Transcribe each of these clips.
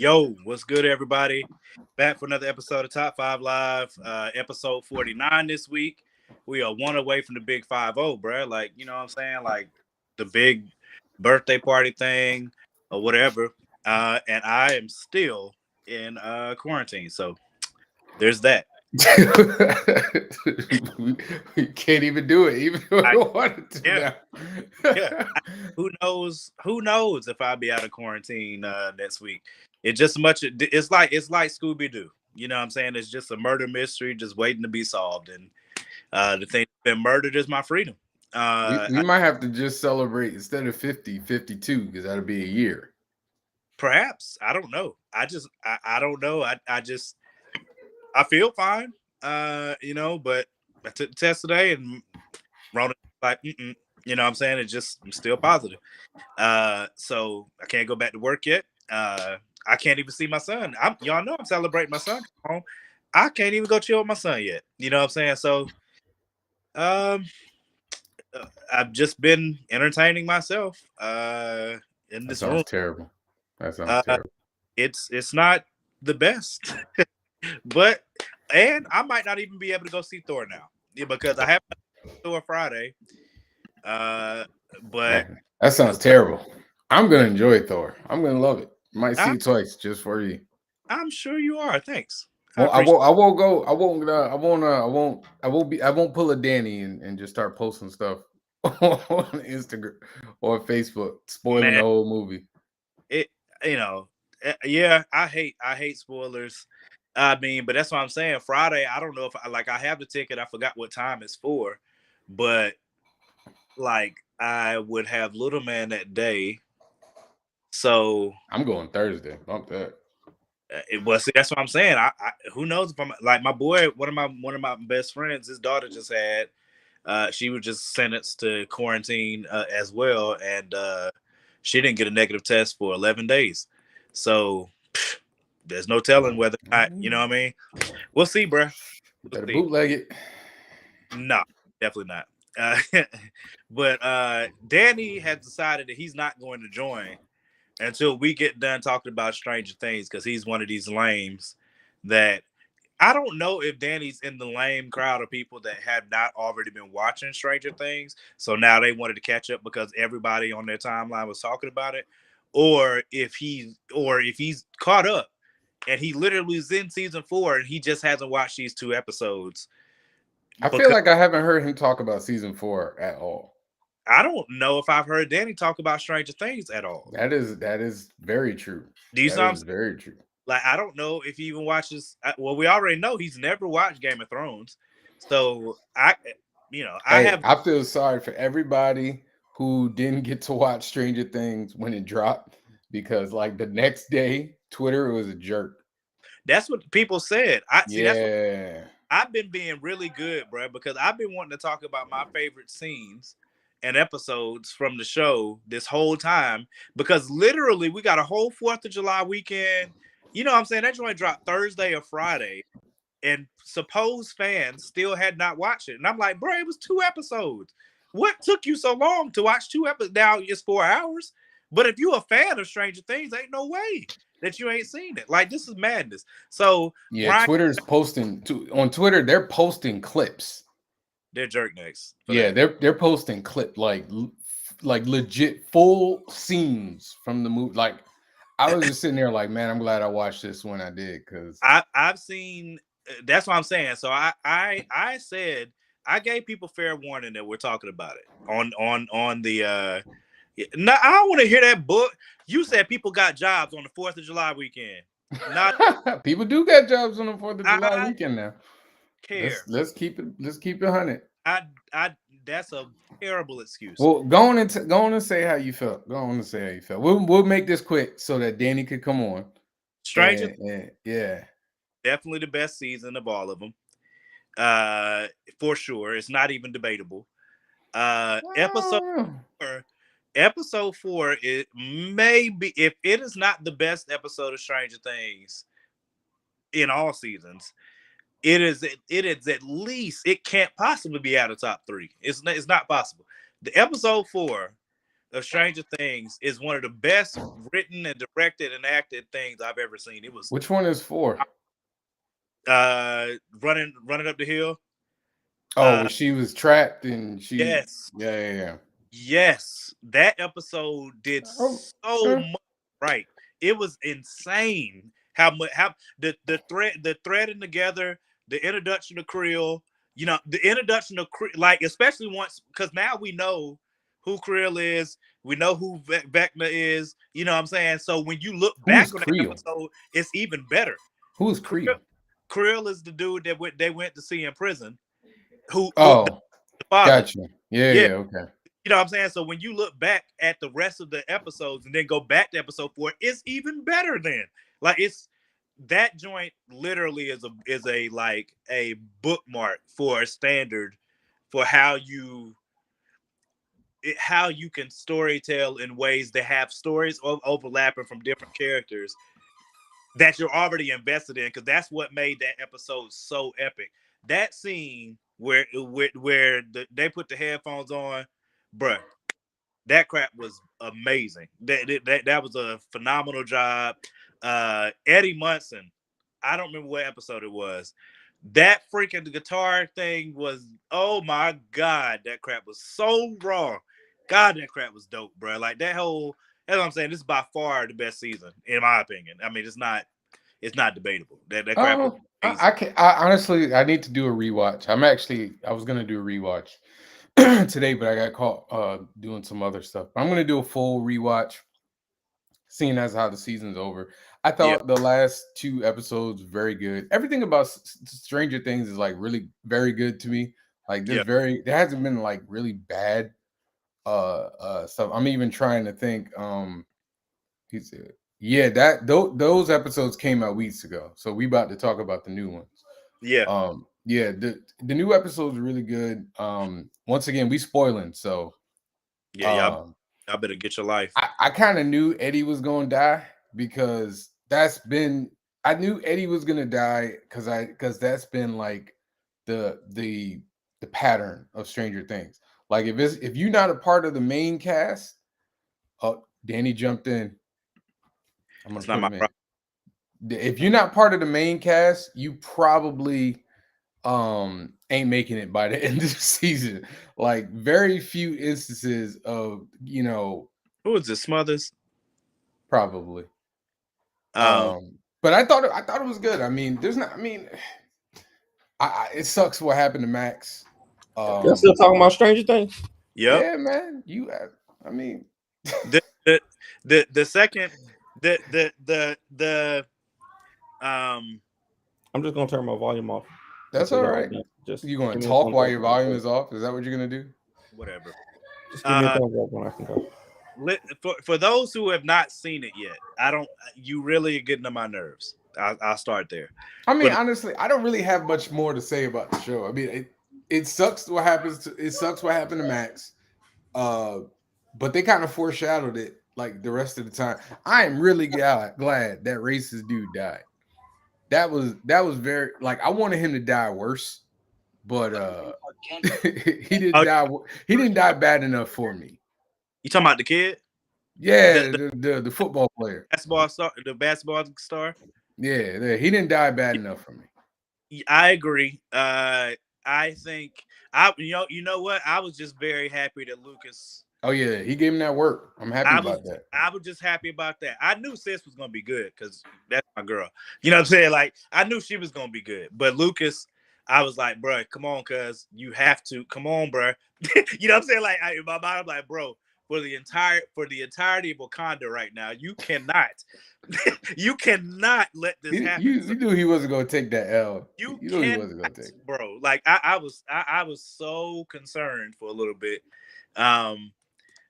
Yo, what's good, everybody? Back for another episode of Top 5 Live, episode 49 this week. We are one away from the big 5-0, bruh. Like, you know what I'm saying? Like the big birthday party thing or whatever. And I am still in quarantine. So there's that. we, we can't even do it, even if I, we wanted to yeah, now. yeah. Who knows? Who knows if I'll be out of quarantine next week? It just much. It's like Scooby Doo. You know what I'm saying? It's just a murder mystery, just waiting to be solved. And the thing that's been murdered is my freedom. we, Uh, we I, might have to just celebrate instead of 50, 52, because that'll be a year. Perhaps I don't know. I don't know. I feel fine. But I took the test today and Rona like, you know what I'm saying? It's just I'm still positive. So I can't go back to work yet. I can't even see my son. Y'all know I'm celebrating my son home. I can't even go chill with my son yet. You know what I'm saying? So um, I've just been entertaining myself in That this room. sounds terrible. That sounds Uh, terrible. it's not the best, but and I might not even be able to go see Thor now, yeah, because I have Thor Friday. Uh, but Man, that sounds terrible. I'm gonna enjoy Thor. I'm gonna love it. Might see I, it twice just for you. I'm sure you are. Thanks. I Well, I appreciate. won't. I won't go. I won't. I won't. I won't. I won't be. I won't pull a Danny and just start posting stuff on Instagram or Facebook, spoiling Man, the whole movie. it you know, yeah, I hate spoilers. I mean, but that's what I'm saying. Friday, I don't know if I have the ticket. I forgot what time it's for, but like I would have Little Man that day. So I'm going Thursday. Bump that. it was. That's what I'm saying. Who knows if I'm like my boy. One of my best friends. His daughter just had. She was just sentenced to quarantine as well, and she didn't get a negative test for 11 days. So there's no telling whether or not, you know what I mean? We'll see, bruh. We'll Better see. bootleg it. No, definitely not. Uh, but Danny has decided that he's not going to join until we get done talking about Stranger Things because he's one of these lames that I don't know if Danny's in the lame crowd of people that have not already been watching Stranger Things. So now they wanted to catch up because everybody on their timeline was talking about it. Or if he's caught up and he literally is in season 4 and he just hasn't watched these 2 episodes. I feel Because like I haven't heard him talk about season 4 at all. I don't know if I've heard Danny talk about Stranger Things at all. That is very true. Do you see That what I'm is saying? very true. Like, I don't know if he even watches. Well, we already know he's never watched Game of Thrones. So I Hey, have. I feel sorry for everybody who didn't get to watch Stranger Things when it dropped because, like, the next day, Twitter was a jerk. That's what people said. I see. That's what Yeah, I've been being really good, bro, because I've been wanting to talk about my favorite scenes and episodes from the show this whole time because literally we got a whole 4th of July weekend. You know what I'm saying? That joint dropped Thursday or Friday, and supposed fans still had not watched it. And I'm like, bro, it was 2 episodes. What took you so long to watch 2 episodes? Now it's 4 hours. But if you're a fan of Stranger Things, ain't no way that you ain't seen it. Like, this is madness. So yeah. Brian, Twitter's posting on Twitter. They're posting clips. they're jerk necks for Yeah, that. they're posting clip like legit full scenes from the movie. Like I was just sitting there like, man, I'm glad I watched this when I did because I've seen. That's what I'm saying. So I said I gave people fair warning that we're talking about it on the. No, I don't want to hear that book. You said people got jobs on the 4th of July weekend. Not people do get jobs on the 4th of July I weekend now. care. Let's keep it 100. I I that's a terrible excuse. Well, go on and say how you felt. Go on and say how you felt. We'll make this quick so that Danny could come on. Stranger, And yeah, definitely the best season of all of them. Uh, for sure, it's not even debatable. Episode well, 4, episode 4, it may be, if it is not the best episode of Stranger Things in all seasons, it is at least, it can't possibly be out of top 3. It's not possible. The episode 4 of Stranger Things is one of the best written and directed and acted things I've ever seen. It was Which one is 4? running up the hill. Oh, Uh where she was trapped and she yes. yeah. Yes, that episode did Oh, so eh. much right. It was insane how much how the threading together, the introduction of Creel, the introduction of Creel, like especially once because now we know who Creel is, we know who Vecna is. You know what I'm saying? So when you look Who is back on that Creel? episode, it's even better. Who is Creel, Creel? Creel is the dude that they went to see in prison, who the Oh, father. gotcha. Yeah, Yeah, okay. you know what I'm saying? So when you look back at the rest of the episodes and then go back to episode 4, it's even better then. Like it's that joint literally is a like a bookmark for a standard for how you can story tell in ways that have stories overlapping from different characters that you're already invested in because that's what made that episode so epic. That scene where they put the headphones on, bruh, that crap was amazing. That was a phenomenal job. Eddie Munson, I don't remember what episode it was. That freaking guitar thing was, oh my god, that crap was so raw. God, that crap was dope, bro. Like that whole, that's what I'm saying. This is by far the best season, in my opinion. I mean, it's not debatable. That crap was Oh, I amazing. can honestly I need to do a rewatch. I was gonna do a rewatch today, but I got caught doing some other stuff. I'm gonna do a full rewatch, seeing as how the season's over. I Yeah, thought the last 2 episodes very good. Everything about Stranger Things is like really very good to me. Like yeah, there hasn't been like really bad stuff. I'm even trying to think. He said, yeah, those episodes came out weeks ago. So we about to talk about the new ones. yeah, Yeah, the new episodes are really good. Once again, we spoiling, so yeah. um Y'all better get your life. I kind of knew Eddie was gonna die because I knew Eddie was gonna die because that's been like the the the pattern of Stranger Things. Like if you're not a part of the main cast, oh, Danny jumped in. I'm gonna It's not put my him in. problem. If you're not part of the main cast, you probably ain't making it by the end of the season. Like very few instances of, Who is this? Smothers? probably. Um, But I thought it was good. I mean, there's not I mean, it sucks what happened to Max. Y'all still talking about Stranger Things? yep. Yeah, man. I mean, the the the second the um I'm just gonna turn my volume off that's until all y'all are right. done. Just You going give to me a talk thumbs while up your when I volume can is off? Is that what you're going to do? whatever. Just give me a uh thumbs up when I can go. for those who have not seen it yet, I don't you really are getting on my nerves. I'll start there. I mean, But honestly, I don't really have much more to say about the show. I mean, it sucks it sucks what happened to Max. Uh, but they kind of foreshadowed it like the rest of the time. I am really glad that racist dude died. That was very like I wanted him to die worse, but oh, he didn't die bad enough for me. you talking about the kid? Yeah, The the football player. basketball star? He didn't die bad Yeah, enough for me. I agree. I think you know what? I was just very happy that Lucas. Oh yeah, he gave him that work. I'm happy I was about that. I was just happy about that. I knew Sis was gonna be good because that's my girl. You know what I'm saying? Like I knew she was gonna be good. But Lucas, I was like, bro, come on, cuz you have to come on, bro. You know what I'm saying? Like in my mind, I'm like, bro, for the entirety of Wakanda right now, you cannot, you cannot let this happen. So You knew he wasn't gonna take that L. you You know he cannot, wasn't gonna take it. bro. Like I was so concerned for a little bit. Um,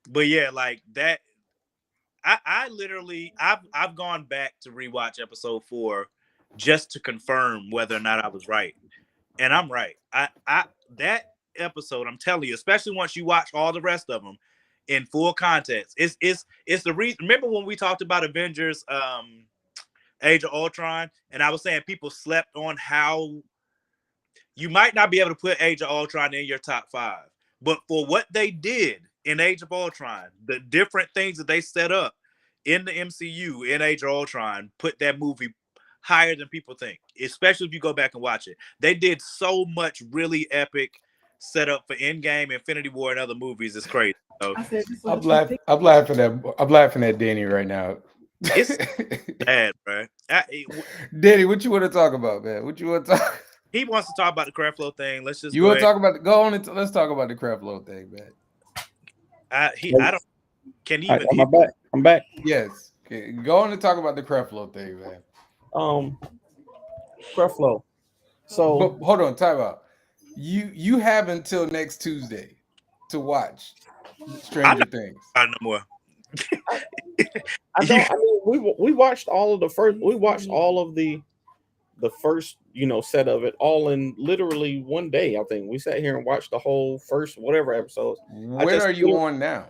but yeah, like that I literally I've gone back to rewatch episode 4 just to confirm whether or not I was right. And I'm right. I that episode, I'm telling you, especially once you watch all the rest of them in full context, it's the reason. Remember when we talked about Avengers Age of Ultron and I was saying people slept on how you might not be able to put Age of Ultron in your top 5, but for what they did in Age of Ultron, the different things that they set up in the MCU in Age of Ultron put that movie higher than people think, especially if you go back and watch it. They did so much really epic setup for Endgame, Infinity War, and other movies. It's crazy. So I'm laughing at Danny right now. it's bad, bro. Danny, what you want to talk about, man? What you want to talk? He wants to talk about the Creflo thing. Let's just You go want to ahead. talk about go on and let's talk about the Creflo thing, man. I don't can even. I'm back. I'm back. Yes, okay. Go on and talk about the Creflo thing, man. Creflo. So But hold on, time out. You have until next Tuesday to watch Stranger Things. I no more. I don't. I mean, we watched all of the first. We watched all of the first, set of it all in literally one day. I think we sat here and watched the whole first whatever episodes. When are you on now?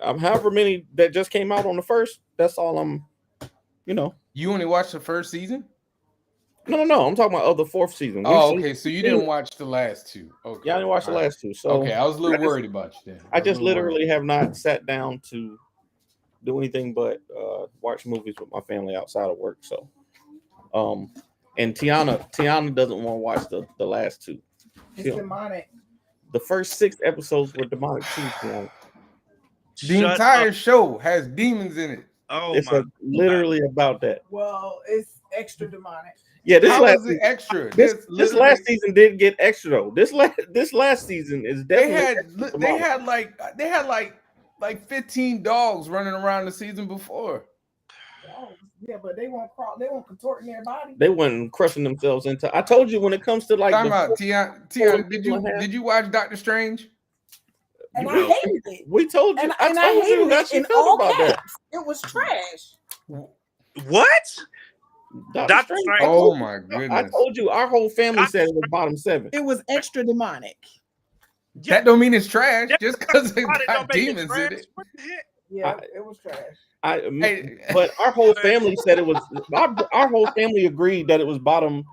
However many that just came out on the first. That's all I'm. You only watched the first season? No. I'm talking about the fourth season. Okay. So you didn't watch the last two. Okay. Yeah, I didn't watch the last two. So okay, I was a little worried about you then. I just literally have not sat down to do anything but watch movies with my family outside of work. So, and Tiana doesn't want to watch the last two. It's demonic. The first 6 episodes were demonic too. Tiana. The entire show has demons in it. Oh, it's literally about that. Well, it's extra demonic. Yeah, How is it extra? This last season did get extra though. This last season is definitely. They had like 15 dogs running around the season before. Yeah, but they won't contorting their body. They weren't crushing themselves into. I told you when it comes to like. Time out, Tiana. Did you watch Doctor Strange? And I hated it. We told you. I told you how she felt about that. It was trash. What? Doctor Strange. Oh my goodness! I told you our whole family said it was bottom 7. It was extra demonic. That don't mean it's trash just because it got demons in it. Yeah, it was trash. But our whole family said it was. Our whole family agreed that it was bottom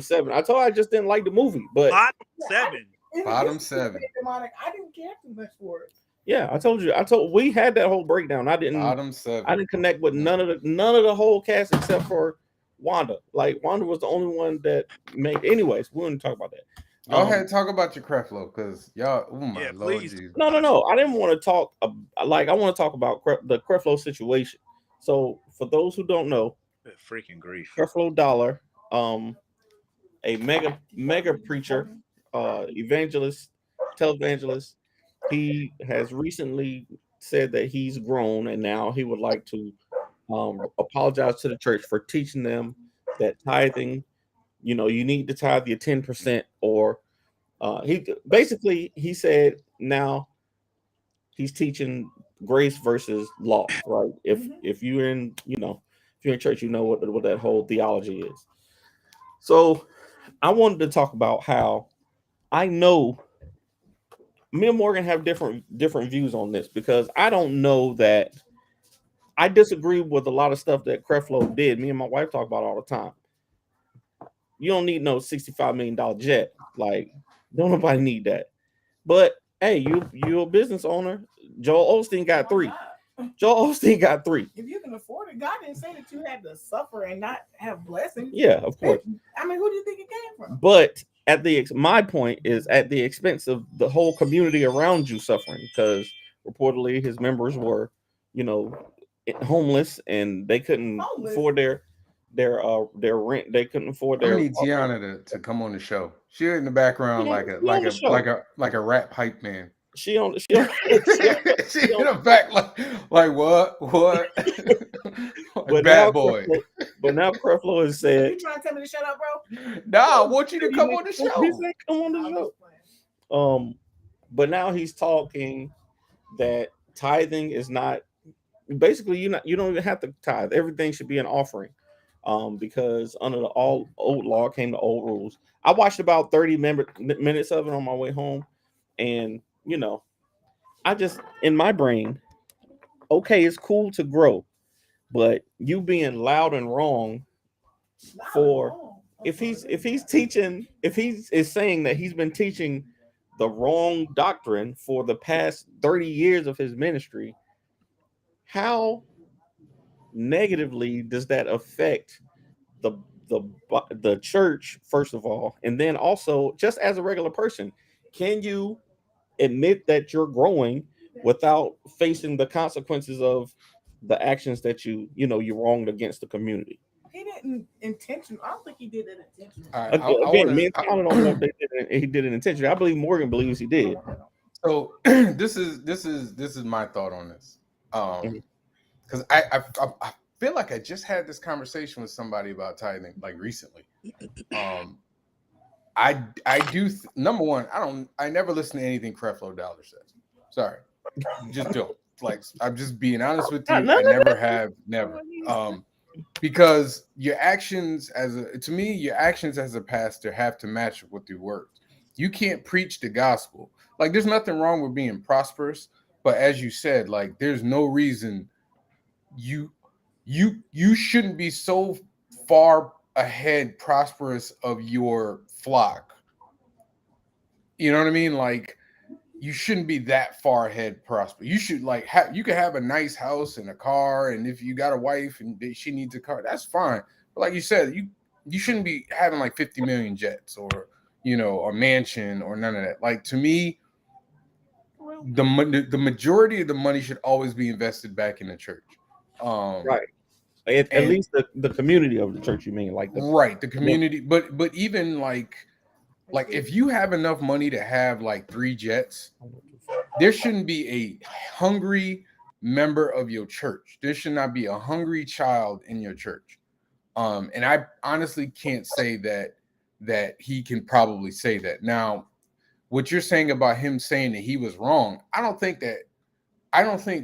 7. I told her I just didn't like the movie, but bottom 7. Bottom 7. Demonic. I didn't care too much for it. Yeah, I told you. We had that whole breakdown. I didn't. Bottom 7. I didn't connect with none of the whole cast except for Wanda. Like Wanda was the only one that made. Anyways, we wouldn't talk about that. Go ahead, talk about your Creflo, because y'all. Oh my Lord, Jesus. No. I didn't want to talk. I want to talk about the Creflo situation. So for those who don't know, freaking grief. Creflo Dollar, a mega preacher, evangelist, televangelist. He has recently said that he's grown and now he would like to apologize to the church for teaching them that tithing, you need to tithe your 10%, or he said now he's teaching grace versus law, right? If you're in, if you're in church, you know what that whole theology is. So I wanted to talk about how I know me and Morgan have different views on this, because I don't know that I disagree with a lot of stuff that Creflo did. Me and my wife talk about all the time. You don't need no $65 million jet. Like, don't nobody need that. But hey, you're a business owner. Joel Osteen got 3. Joel Osteen got 3. If you can afford it, God didn't say that you had to suffer and not have blessings. Yeah, of course. I mean, who do you think it came from? But my point is at the expense of the whole community around you suffering, because reportedly his members were, homeless and they couldn't afford their rent. They couldn't afford their. I need Tiana to come on the show. She's in the background like a rap hype man. She in the back like what? Like bad boy. But now Creflo has said, "You trying to tell me to shut up, bro?" Nah, I want you to come on the show. He said, "Come on the show." But now he's talking that tithing is not. Basically, you don't even have to tithe. Everything should be an offering, because under the old law came the old rules. I watched about 30 minutes of it on my way home, and I just in my brain, okay, it's cool to grow, but you being loud and wrong if he's saying that he's been teaching the wrong doctrine for the past 30 years of his ministry, how negatively does that affect the the church, first of all, and then also just as a regular person? Can you admit that you're growing without facing the consequences of the actions that you wronged against the community? He didn't intentionally. I don't think he did it intentionally. All right, I Again, want me and to. Tyler don't know if he did it intentionally. I believe Morgan believes he did. So this is my thought on this. Because I feel like I just had this conversation with somebody about tithing like recently. I do number one, I never listen to anything Creflo Dollar says. Sorry, just don't. Like, I'm just being honest with you. I never have, never. Because your actions to me, your actions as a pastor have to match with your words. You can't preach the gospel. Like, there's nothing wrong with being prosperous, but as you said, like, there's no reason you shouldn't be so far ahead prosperous of your flock. You know what I mean? Like, you shouldn't be that far ahead prosper. You should like you could have a nice house and a car, and if you got a wife and she needs a car, that's fine. But like you said, you shouldn't be having like 50 million jets or a mansion or none of that. Like, to me, the majority of the money should always be invested back in the church. Right. At least the community of the church, you mean, like the community. But even like if you have enough money to have like 3 jets, there shouldn't be a hungry member of your church. There should not be a hungry child in your church. And I honestly can't say that he can probably say that. Now, what you're saying about him saying that he was wrong, I don't think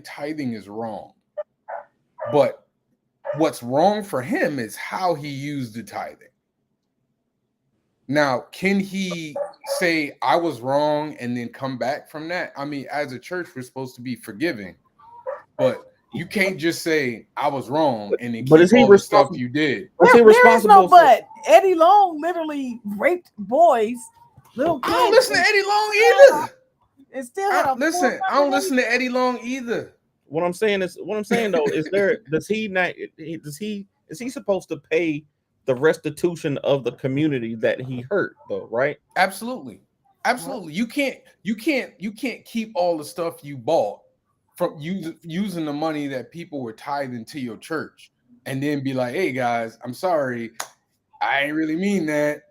tithing is wrong. But what's wrong for him is how he used the tithing. Now, can he say I was wrong and then come back from that? I mean, as a church, we're supposed to be forgiving, but you can't just say I was wrong and then keep all the stuff you did. There is no but. Eddie Long literally raped boys, little kids. I don't listen to Eddie Long either. It's still I don't listen to Eddie Long either. What I'm saying though is is he supposed to pay the restitution of the community that he hurt, though, right? Absolutely. You can't keep all the stuff you bought from using the money that people were tithing to your church and then be like, hey guys, I'm sorry, I ain't really mean that,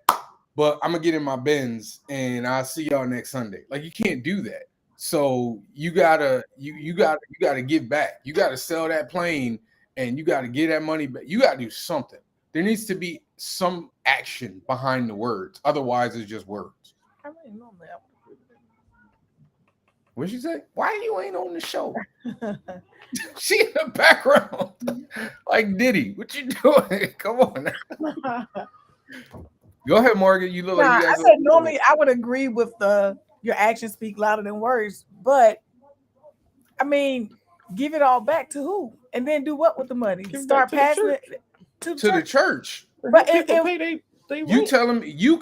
but I'm gonna get in my Benz and I'll see y'all next Sunday. Like, you can't do that. So you gotta give back. You gotta sell that plane and you gotta get that money back. You gotta do something. There needs to be some action behind the words. Otherwise, it's just words. I didn't know that. What'd she say? Why you ain't on the show? She in the background. Like, Diddy, what you doing? Come on. Go ahead, Morgan. You look like you guys. I said normally I would agree with your actions speak louder than words, but I mean, give it all back to who? And then do what with the money? Start passing it to the church. But you tell him he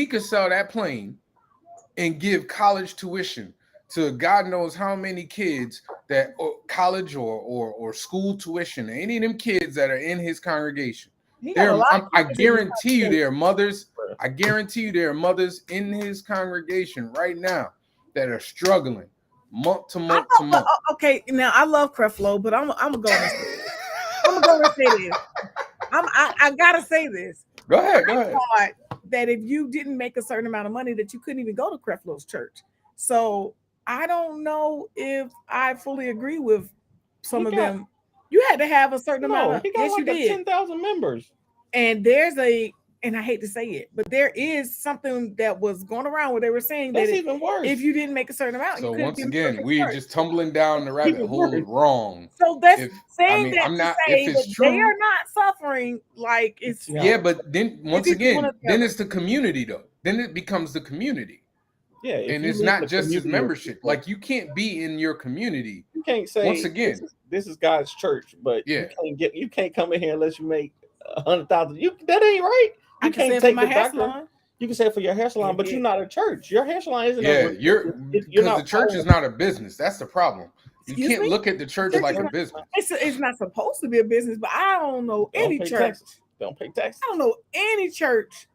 could sell that plane and give college tuition to God knows how many kids that college or school tuition, any of them kids that are in his congregation. I guarantee you there are mothers. I guarantee you there are mothers in his congregation right now that are struggling month to month to month. Okay, now I love Creflo, but I'm gonna go and say this. I gotta say this. Go ahead. I thought that if you didn't make a certain amount of money, that you couldn't even go to Creflo's church. So I don't know if I fully agree with some of them. You had to have a certain amount of. Yes, you did. 10,000 members. And and I hate to say it, but there is something that was going around where they were saying that's even worse. If you didn't make a certain amount, so once again, we're just tumbling down the rabbit hole wrong. So that's saying that they are not suffering like it's. Yeah, but then once again, then it's the community though. Then it becomes the community. Yeah, and it's not just his membership. Like, you can't be in your community. You can't say once again, this is God's church, but yeah, you can't come in here unless you make 100,000. That ain't right. I can say for my hair salon. You can say it for your hair salon, but you're not a church. Your hair salon isn't. Yeah, you're because not the church is not a business. That's the problem. You Excuse can't me? look at the church like a business. It's not supposed to be a business, but I don't know They don't any pay church. taxes. They don't pay taxes. I don't know any church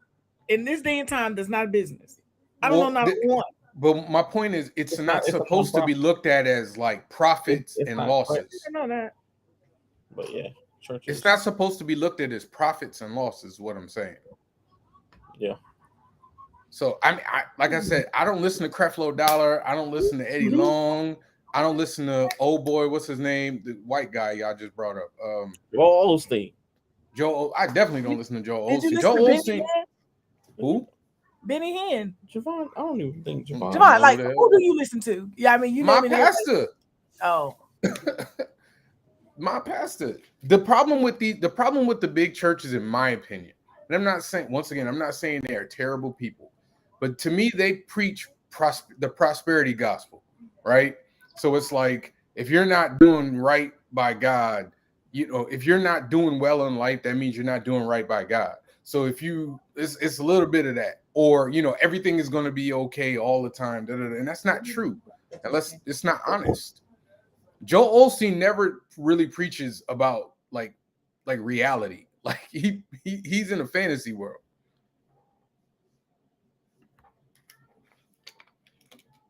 in this day and time that's not a business. I don't know not one. But my point is, it's not supposed to be looked at as like profits and losses. I know that. But yeah, churches. It's not supposed to be looked at as profits and losses. Is what I'm saying. Yeah. So like I said, I don't listen to Creflo Dollar. I don't listen to Eddie Long. I don't listen to old boy. What's his name? The white guy y'all just brought up. Joel Osteen. I definitely don't listen to Joel Did you Osteen. listen Joel to Benny Osteen. Hinn? Who? Benny Hinn. Javon. I don't even think Javon. Javon, like who do you listen to? Yeah, I mean, you know my pastor. Oh. My pastor. The problem with the big churches, in my opinion, and I'm not saying, once again, I'm not saying they are terrible people, but to me, they preach the prosperity gospel, right? So it's like, if you're not doing right by God, if you're not doing well in life, that means you're not doing right by God. So if it's a little bit of that, or everything is going to be okay all the time, and that's not true, unless it's not honest. Joel Osteen never really preaches about like reality. Like he's in a fantasy world.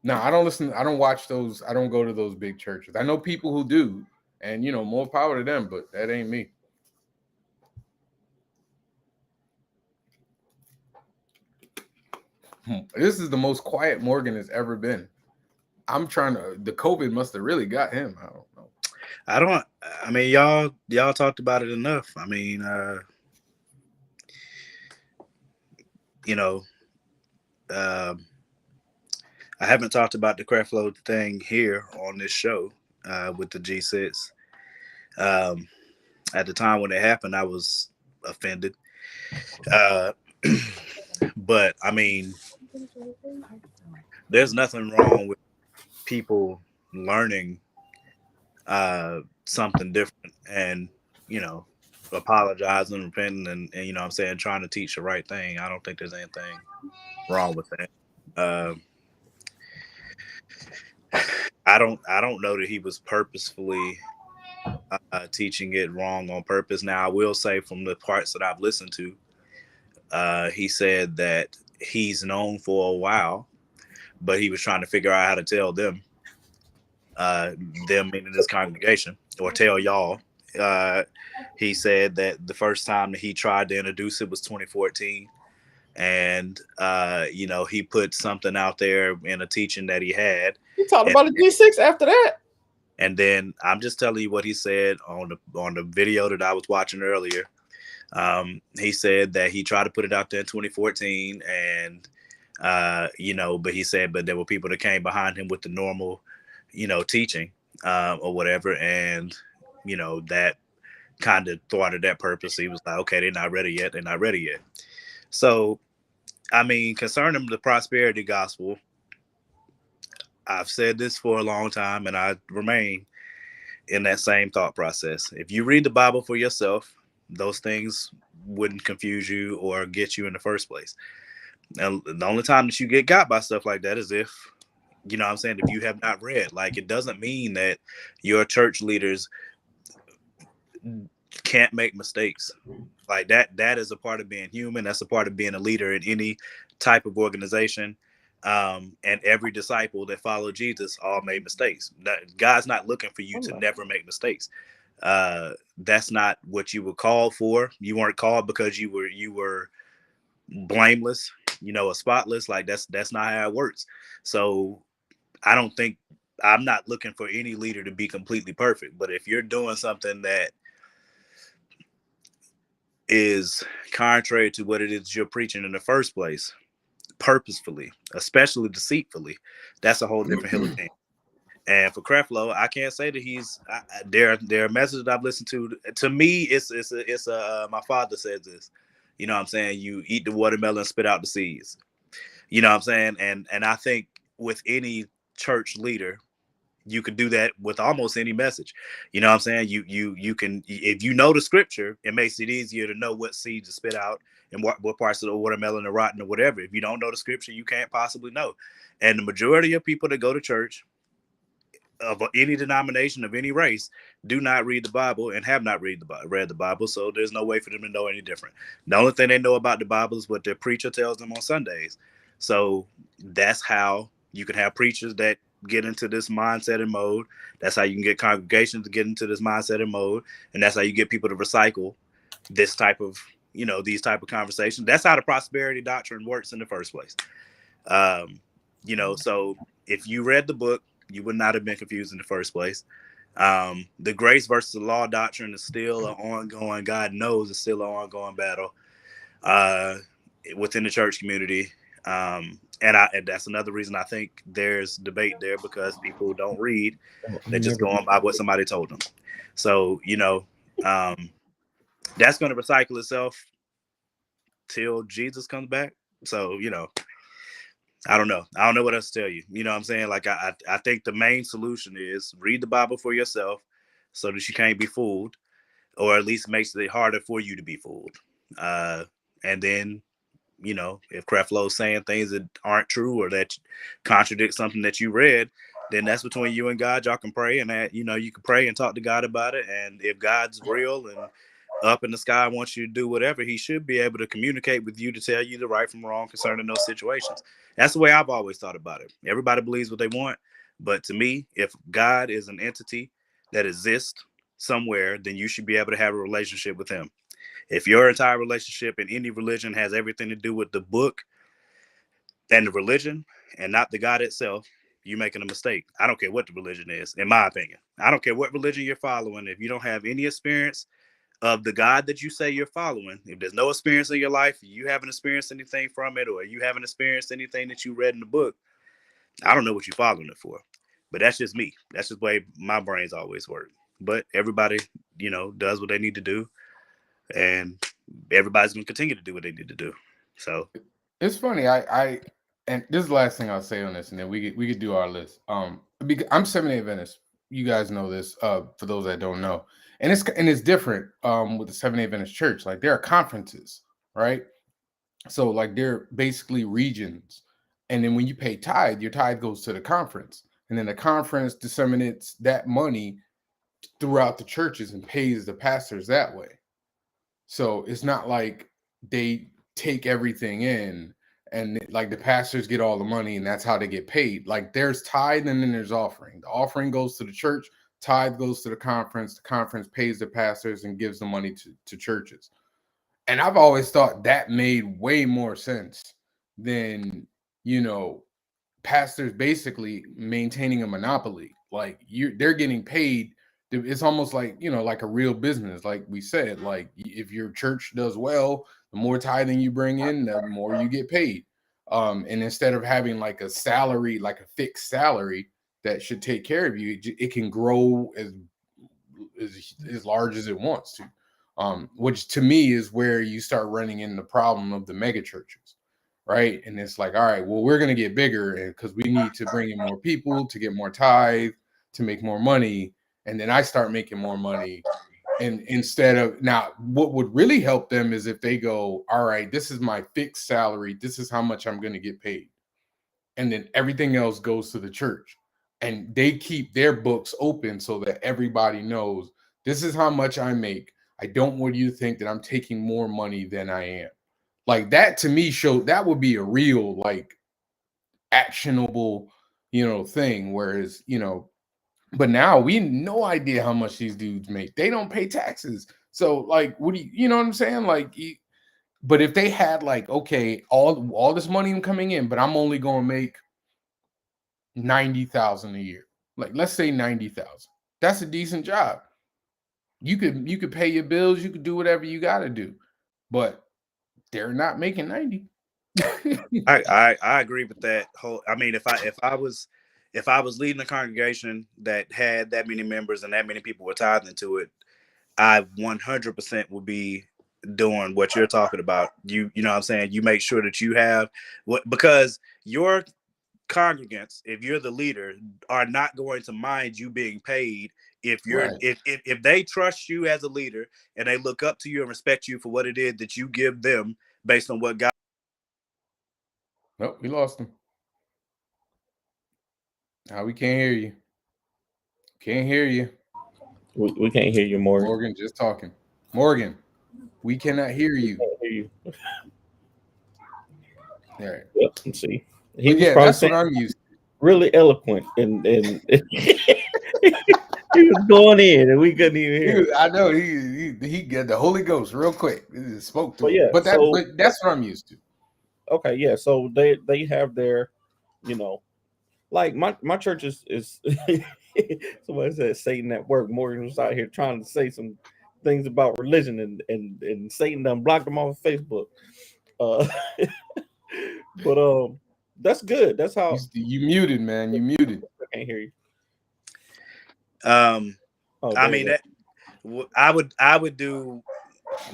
No, I don't listen. I don't watch those. I don't go to those big churches. I know people who do, and more power to them, but that ain't me. This is the most quiet Morgan has ever been. The COVID must have really got him. I don't know. I mean, y'all talked about it enough. I mean, I haven't talked about the Creflo thing here on this show with the G6. At the time when it happened, I was offended. But I mean, there's nothing wrong with people learning something different and apologizing, repenting, and what I'm saying, trying to teach the right thing. I don't think there's anything wrong with that. I don't know that he was purposefully teaching it wrong on purpose. Now, I will say, from the parts that I've listened to, he said that he's known for a while, but he was trying to figure out how to tell them meaning this congregation, or tell y'all. He said that the first time that he tried to introduce it was 2014. And, he put something out there in a teaching that he had. He talked about a G6 after that. And then I'm just telling you what he said on the video that I was watching earlier. He said that he tried to put it out there in 2014, and but he said, but there were people that came behind him with the normal, teaching or whatever, and that kind of thwarted that purpose. He was like, okay, they're not ready yet. So, I mean, concerning the prosperity gospel, I've said this for a long time, and I remain in that same thought process. If you read the Bible for yourself, those things wouldn't confuse you or get you in the first place. And the only time that you get got by stuff like that is if, what I'm saying, if you have not read. Like, it doesn't mean that your church leaders can't make mistakes. Like, that is a part of being human. That's a part of being a leader in any type of organization. And every disciple that followed Jesus all made mistakes. God's not looking for you to never make mistakes. That's not what you were called for. You weren't called because you were blameless, or spotless. Like, that's not how it works. So I'm not looking for any leader to be completely perfect. But if you're doing something that is contrary to what it is you're preaching in the first place, purposefully, especially deceitfully, that's a whole different hill of things. And for Creflo, I can't say that he's there are messages I've listened to. To me, it's my father says this. You know what I'm saying? You eat the watermelon, spit out the seeds. You know what I'm saying? And I think with any church leader, you could do that with almost any message. You know what I'm saying? You can, if you know the scripture, it makes it easier to know what seeds to spit out and what parts of the watermelon are rotten or whatever. If you don't know the scripture, you can't possibly know. And the majority of people that go to church of any denomination of any race do not read the Bible and have not read the Bible. So there's no way for them to know any different. The only thing they know about the Bible is what their preacher tells them on Sundays. So that's how you can have preachers that get into this mindset and mode. That's how you can get congregations to get into this mindset and mode. And that's how you get people to recycle this type of, these type of conversations. That's how the prosperity doctrine works in the first place. So if you read the book, you would not have been confused in the first place. The grace versus the law doctrine is still an ongoing, God knows it's still an ongoing battle within the church community. And that's another reason I think there's debate there, because people don't read. They're just going by what somebody told them. So, that's going to recycle itself till Jesus comes back. So, I don't know. I don't know what else to tell you. You know what I'm saying? Like, I think the main solution is read the Bible for yourself so that you can't be fooled, or at least makes it harder for you to be fooled. And then, if Creflo's saying things that aren't true or that contradict something that you read, then that's between you and God. Y'all can pray, and that, you can pray and talk to God about it. And if God's real and up in the sky wants you to do whatever, he should be able to communicate with you to tell you the right from wrong concerning those situations. That's the way I've always thought about it. Everybody believes what they want, but to me, if God is an entity that exists somewhere, then you should be able to have a relationship with him. If your entire relationship in any religion has everything to do with the book and the religion and not the God itself, you're making a mistake. I don't care what the religion is, in my opinion. I don't care what religion you're following. If you don't have any experience of the God that you say you're following, if there's no experience in your life, you haven't experienced anything from it, or you haven't experienced anything that you read in the book, I don't know what you're following it for. But that's just me. That's just the way my brain's always worked. But everybody, does what they need to do, and everybody's going to continue to do what they need to do. So it's funny. I and this is the last thing I'll say on this, and then we could do our list. Because I'm 7-Day Adventist. You guys know this. For those that don't know, and it's different. With the 7-Day Adventist Church, like there are conferences, right? So like they're basically regions, and then when you pay tithe, your tithe goes to the conference, and then the conference disseminates that money throughout the churches and pays the pastors that way. So it's not like they take everything in and like the pastors get all the money and that's how they get paid. Like there's tithe and then there's offering. The offering goes to the church, tithe goes to the conference pays the pastors and gives the money to churches. And I've always thought that made way more sense than, pastors basically maintaining a monopoly. Like they're getting paid. It's almost like, like a real business. Like we said, like if your church does well, the more tithing you bring in, the more you get paid. And instead of having like a salary, like a fixed salary that should take care of you, it can grow as large as it wants to. Which to me is where you start running into the problem of the mega churches, right? And it's like, all right, well, we're going to get bigger because we need to bring in more people to get more tithe, to make more money. And then I start making more money. And instead of now, what would really help them is if they go, all right, this is my fixed salary. This is how much I'm going to get paid. And then everything else goes to the church. And they keep their books open so that everybody knows this is how much I make. I don't want you to think that I'm taking more money than I am. Like that to me showed that would be a real like actionable, thing. Whereas, but now we have no idea how much these dudes make. They don't pay taxes. So like, what do you know what I'm saying? Like, but if they had like, okay, all this money coming in, but I'm only going to make 90,000 a year. Like, let's say 90,000. That's a decent job. You could pay your bills, you could do whatever you got to do, but they're not making 90. I agree with that whole. I mean, if I was leading a congregation that had that many members and that many people were tithing to it, I 100% would be doing what you're talking about. You know what I'm saying? You make sure that you have because your congregants, if you're the leader, are not going to mind you being paid if you're Right. if they trust you as a leader and they look up to you and respect you for what it is that you give them based on what God. Nope, we lost him. Now we can't hear you. Can't hear you. We can't hear you, Morgan. Morgan, just talking. Morgan, we cannot hear you. Can't hear you. All right. Yep, let's see. He But was yeah, probably that's what saying I'm used to. really eloquent, and he was going in, and we couldn't even hear him. I know he got the Holy Ghost real quick. He just spoke to But him. yeah, But so that's what I'm used to. okay, yeah. So they have their, you know, like my church is somebody said Satan at work. Morgan was out here trying to say some things about religion, and Satan done blocked him off of Facebook. Uh, but that's good. That's how You muted, man. You muted. I can't hear you. Oh, I there you mean, go. I would do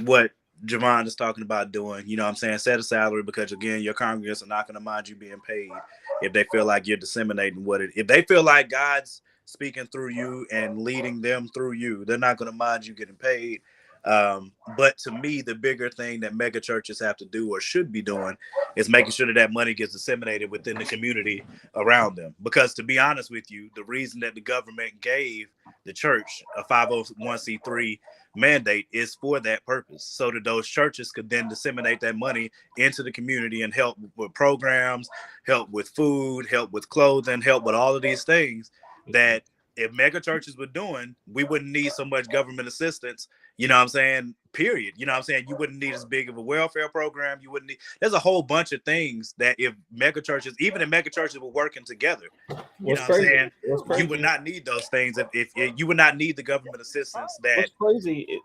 what Javon is talking about doing. You know what I'm saying? Set a salary, because again, your congregants are not going to mind you being paid if they feel like you're disseminating if they feel like God's speaking through you and leading them through you, they're not going to mind you getting paid. But to me, the bigger thing that mega churches have to do or should be doing is making sure that that money gets disseminated within the community around them. Because to be honest with you, the reason that the government gave the church a 501c3 mandate is for that purpose, so that those churches could then disseminate that money into the community and help with programs, help with food, help with clothing, help with all of these things that if mega churches were doing, we wouldn't need so much government assistance. You know what I'm saying? Period. You know what I'm saying? You wouldn't need as big of a welfare program. You wouldn't need, there's a whole bunch of things that if mega churches, even if mega churches were working together, you know what I'm saying? You would not need those things if you would not need the government assistance that. What's crazy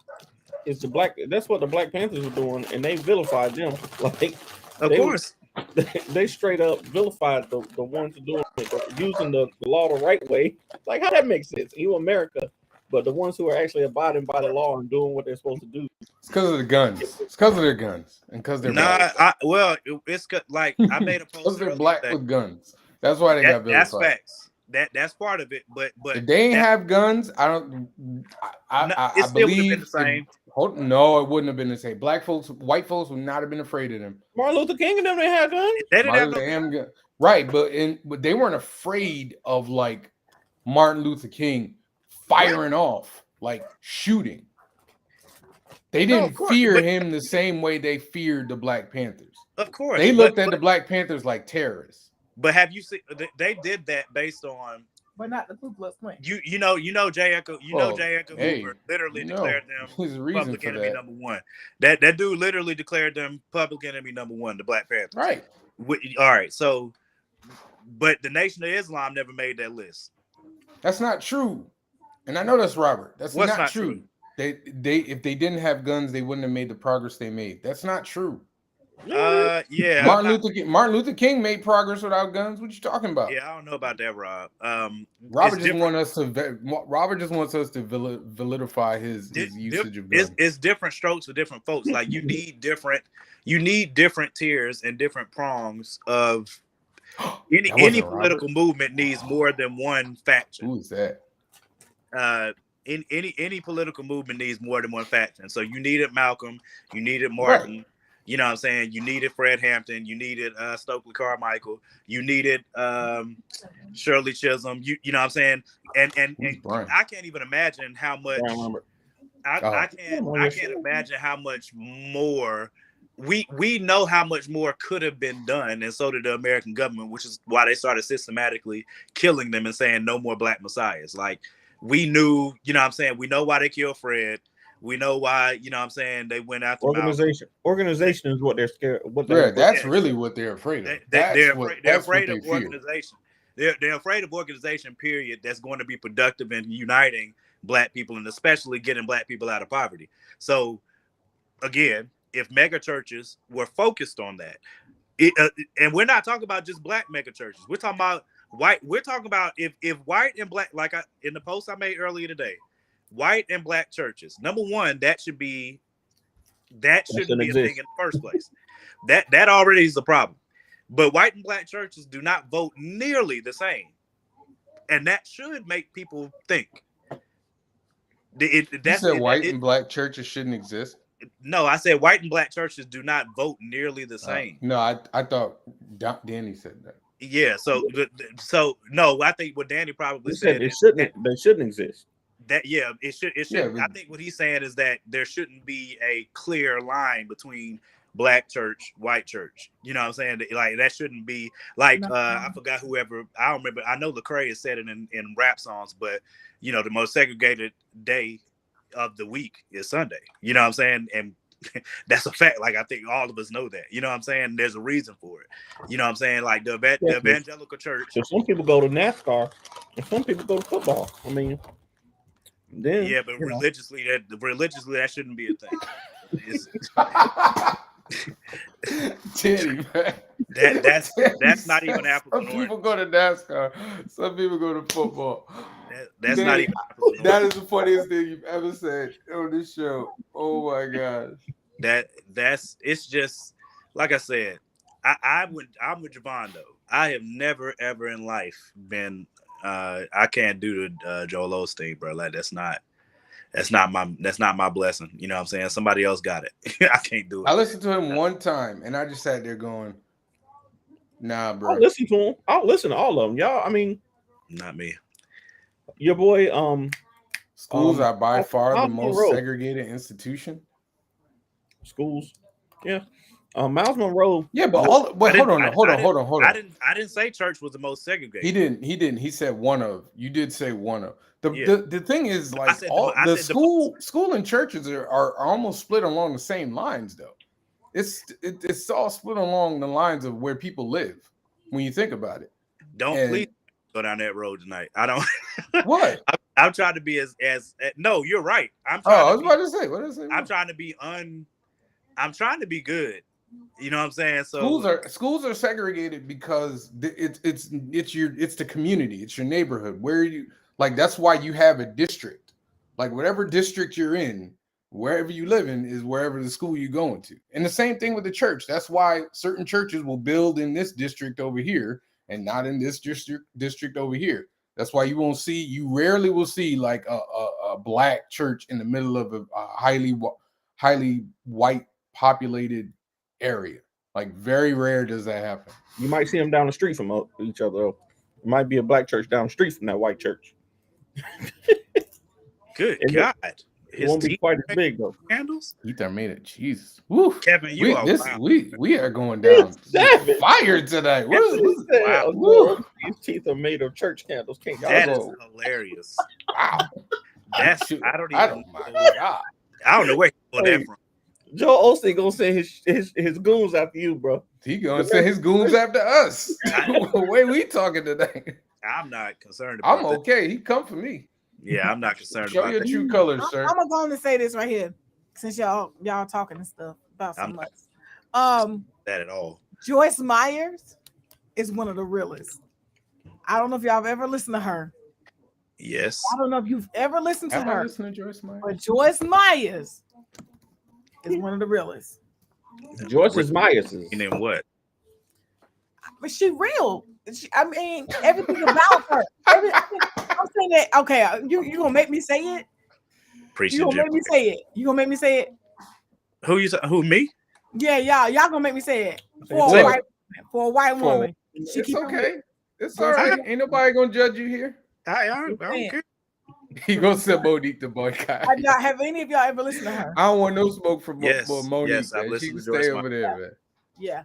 is the black. That's what the Black Panthers were doing, and they vilified them. Like, of course, they straight up vilified the ones doing it, using the law the right way. Like, how that makes sense? You America, but the ones who are actually abiding by the law and doing what they're supposed to do. It's because of the guns. It's because of their guns and because they're black. It's like I made a post because they're black with guns. That's why they got vilified. That's facts. That's part of it. But if they ain't have guns, I don't. I still believe would have been the same. No, it wouldn't have been the same. Black folks, white folks would not have been afraid of them. Martin Luther King and them, they had guns. They didn't have no gun. Right, but they weren't afraid of like Martin Luther King firing off, like shooting. They didn't fear him the same way they feared the Black Panthers. Of course, they looked at the Black Panthers like terrorists. But have you seen? They did that based on. But not the Ku Klux Klan. You know J. Edgar Hoover literally declared them public enemy number one. That dude literally declared them public enemy number one, the Black Panthers. Right. All right. So, but the Nation of Islam never made that list. That's not true. And I know that's Robert. That's not true. They if they didn't have guns, they wouldn't have made the progress they made. That's not true. Yeah. Martin Luther King made progress without guns. What you talking about? Yeah, I don't know about that, Rob. Robert just wants us to validify his usage of guns. It's different strokes for different folks. Like you need different tiers and different prongs of any political movement needs more than one faction. Who is that? Any political movement needs more than one faction. So you needed Malcolm, you needed Martin. Right. You know what I'm saying? You needed Fred Hampton. You needed Stokely Carmichael. You needed Shirley Chisholm. You know what I'm saying? And I can't even imagine how much. I can't imagine how much more. We know how much more could have been done, and so did the American government, which is why they started systematically killing them and saying no more Black messiahs. Like we knew, you know what I'm saying? We know why they killed Fred. We know why, you know what I'm saying, they went after organization. Malcolm. Organization is what they're scared. That's really what they're afraid of. They're afraid of organization. They're afraid of organization, period, that's going to be productive in uniting Black people and especially getting Black people out of poverty. So, again, if mega churches were focused on that, and we're not talking about just Black mega churches. We're talking about white. We're talking about if white and Black, like in the post I made earlier today, white and Black churches. Number one, that shouldn't be a thing in the first place. That already is a problem. But white and black churches do not vote nearly the same, and that should make people think. You said white and black churches shouldn't exist. No, I said white and black churches do not vote nearly the same. No, I thought Danny said that. Yeah, so no, I think what Danny probably said said they shouldn't exist. That it should. Yeah, I think what he's saying is that there shouldn't be a clear line between black church, white church. You know what I'm saying? Like that shouldn't be like I forgot whoever. I don't remember. I know Lecrae has said it in rap songs, but you know the most segregated day of the week is Sunday. You know what I'm saying? And that's a fact. Like I think all of us know that. You know what I'm saying? There's a reason for it. You know what I'm saying? Like the evangelical church. So some people go to NASCAR, and some people go to football. I mean, then yeah, but religiously that shouldn't be a thing. Titty, man. That's not even apples. Some people go to NASCAR. Some people go to football. That's not even. That is the funniest thing you've ever said on this show. Oh my gosh. It's just like I said. I'm with Javon though. I have never ever in life been. I can't do the Joel Osteen, bro. Like that's not my blessing. You know what I'm saying? Somebody else got it. I can't do it. I listened to him one time and I just sat there going, nah, bro. I'll listen to him. I'll listen to all of them. Y'all, I mean, not me. Your boy, schools are by far the most segregated institution. Schools. Yeah. Miles Monroe. Yeah, but hold on. I didn't say church was the most segregated. He didn't. He said one of. You did say one of. The thing is, like school and churches are almost split along the same lines, though. It's all split along the lines of where people live. When you think about it. Please go down that road tonight. I don't. What? I'm trying to be as no. You're right. I was about to say. What did I say? I'm trying to be I'm trying to be good. You know what I'm saying? So schools are segregated because it's the community, it's your neighborhood. Where you like that's why you have a district. Like whatever district you're in, wherever you live in is wherever the school you're going to. And the same thing with the church. That's why certain churches will build in this district over here and not in this district over here. That's why you rarely will see like a black church in the middle of a highly white populated area. Like very rare does that happen. You might see them down the street from each other. Though. It might be a black church down the street from that white church. Good God. It won't be quite as big though. Candles? Teeth are made of Jesus. Woo. Kevin, we are going down fire tonight. Wow. These teeth are made of church candles. Can't that is hilarious. Wow. I don't know where he got that from. Joel Osteen gonna send his goons after you, bro. He gonna send his goons after us. The way we talking today. I'm not concerned about I'm okay. He come for me. Yeah, I'm not concerned Show about your true colors, sir. I'm going to say this right here, since y'all talking and stuff about so much. That at all. Joyce Myers is one of the realest. I don't know if y'all have ever listened to her. Yes. I don't know if you've ever listened to her. Listen to Joyce Myers. But Joyce Myers is one of the realest. Joyce Myers is. And then what? But she real. Everything about her. I'm saying that. Okay, you gonna make me say it? Preaching. You gonna make me say it? You gonna make me say it? Who me? Yeah, y'all gonna make me say it for a white woman. It's okay. It's all right. Ain't nobody gonna judge you here. I don't care. He gonna send Monique the boycott. Have any of y'all ever listened to her? I don't want no smoke from Monique. Yes, I've she can listened to stay Joyce over there, man. Yeah.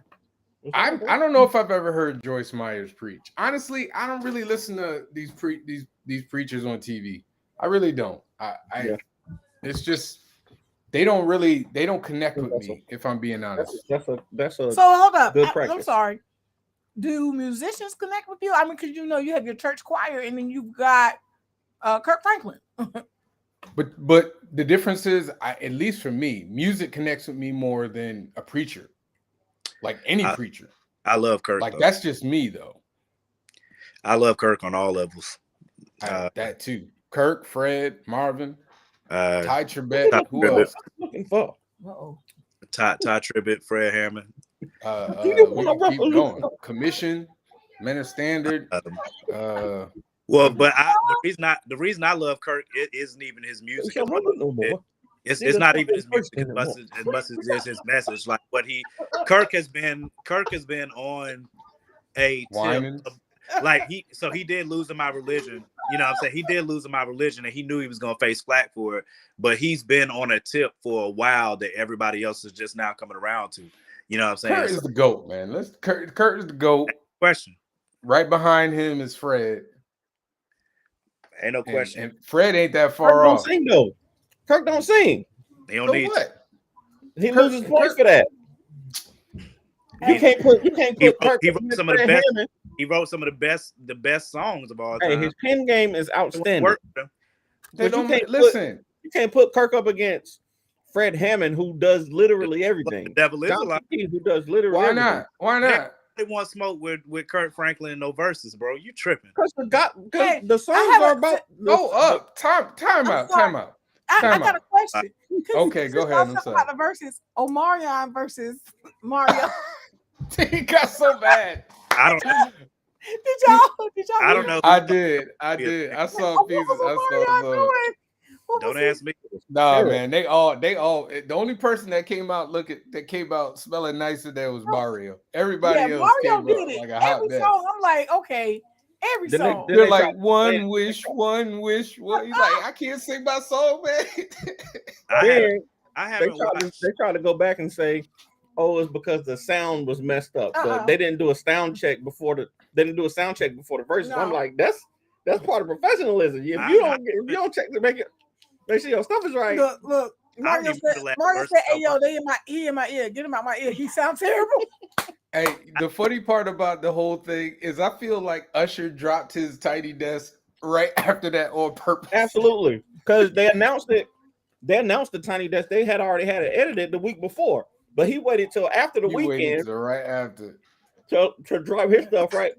I don't know if I've ever heard Joyce Myers preach. Honestly, I don't really listen to these preachers on TV. I really don't. It's just they don't connect with me. If I'm being honest, that's a so hold up. good practice. I'm sorry. Do musicians connect with you? I mean, because you have your church choir, and then you've got Kirk Franklin. but the difference is, at least for me, music connects with me more than a preacher. Like any preacher. I love Kirk. Like that's just me though. I love Kirk on all levels. That too. Kirk, Fred, Marvin, Ty Tribbett, who else? Looking for. Ty Tribbett, Fred Hammond. You didn't We want can to keep ruffle going. Commission, Men of Standard. Well, but the reason I love Kirk, it isn't even his music as much. no more. It's not even his music as much as it is his message. Like Kirk has been on a tip Whining. of, like he did losing my religion. You know what I'm saying? He did losing my religion and he knew he was gonna face flack for it, but he's been on a tip for a while that everybody else is just now coming around to. You know what I'm saying? Kurt is the GOAT, man. Kurt is the GOAT. Question. Right behind him is Fred. Ain't no question. And Fred ain't that Kirk far don't off. sing though. Kirk don't sing. He don't So need what? He loses points for that. You can't put Kirk. He wrote some of the best. He wrote some of the best songs of all time. Hey, his pen game is outstanding. They don't listen. You can't put Kirk up against Fred Hammond, who does literally everything. The devil is alive. Who does literally Why everything. not? Why not? They want smoke with Kurt Franklin and no verses, bro. You tripping? Because the songs are about. Go up. Time out. I got a question. Okay, go ahead. I'm sorry. About the verses, Omarion versus Mario. He got so bad. I don't know. Did y'all? I don't know. I did. I saw pieces. Don't ask me. Nah, man. They all. The only person that came out smelling nicer there was Mario. Everybody else Mario came did out it. like a hot Every mess. song, I'm like, okay. Every song. They're like one wish. He's like, I can't sing my song, man. I haven't watched. They tried to go back and say, "Oh, it's because the sound was messed up." But they didn't do a sound check before the verses. No. I'm like, that's part of professionalism. If you don't check to make sure your stuff is right. Look. Mario said, "Hey, yo, they in my ear. Get him out my ear. He sounds terrible." Hey, the funny part about the whole thing is I feel like Usher dropped his tiny desk right after that on purpose. Absolutely, because they announced it. They announced the tiny desk. They had already had it edited the week before, but he waited till after the weekend. Right after to drop his stuff right.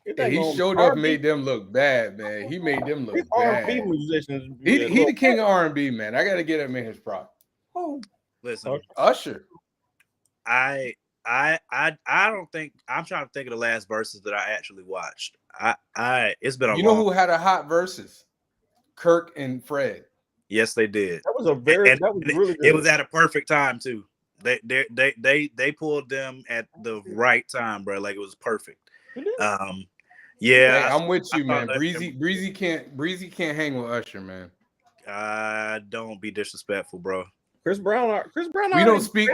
He showed up, made them look bad, man. He made them look bad. R&B musicians. He the king of R&B, man. I got to get him in his prop. Listen, Usher. I don't think I'm trying to think of the last verses that I actually watched. It's been a You know who had a hot verses? Kirk and Fred. Yes, they did. That was really good. It was at a perfect time too. They pulled them at the right time, bro. Like it was perfect. Hey, I'm with you, man. Breezy can't hang with Usher, man. Don't be disrespectful, bro. Chris Brown. We don't speak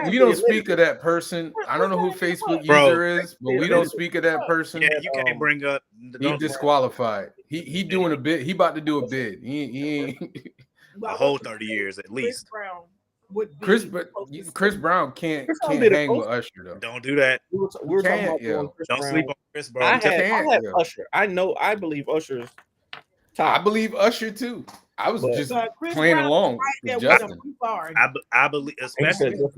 of that person. I don't know who Facebook user is, but we don't speak of that person. Yeah, you can't bring up. He's disqualified. He doing a bid. He about to do a bid. He ain't a whole 30 years at least. Chris Brown can't hang with Usher though. Don't do that. We were talking about don't sleep on Chris Brown. I had Usher. I believe Usher's top. I believe Usher too. I was just playing along with Justin. I believe, especially because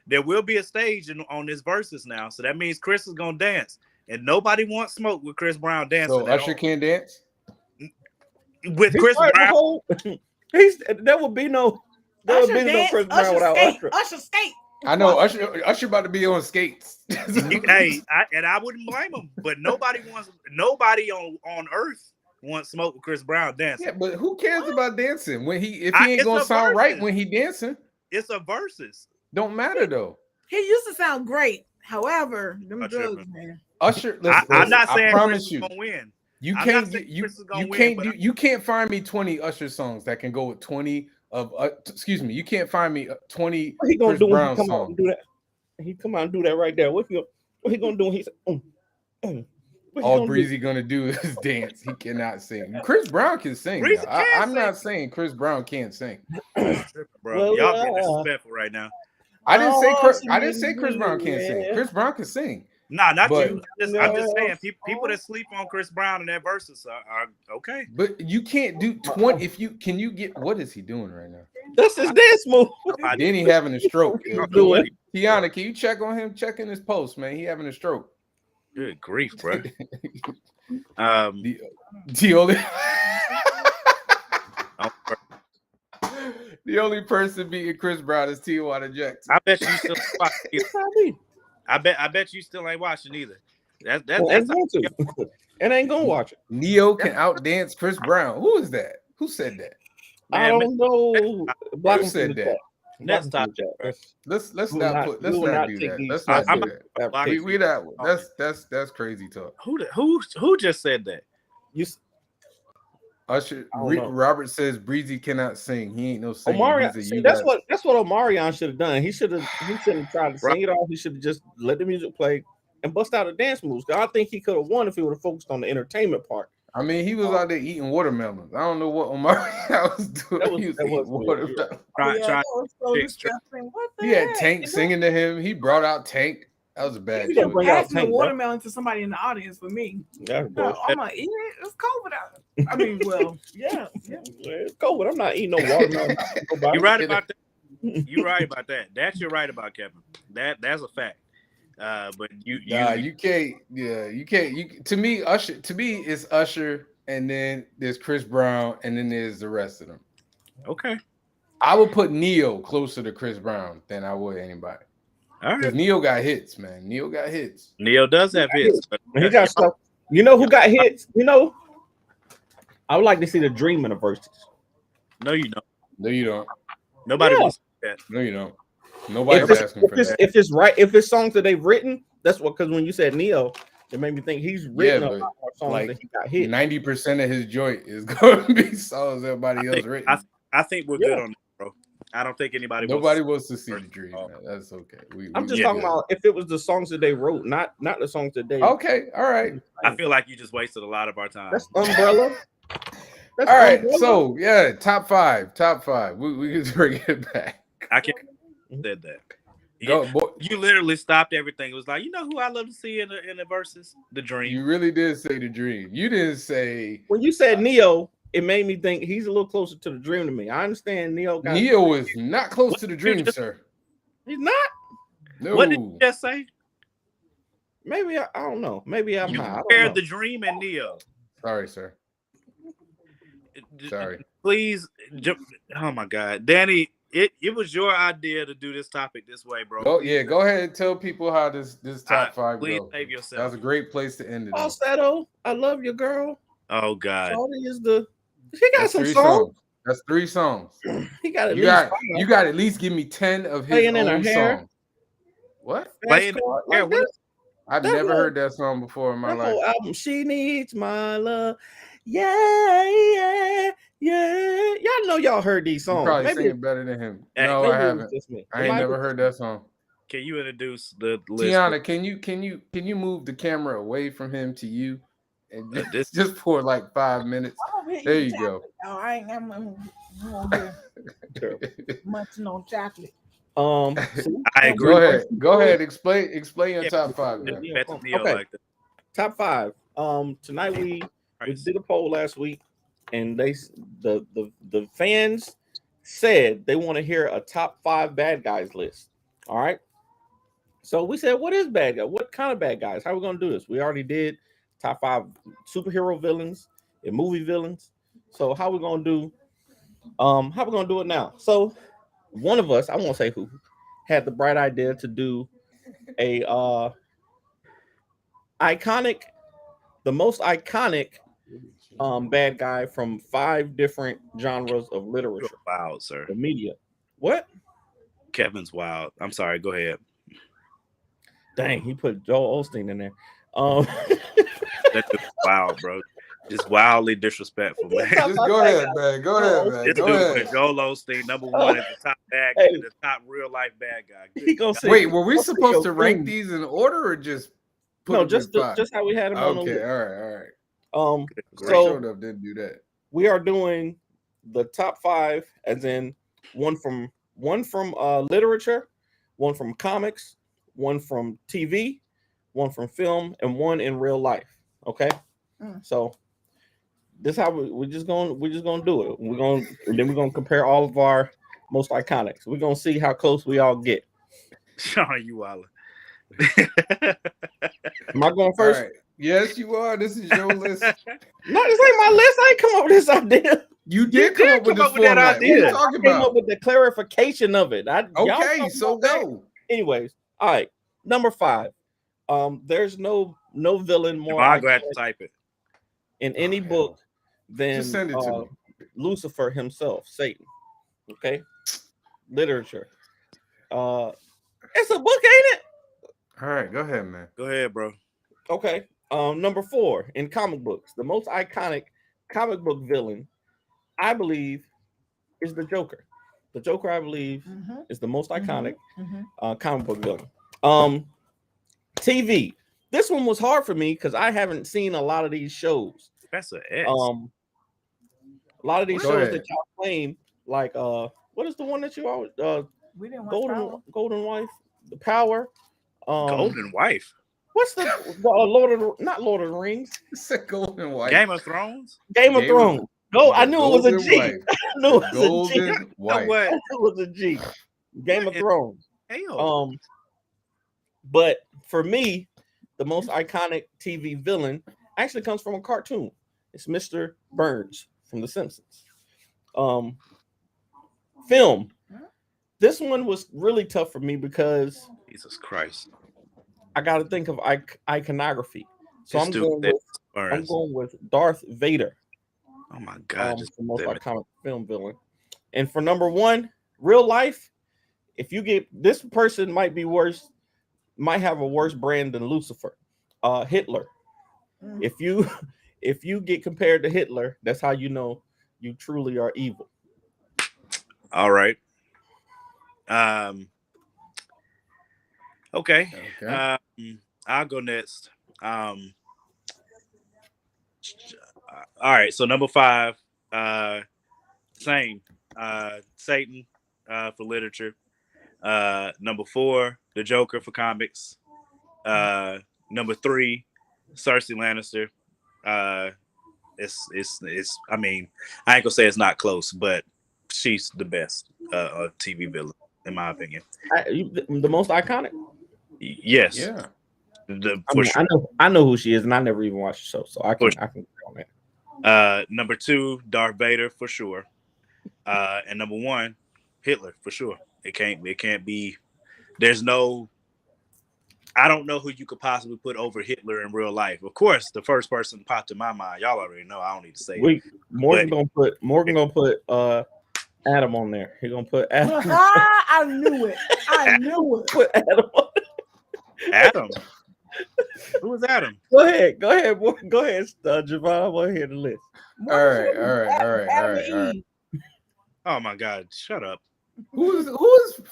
there will be a stage on this verses now. So that means Chris is gonna dance, and nobody wants smoke with Chris Brown dancing. So Usher can't dance with Chris Brown. There would be no Chris Brown without Usher. Usher skate. I know Usher about to be on skates. Hey, I wouldn't blame him, but nobody on earth wants smoke with Chris Brown dancing. Yeah, but who cares about dancing when he ain't gonna sound right when he dancing? It's a versus. Don't matter though. He used to sound great. However, them drugs, man. Usher, listen, I'm not saying I promise Chris is gonna win. You can't find me 20 Usher songs that can go with 20 of you can't find me 20 what he gonna Chris do Brown when he come songs. out and do that? He come out and do that right there. What he gonna do when he said, all Breezy gonna do is dance. He cannot sing. Chris Brown can sing. I'm not saying Chris Brown can't sing. Bro, y'all being disrespectful right now. I didn't say Chris Brown can't sing. Chris Brown can sing. Nah, not you. I'm just saying people that sleep on Chris Brown in that verses are okay. But you can't do 20 if you can you get what is he doing right now? That's his dance move. Then he having a stroke. Tiana, can you check on him? Check in his post, man. He having a stroke. Good grief, bro. The only The only person beating Chris Brown is Tijuana Jackson. I bet you still watch either. That's how I be. I bet you still ain't watching either. That's Well, that's ain't going to. And ain't gonna watch it. Neo can outdance Chris Brown. Who is that? Who said that? I man. don't know. Block Who him said from the that? chat. Next Block him from the chat. Let's We will not put. we Let's will not not do take that. these Let's not I'm do not- that. fabrications. We that's crazy talk. Who just said that? You Usher I don't know. Robert says Breezy cannot sing. He ain't no singer. Omarion, He's a see, you that's guys. what Omarion should have done. He shouldn't tried to sing it off. He should have just let the music play and bust out the dance moves. I think he could have won if he would have focused on the entertainment part. I mean, he was out there eating watermelons. I don't know what Omarion was doing. He was eating weird. watermelon. Oh, Try- yeah, try- that was so fix- disgusting. What the He had heck? Tank singing to him. He brought out Tank. That was a bad You gonna choice. bring out Passing the Tank, bro. watermelon to somebody in the audience for me. That's No, bullshit. I'm gonna eat it. It's COVID out. I mean, well, yeah. It's COVID. I'm not eating no watermelon. You're right about that. You're right about that. That you're right about, Kevin. That's a fact. But you can't. Yeah, you can't. To me, it's Usher, and then there's Chris Brown, and then there's the rest of them. okay. I would put Neo closer to Chris Brown than I would anybody. All Because right. Neo got hits, man. Neo got hits. Neo does have hits. But He got stuff. You know who got hits? You know, I would like to see the Dream in the verses. No, you don't. No, you don't. Nobody Yeah. wants that. No, you don't. Nobody's asking for that. If it's songs that they've written, that's what. Because when you said Neo, it made me think he's written a but, lot more songs like, that he got hit. 90% of his joint is going to be songs everybody else written. I think we're good on that, bro. I don't think Nobody wants to see the Dream, man. That's okay. I'm just talking about if it was the songs that they wrote, not the songs that they. Okay, all right. I feel like you just wasted a lot of our time. That's Umbrella. That's All right, Umbrella. so yeah, top five. We can bring it back. I can't said that. Go, boy. You literally stopped everything. It was like, you know who I love to see in the verses? The Dream. You really did say the Dream. You didn't say When you said Neo, it made me think he's a little closer to the Dream to me. I understand Neo got. Neo is not close to the Dream, sir. He's not. No. What did you just say? Maybe I don't know. Maybe I'm You high. I don't compared know. the Dream and Neo. Sorry, sir. Sorry. Please. Oh my God, Danny. It was your idea to do this topic this way, bro. Go ahead and tell people how this top five please goes. save yourself. That was a great place to end it. Falsetto, I love you, girl. Oh God. Shorty is the. He got That's some three songs. That's 3 songs. He got at You least got five. you got at least give me 10 of his Playing in her own hair. songs. What? Fast Playing Car, in her hair, like what that- I've That never whole- heard that song before in my that life. whole album. She needs my love. Yeah. Y'all know y'all heard these You songs. probably Maybe, singing better than him. Hey, No, maybe I it was haven't. just me. I It ain't might never be- heard that song. Can you introduce the list? Tiana, can you move the camera away from him to you, and This- just for like 5 minutes? There you go. Oh, I ain't I'm munching on chocolate. See? I agree. Go ahead. Explain your Yeah, top five. Just Man. bet the Neo Okay. like that. Top five. Tonight we did a poll last week, and the fans said they want to hear a top 5 bad guys list. All right. So we said, what is bad guy? What kind of bad guys? How are we gonna do this? We already did top 5 superhero villains and movie villains. So how we gonna do? How we gonna do it now? So one of us, I won't say who, had the bright idea to do a the most iconic bad guy from 5 different genres of literature, You're wild, sir. the media. What? Kevin's wild. I'm sorry. Go ahead. Dang, he put Joel Osteen in there. That's just wild, bro. Just wildly disrespectful, man. Just go ahead, man. Go ahead, man. This Go dude ahead. put Joel Osteen #1 as the top bad, Hey. the top real life bad guy. He gonna say, Wait, were we I'll say supposed your to rank thing. these in order or just put No, them just in 5? just how we had him on the Okay, list. all right. Great. So Showed up, didn't do that. we are doing the top 5, as in one from literature, one from comics, one from TV, one from film, and one in real life. Okay, so this is how we're just gonna do it. We're gonna compare all of our most iconics. We're gonna see how close we all get. Sean, you wild. Am I going first? All right. Yes, you are. This is your list. No, this ain't my list. I ain't come up with this idea. You did come up with come this up with that format. What are you idea. talking Came up about? with the clarification of it. Y'all Okay, talking so about that? go. Anyways, all right. Number 5. There's no villain more I'm glad to iconic type it. in any book than Just send it to me. Lucifer himself, Satan. Okay, literature. It's a book, ain't it? All right, go ahead, man. Go ahead, bro. Okay. Number 4 in comic books, the most iconic comic book villain, I believe, is the Joker. The Joker, I believe, is the most iconic comic book villain. TV. This one was hard for me because I haven't seen a lot of these shows. Professor X. A lot of these Go shows ahead. that y'all claim, like what is the one that you always We didn't watch Power. Golden Wife, the Power, Golden Wife. what's the Lord of the, not Lord of the Rings, It's a golden white. Game of Thrones. Game of Game of- Thrones. Go, I knew it was a Golden G. Wife. I knew it was a G. Golden You know white. what? I knew it was a G. Game What of in Thrones. hell? But for me, the most iconic TV villain actually comes from a cartoon. It's Mr. Burns from The Simpsons. Film. This one was really tough for me because Jesus Christ. I got to think of iconography. So This I'm dude going said with Burns. Darth Vader. Oh my God. Just The most damn it. iconic film villain. And for number 1, real life, if you get this person might be worse, might have a worse brand than Lucifer. Hitler. If you get compared to Hitler, that's how you know you truly are evil. All right. Okay. I'll go next. All right. So number 5, same. Satan for literature. Number 4, the Joker for comics. Number 3, Cersei Lannister. It's. I mean, I ain't gonna say it's not close, but she's the best TV villain in my opinion. The most iconic. Yes. Yeah. I know who she is, and I never even watched the show, so I can agree on that. Number 2, Darth Vader for sure. And number 1, Hitler for sure. It can't be. There's no. I don't know who you could possibly put over Hitler in real life. Of course, the first person popped in my mind. Y'all already know. I don't need to say it. Morgan gonna put Adam on there. He gonna put Adam. I knew it. I knew it. Put Adam on. Adam. Who is Adam? Go ahead, Javon. I want to hear the list. All right. Oh my God! Shut up. Who's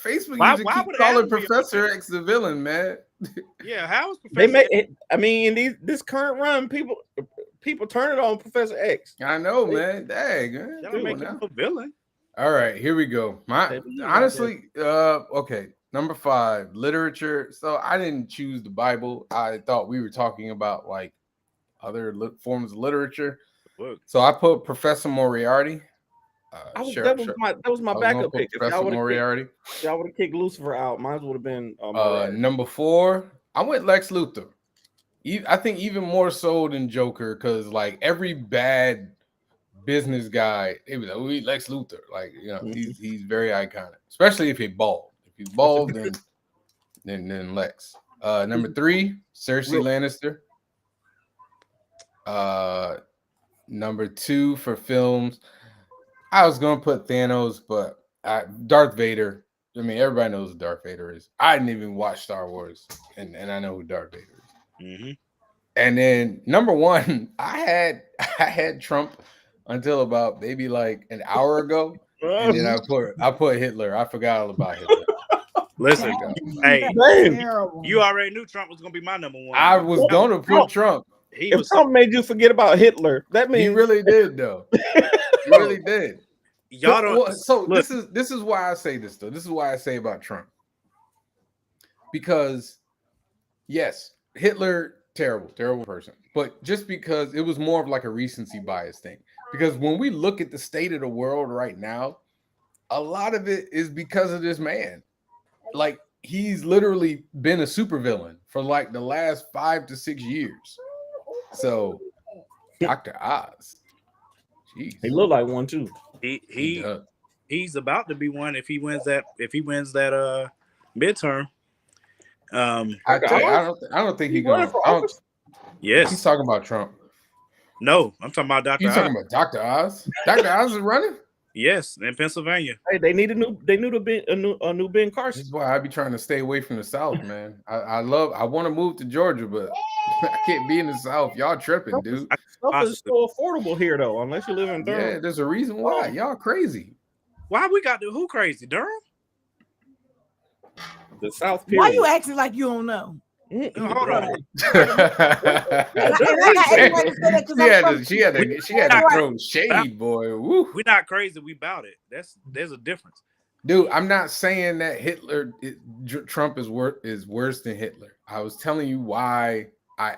Facebook Why user keep would calling Adam be Professor X the villain, man? Yeah, how is They Professor? in this current run, people turn it on Professor X. I know, man. Dang, man. Y'all make him a villain. All right, here we go. Okay. Number 5, literature. So I didn't choose the Bible. I thought we were talking about like other forms of literature. So I put Professor Moriarty. That was my backup pick. Professor Moriarty. If y'all would have kicked Lucifer out, mine would have been number 4. I went Lex Luthor. I think even more so than Joker, because like every bad business guy, it was like, Lex Luthor. Like, you know, he's very iconic, especially if he's bald. If he's bald, then Lex. Number 3, Cersei Lannister. Number 2 for films, I was gonna put Thanos, but Darth Vader. I mean, everybody knows who Darth Vader is. I didn't even watch Star Wars, and I know who Darth Vader is. Mm-hmm. And then number 1, I had Trump until about maybe like an hour ago, and then I put Hitler. I forgot all about Hitler. Listen, hey, you already knew Trump was gonna be my number 1. I was gonna put Trump. If Trump made you forget about Hitler, that means he really did, though. He really did. Y'all don't. So look, this is why I say this, though. This is why I say about Trump. Because yes, Hitler, terrible person. But just because it was more of like a recency bias thing. Because when we look at the state of the world right now, a lot of it is because of this man. Like, he's literally been a supervillain for like the last 5 to 6 years. So Dr. Oz, jeez, He looked like one too. he does. He's about to be one if he wins that midterm. I tell you, I don't think he's going. Yes. He's talking about Trump. No, I'm talking about Dr. He's Oz. talking about Dr. Oz. Dr. Oz is running. Yes, in Pennsylvania. Hey, they need a new Ben Carson. This is why I be trying to stay away from the South, man. I want to move to Georgia, but I can't be in the South. Y'all tripping, dude. Stuff is so affordable here, though, unless you live in Durham. Yeah, there's a reason why. Y'all crazy. Why we got who crazy? Durham? The South. Why you acting like you don't know? Hold on. She had to throw shade, boy. Woo. We're not crazy. We about it. There's a difference, dude. I'm not saying that Trump is worse than Hitler. I was telling you why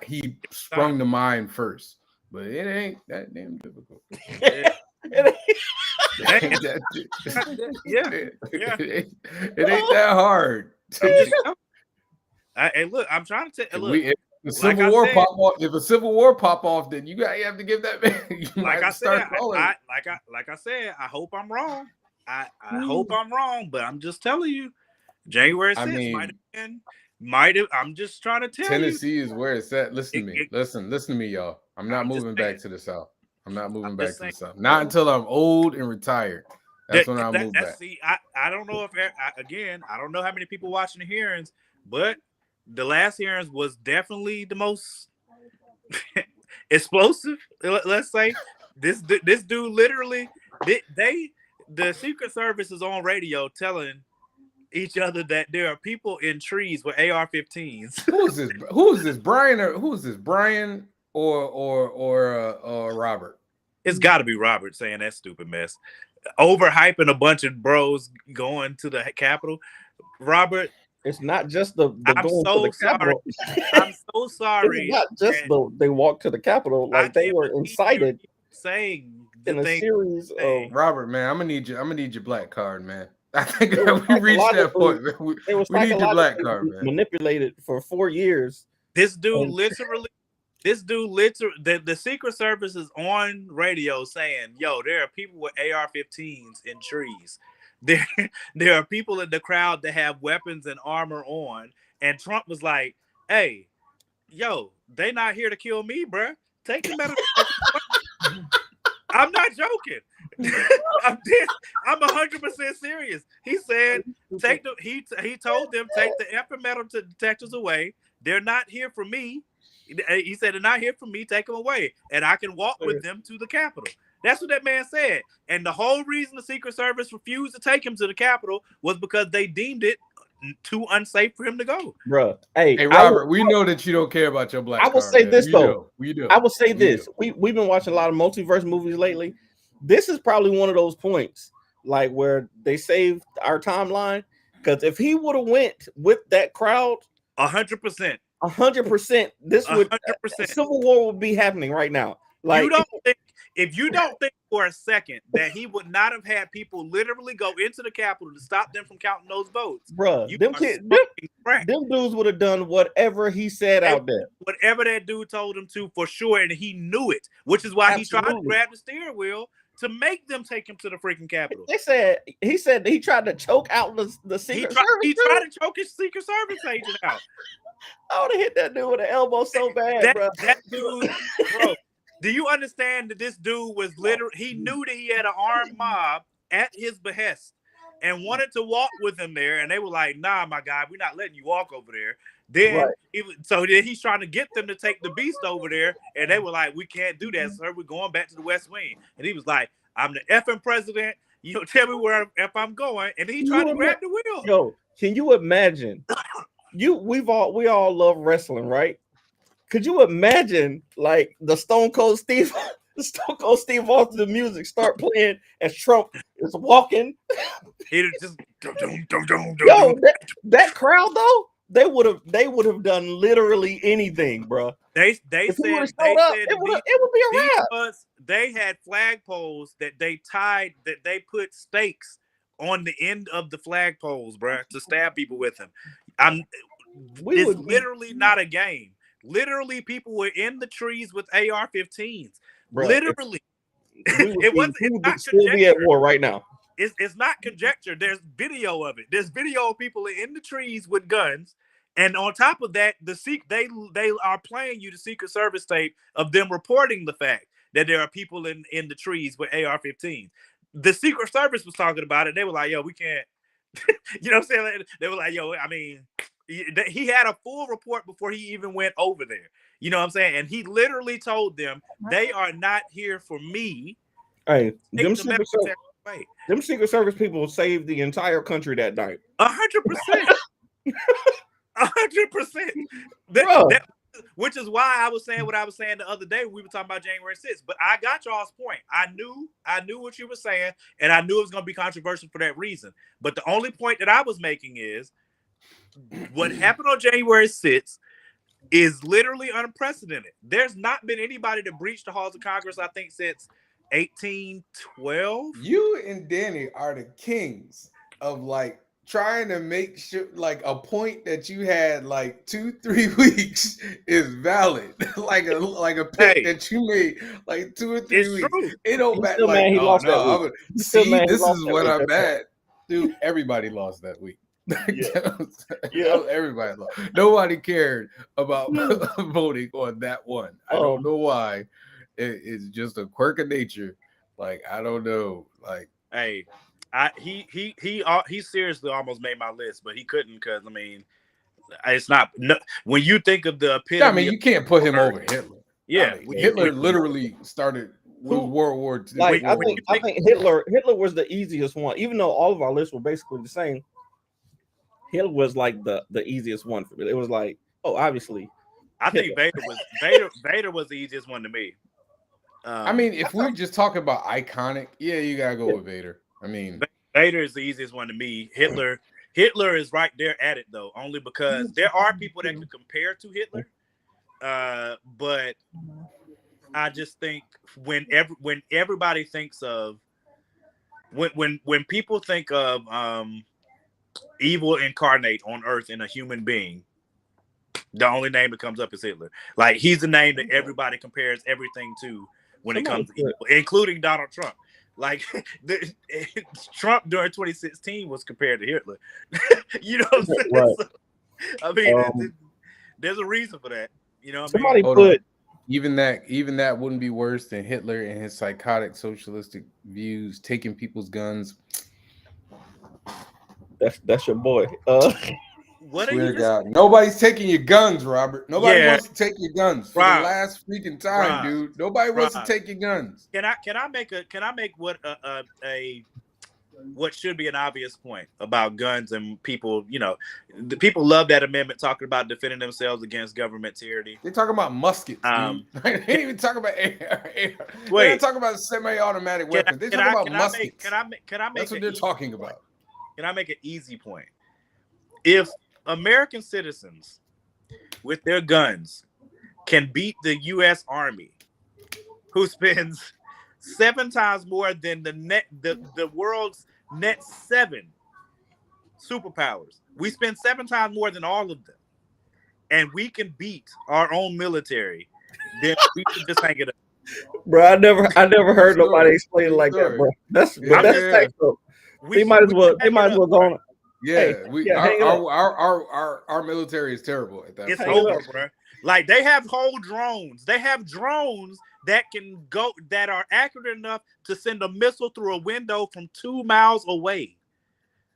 he sprung to mind first, but it ain't that damn difficult. It ain't that hard. Hey, look, I'm trying to tell. If a civil war pop off, then you have to give that man. Like I said, I hope I'm wrong. I hope I'm wrong, but I'm just telling you, January 6th might have. I'm just trying to tell Tennessee you. is where it's at. Listen to me. Listen to me, y'all. I'm not moving back to the South. I'm not moving back to the South. Not until I'm old and retired. That's when I'll move back. See, I don't know if I don't know how many people watching the hearings, but the last hearings was definitely the most explosive. Let's say this dude literally the Secret Service is on radio telling each other that there are people in trees with AR-15s. Who is this? Brian or Robert? It's got to be Robert saying that stupid mess, overhyping a bunch of bros going to the Capitol. Robert. It's not just the I'm going so to the Capitol. I'm so sorry. It's not just they walked to the Capitol, like they were incited. Saying in a series of Robert, man, I'm gonna need your black card, man. I think we reached that point. We need your black card, man. Manipulated for 4 years. This dude literally, the Secret Service is on radio saying, "Yo, there are people with AR-15s in trees. There are people in the crowd that have weapons and armor on." And Trump was like, "Hey, yo, they not here to kill me, bruh. Take them out of." I'm not joking. I'm 100% serious. He said, "Take them." He told them, "Take the effing metal detectors away. They're not here for me." He said, "They're not here for me. Take them away, and I can walk with them to the Capitol." That's what that man said. And the whole reason the Secret Service refused to take him to the Capitol was because they deemed it too unsafe for him to go. Bruh. Hey, Robert, we know that you don't care about your black card. I will say this, though. We do. I will say this. We've been watching a lot of multiverse movies lately. This is probably one of those points, like where they saved our timeline. Because if he would have went with that crowd, 100%. 100%, this would 100%. Civil War would be happening right now. Like, if you don't think for a second that he would not have had people literally go into the Capitol to stop them from counting those votes, bruh, them dudes would have done whatever he said out there. Whatever that dude told him to, for sure, and he knew it, which is why he tried to grab the steering wheel to make them take him to the freaking Capitol. He said he tried to choke out the Secret Service. He tried to choke his Secret Service agent out. I would have hit that dude with an elbow so bad, bro. That dude, bro. Do you understand that this dude was literally, he knew that he had an armed mob at his behest and wanted to walk with him there. And they were like, "Nah, my guy, we're not letting you walk over there." Then, then he's trying to get them to take the beast over there. And they were like, "We can't do that, sir. We're going back to the West Wing." And he was like, "I'm the effing president. You don't tell me if I'm going." And he tried to grab the wheel. Yo, can you imagine? We all love wrestling, right? Could you imagine like the Stone Cold Steve Austin, the music start playing as Trump is walking? It just yo, that crowd though, they would have done literally anything, bro. They said it would be a wrap. They had flagpoles that they tied, that they put stakes on the end of the flagpoles, bro, to stab people with them. It's literally not a game. Literally, people were in the trees with AR-15s. Bro, Literally, we would it's not still be at conjecture. war right now. It's not conjecture. There's video of it. There's video of people in the trees with guns, and on top of that, they are playing you the Secret Service tape of them reporting the fact that there are people in the trees with AR-15s. The Secret Service was talking about it. They were like, "Yo, we can't." You know what I'm saying? They were like, "Yo, I mean." He had a full report before he even went over there. You know what I'm saying? And he literally told them they are not here for me. Hey, Take them the Secret, military away. them Secret Service people saved the entire country that night. 100%. 100%. Bro. Which is why I was saying what I was saying the other day when we were talking about January 6th. But I got y'all's point. I knew what you were saying, and I knew it was going to be controversial for that reason. But the only point that I was making is what happened on January 6th is literally unprecedented. There's not been anybody to breach the halls of Congress, I think, since 1812. You and Danny are the kings of like trying to make sure like a point that you had like 2-3 weeks is valid. like a pick that you made like 2 or 3 weeks. True. It don't matter. Like, oh no, see, this is what I'm at. Dude, everybody lost that week. Everybody lost. Nobody cared about voting on that one. I don't know why. It's just a quirk of nature. Like, I don't know. Like, hey, he seriously almost made my list, but he couldn't because I mean, it's not when you think of the epitome. I mean, you can't put him over Hitler. Yeah, I mean, Hitler literally started World War II. Like, I think Hitler was the easiest one, even though all of our lists were basically the same. Hitler was like the easiest one for me. It was like, oh, obviously. I think Vader was the easiest one to me. I mean, if we're just talking about iconic, yeah, you gotta go with Vader. I mean, Vader is the easiest one to me. Hitler is right there at it though, only because there are people that can compare to Hitler. But I just think when everybody thinks of when people think of evil incarnate on Earth in a human being, the only name that comes up is Hitler. Like, he's the name that everybody compares everything to when it comes to evil, including Donald Trump. Like, Trump during 2016 was compared to Hitler. You know what I'm saying? Right. So, I mean, there's a reason for that. You know what somebody I mean? put even that wouldn't be worse than Hitler and his psychotic socialistic views, taking people's guns. That's your boy. What Swear to God, nobody's taking your guns, Robert. Nobody wants to take your guns for the last freaking time, dude. Nobody wants to take your guns. Can I make what what should be an obvious point about guns and people? You know, the people love that amendment talking about defending themselves against government tyranny. They're talking about muskets, dude. They ain't even talking about AR. They're not talking about semi-automatic weapons. They're talking about muskets. Can I make that's what they're talking about. Can I make an easy point? If American citizens with their guns can beat the U.S. Army, who spends 7 times more than the world's net 7 superpowers, we spend 7 times more than all of them, and we can beat our own military, then we should just hang it up. Bro, I never heard nobody explain it like that, bro. That's technical. They might as well go on. Yeah, our military is terrible at that. It's over, bro. Like, they have whole drones. They have drones that can go, that are accurate enough to send a missile through a window from 2 miles away.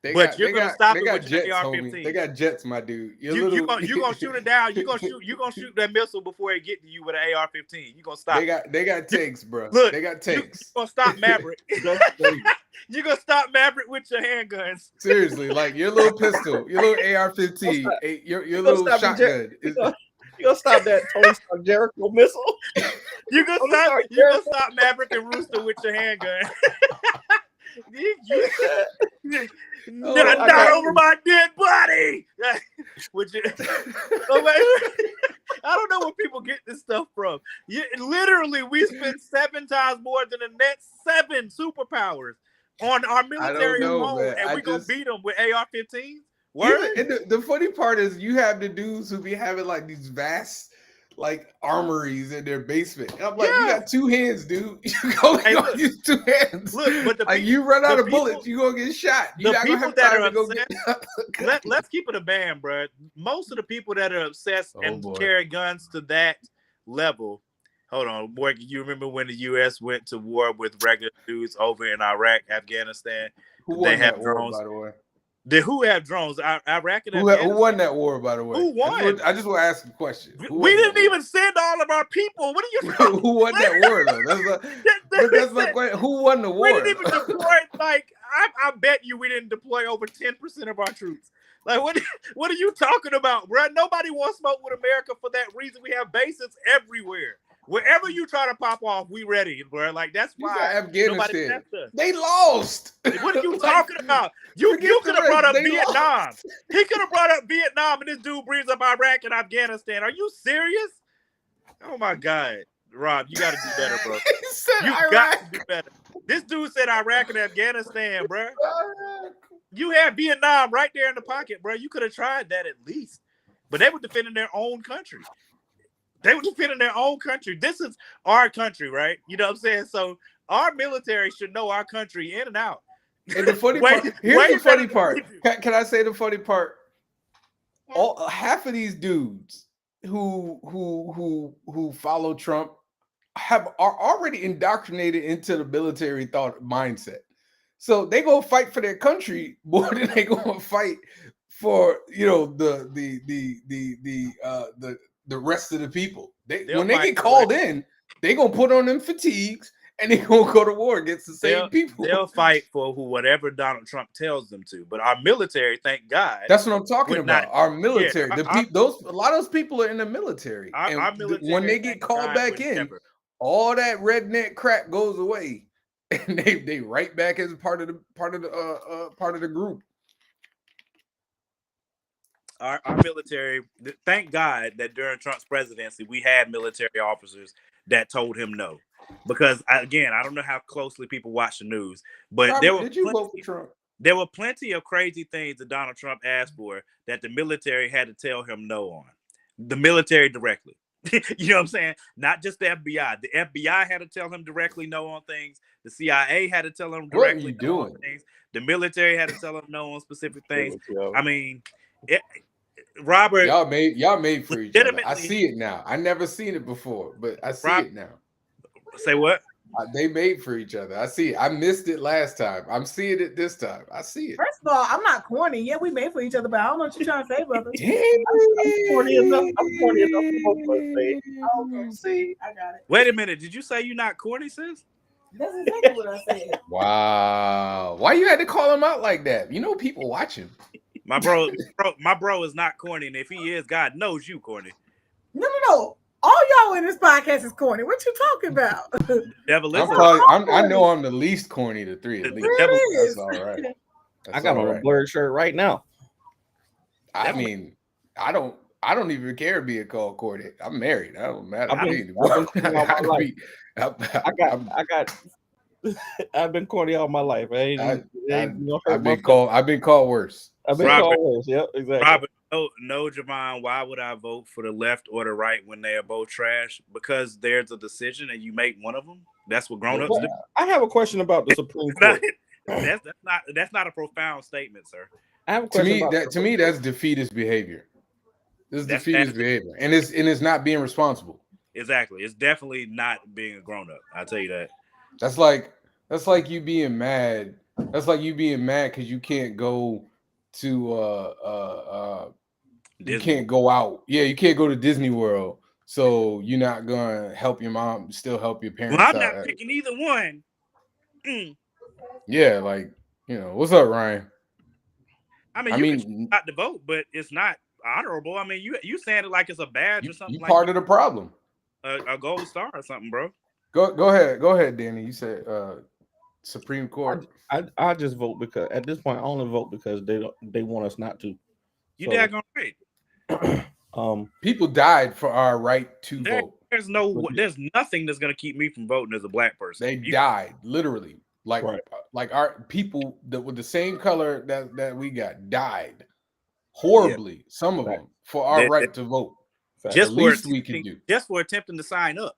You're gonna stop it with jets, your AR-15. They got jets, my dude. You gonna shoot it down. You gonna shoot that missile before it get to you with an AR-15. You gonna stop. They got tanks, bro. Look, they got tanks. You gonna stop Maverick. You gonna stop Maverick with your handguns. Seriously, like your little pistol, your little AR-15, your little shotgun. You gonna stop that Tony Stark Jericho missile? You gonna stop Maverick and Rooster with your handgun. Not over my dead body. I don't know where people get this stuff from. Literally, we spend 7 times more than the net 7 superpowers on our military alone, and we're gonna beat them with AR-15s. And the funny part is, you have the dudes who be having like these vast like armories in their basement. And I'm like, you Yeah. got two hands, dude. You only Hey, gonna look. use two hands. Look, but the like peop- you run out the of bullets, people- you gonna get shot. the You're not gonna people have that time are to go get. let's keep it a band, bro. Most of the people that are obsessed Oh, and boy. carry guns to that level. Hold on, boy. You remember when the U.S. went to war with regular dudes over in Iraq, Afghanistan? Who They won that have war, drones. by the way? Who have drones? Iraq and Who Afghanistan. won that war, by the way? Who won? I just want to ask a question. We didn't even send all of our people. What are you talking? Who won that war, though? That's my question. Who won the war? We didn't even deploy. Like I bet you we didn't deploy over 10% of our troops. Like what are you talking about, bro? Nobody wants smoke with America for that reason. We have bases everywhere. Wherever you try to pop off, we ready, bro. Like that's You why got nobody Afghanistan. tests us. They lost. What are you Like, talking about? You forget could the have brought rest. up They Vietnam. lost. He could have brought up Vietnam, and this dude brings up Iraq and Afghanistan. Are you serious? Oh my God, Rob, you got to do better, bro. He said You Iraq. got to do better. This dude said Iraq and Afghanistan, bro. You had Vietnam right there in the pocket, bro. You could have tried that at least. But they were defending their own country. They were defending their own country. This is our country, right? You know what I'm saying? So our military should know our country in and out. And the funny part, here's the funny part. Can I say the funny part? Half of these dudes who follow Trump are already indoctrinated into the military thought mindset. So they gonna fight for their country more than they gonna fight for the rest of the people. When they get called in, they gonna put on them fatigues and they gonna go to war against the same people. They'll fight for whatever Donald Trump tells them to. But our military, thank God, that's what I'm talking about. Our military, yeah, a lot of those people are in the military, our military, when they get called back in, all that redneck crap goes away, and they right back as part of the group. Our military, thank God that during Trump's presidency, we had military officers that told him no. Because again, I don't know how closely people watch the news, but Robert, did you vote for Trump? There were plenty of crazy things that Donald Trump asked for that the military had to tell him no on. The military directly. You know what I'm saying? Not just the FBI. The FBI had to tell him directly no on things. The CIA had to tell him directly no on things. The military had to tell him no on specific things. I mean, Robert, y'all made for each other. I see it now. I never seen it before, but I see it now. Say what? They made for each other. I see it. I missed it last time. I'm seeing it this time. I see it. First of all, I'm not corny. Yeah, we made for each other, but I don't know what you're trying to say, brother. I'm corny enough. I'm corny enough to vote for it. Okay, see, I got it. Wait a minute. Did you say you're not corny, sis? That's exactly what I said. Wow. Why you had to call him out like that? You know people watching. My bro is not corny, and if he is, God knows you corny. No. All y'all in this podcast is corny. What you talking about? Devil is. I know I'm the least corny. The three at least. That's all right. I got on a blurred shirt right now. I mean, I don't even care being called corny. I'm married. I don't matter. I've been corny all my life. I've been called worse. I've been called worse. Yep, exactly. Robert, no, Javon, why would I vote for the left or the right when they are both trash? Because there's a decision and you make one of them. That's what grown-ups do. I have a question about the Supreme Court. That's not a profound statement, sir. I have a question to me, that's defeatist behavior. This is defeatist behavior, and it's not being responsible. Exactly, it's definitely not being a grown-up. I'll tell you that. That's like you being mad. That's like you being mad because you can't go to you can't go out. Yeah, you can't go to Disney World. So you're not gonna help your mom, still help your parents. Well, I'm not picking either one. Yeah, like what's up, Ryan? I mean, not to vote, but it's not honorable. I mean, you saying it like it's a badge or something. You part of the problem. A gold star or something, bro. Go ahead, Danny. You said Supreme Court. I just vote because at this point I only vote because they want us not to. You daggone right. People died for our right to vote. There's nothing that's gonna keep me from voting as a black person. They died literally, like our people that with the same color that we got died horribly. Some of them for our right to vote. Fact. The least we can do. Just for attempting to sign up.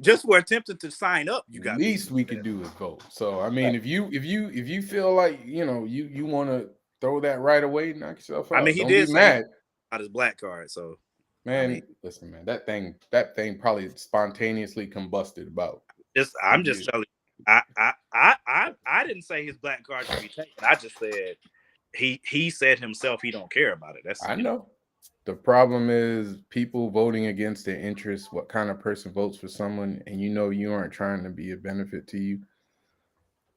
Just for attempting to sign up, you The got least we can do is vote. So I mean, if you feel like you want to throw that right away, knock yourself out. I mean, he Don't did be say mad. about his black card, so Man, I mean, listen, man, that thing probably spontaneously combusted about. I'm just telling you, I didn't say his black card should be taken. I just said he said himself he don't care about it. That's I know. The problem is people voting against their interests. What kind of person votes for someone, and you aren't trying to be a benefit to you?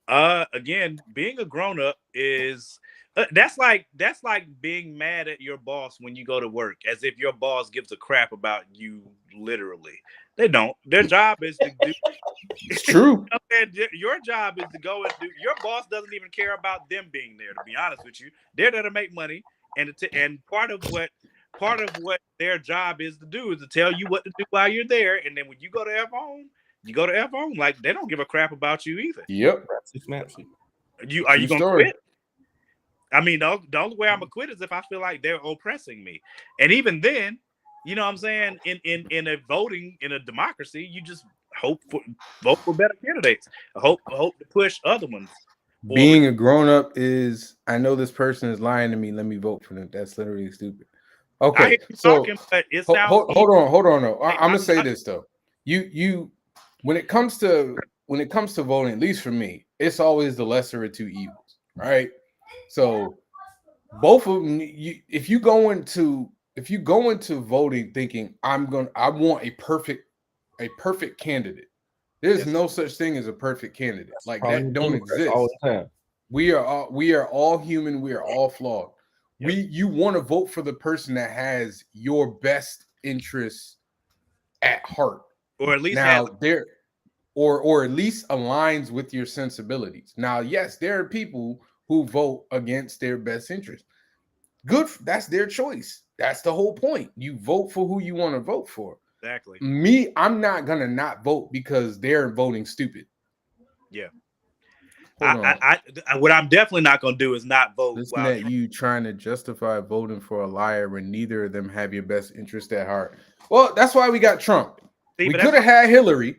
Again, being a grown up is that's like being mad at your boss when you go to work, as if your boss gives a crap about you. Literally, they don't. Their job is to do. It's true. Your job is to go and do. Your boss doesn't even care about them being there. To be honest with you, they're there to make money, and part of what their job is to do is to tell you what to do while you're there. And then when you go to F home, you go to F home. Like, they don't give a crap about you either. Yep. Are you gonna quit? I mean, the only way I'm gonna quit is if I feel like they're oppressing me. And even then, you know what I'm saying? In a voting, in a democracy, you just vote for better candidates. Hope to push other ones. Being a grown up is, I know this person is lying to me. Let me vote for them. That's literally stupid. Okay, so talking, but it hold on. No, I'm gonna say this though. You when it comes to voting, at least for me, it's always the lesser of two evils, right? So both of them, if you go into voting thinking I want a perfect candidate, there's no such thing as a perfect candidate. Like, that don't exist. We are all human. We are all flawed. Yep. You want to vote for the person that has your best interests at heart, or at least or at least aligns with your sensibilities. Now, yes, there are people who vote against their best interest. Good, that's their choice. That's the whole point. You vote for who you want to vote for. Exactly. Me, I'm not gonna not vote because they're voting stupid. Yeah. What I'm definitely not gonna do is not vote. Listen to you trying to justify voting for a liar when neither of them have your best interest at heart. Well, that's why we got Trump. We could have had Hillary.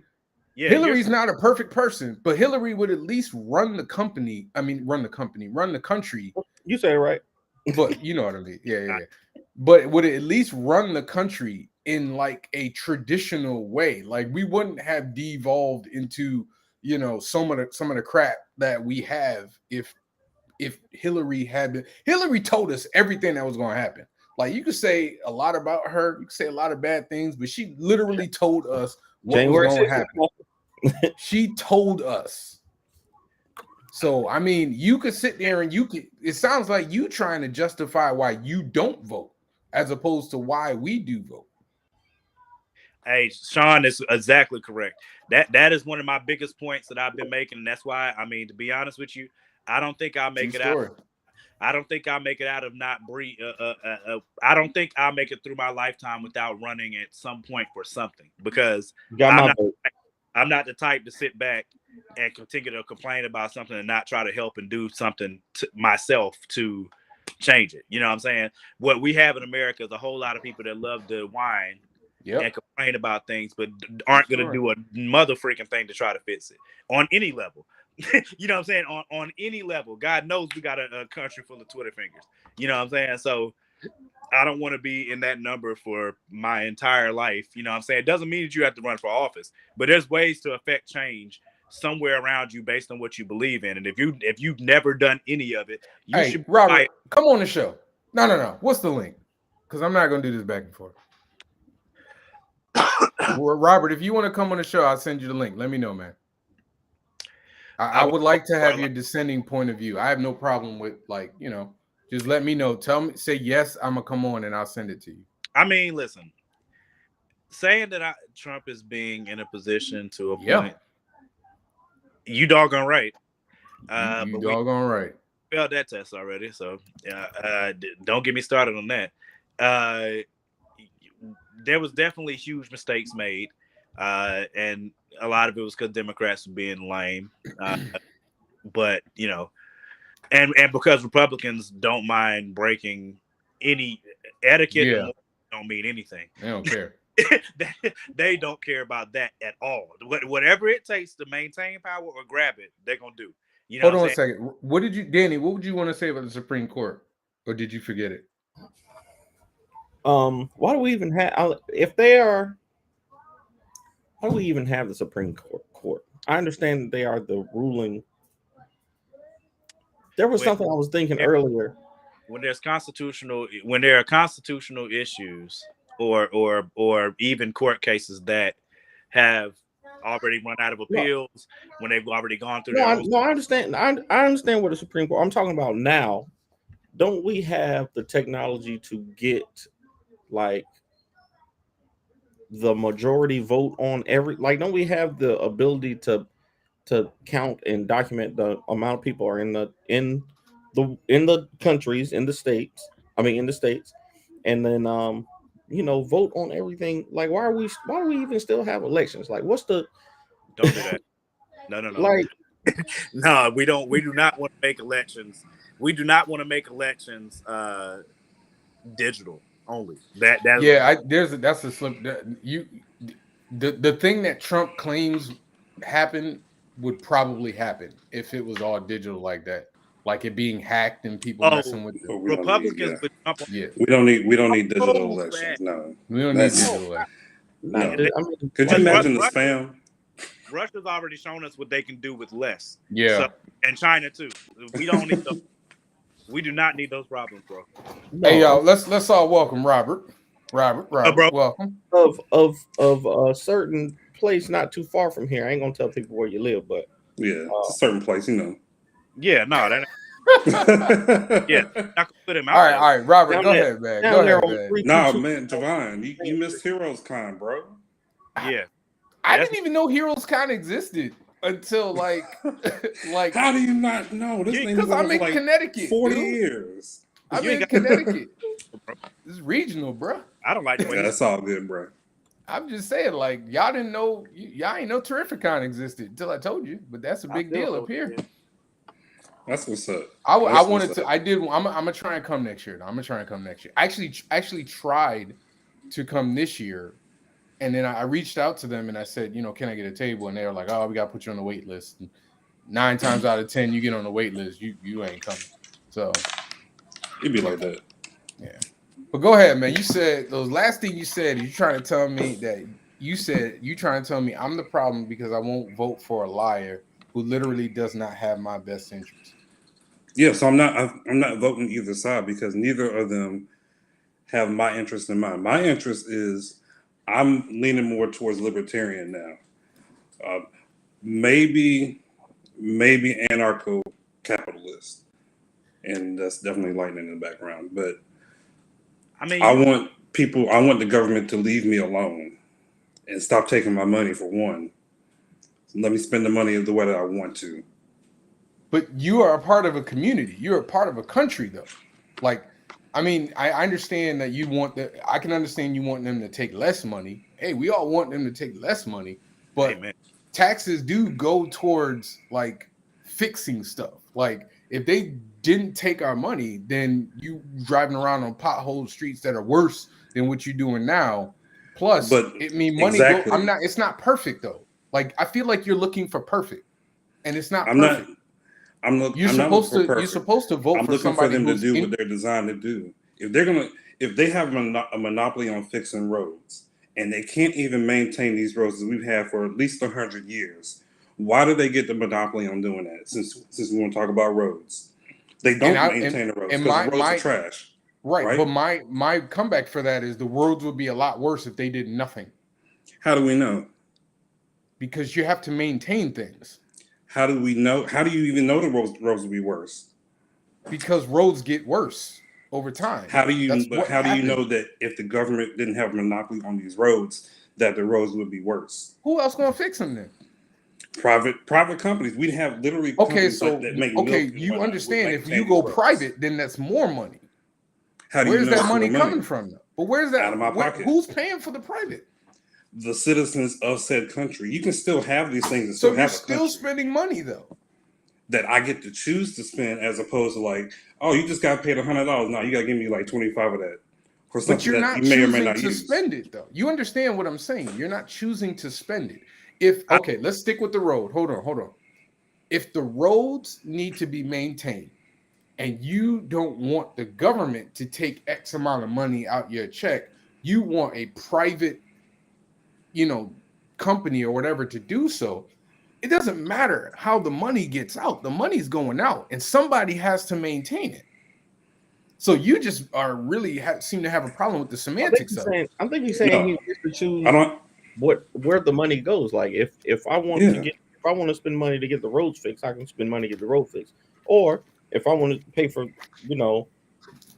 Yeah, Hillary's not a perfect person, but Hillary would at least run the country. You say it right. But you know what I mean. Yeah. But would it at least run the country in like a traditional way? Like, we wouldn't have devolved into, some of the crap that we have if Hillary told us everything that was going to happen. Like, you could say a lot about her, you could say a lot of bad things, but she literally told us what was going to happen. She told us. So, I mean, you could sit there and it sounds like you trying to justify why you don't vote as opposed to why we do vote. Hey, Sean is exactly correct. That is one of my biggest points that I've been making. And that's why, I mean, to be honest with you, I don't think I'll make it out. I don't think I'll make it out of not breathe. I don't think I'll make it through my lifetime without running at some point for something, because I'm not the type to sit back and continue to complain about something and not try to help and do something to myself to change it. You know what I'm saying? What we have in America is a whole lot of people that love to whine and complain about things, but aren't going to do a mother freaking thing to try to fix it on any level. You know what I'm saying? On any level. God knows we got a country full of Twitter fingers. You know what I'm saying? So I don't want to be in that number for my entire life. You know what I'm saying? It doesn't mean that you have to run for office, but there's ways to affect change somewhere around you based on what you believe in. And if you've never done any of it, you should. Robert, come on the show. No. What's the link? Because I'm not going to do this back and forth. Well, Robert, if you want to come on the show, I'll send you the link. Let me know, man. I would like to have your dissenting point of view. I have no problem with, just let me know. Say yes, I'm going to come on and I'll send it to you. I mean, listen, saying that Trump is being in a position to appoint, you doggone right. You doggone right. Failed that test already, so don't get me started on that. There was definitely huge mistakes made, and a lot of it was because Democrats were being lame. But and because Republicans don't mind breaking any etiquette, don't mean anything. They don't care. They don't care about that at all. Whatever it takes to maintain power or grab it, they're gonna do. You know Hold on what a second. What did you, Danny? What would you want to say about the Supreme Court, or did you forget it? Why do we even have if they are? Why do we even have the Supreme Court? I understand that they are the ruling. There was something I was thinking earlier. When there are constitutional issues or even court cases that have already run out of appeals, when they've already gone through I understand. I understand what the Supreme Court. I'm talking about now. Don't we have the technology to get like the majority vote on every? Like, don't we have the ability to count and document the amount of people are in the countries, in the states? I mean, in the states, and then vote on everything. Like, why do we even still have elections? Like, what's the? Don't do that. No. Like, no, we don't. We do not want to make elections. We do not want to make elections digital only. That's a slip. The thing that Trump claims happened would probably happen if it was all digital like that, like it being hacked and people messing with it. Republicans. We don't need digital elections. No, we don't need digital elections. No. Could you imagine the spam? Russia's already shown us what they can do with less. Yeah, and China too. We don't need those. We do not need those problems, bro. No. Hey, y'all, let's all welcome Robert. Robert, bro. Welcome. Of a certain place not too far from here. I ain't gonna tell people where you live, but yeah, it's a certain place, Yeah, no, that. Yeah, I can put him out. All right, Robert, go ahead, man. Go ahead, man. Nah, man, Javon, you missed Heroes Con, bro. Yeah, I didn't even know Heroes Con existed until like How do you not know? This because I'm in Connecticut. 40 years. I'm in Connecticut. This is regional, bro. I don't like the way that's all good, bro. I'm just saying, like, y'all didn't know, y'all ain't know Terrificon existed until I told you, but that's a big deal up here. That's what's up. I wanted to. I'm gonna try and come next year. I actually tried to come this year, and then I reached out to them and I said, can I get a table? And they were like, oh, we got to put you on the wait list. And 9 times out of 10, you get on the wait list, you ain't coming. So it'd be like that. Yeah. But go ahead, man. You said those last thing you said. You trying to tell me that I'm the problem because I won't vote for a liar who literally does not have my best interest. Yeah, so I'm not voting either side because neither of them have my interest in mind. My interest is I'm leaning more towards libertarian now. Maybe anarcho-capitalist, and that's definitely lightning in the background. But I want the government to leave me alone and stop taking my money for one. Let me spend the money the way that I want to. But you are a part of a community. You're a part of a country, though. Like, I mean, I understand that you want that. I can understand you want them to take less money. Hey, we all want them to take less money, but taxes do go towards like fixing stuff. Like, if they didn't take our money, then you driving around on pothole streets that are worse than what you're doing now. Plus, money. Exactly. It's not perfect though. Like, I feel like you're looking for perfect, and it's not. You're supposed to vote I'm for looking somebody for them to do what they're designed to do. If they have a monopoly on fixing roads, and they can't even maintain these roads that we've had for at least 100 years, why do they get the monopoly on doing that? Since we want to talk about roads, they don't maintain the roads because the roads are trash. Right, but my comeback for that is the roads would be a lot worse if they did nothing. How do we know? Because you have to maintain things. How do we know? How do you even know the roads will be worse? Because roads get worse over time. How do you know that if the government didn't have a monopoly on these roads, that the roads would be worse? Who else gonna fix them then? Private companies. We have literally companies that make you understand if you go private, then that's more money. Where's that money coming from? But where's that? Out of my pocket. Who's paying for the private? The citizens of said country. You can still have these things and so still have a country. Spending money though. That I get to choose to spend as opposed to like, oh, you just got paid $100. Now you gotta give me like 25 of that. for something But you're that not you may or may choosing not to use. spend it, though. You understand what I'm saying? You're not choosing to spend it. If okay, let's stick with the road. Hold on. If the roads need to be maintained, and you don't want the government to take X amount of money out your check, you want a private, company or whatever to do so. It doesn't matter how the money gets out. The money's going out, and somebody has to maintain it. So you just are really seem to have a problem with the semantics of it. I think he's saying No, he gets to choose I don't. where the money goes. Like if I want to Yeah, if I want to spend money to get the roads fixed, I can spend money to get the road fixed. Or if I want to pay for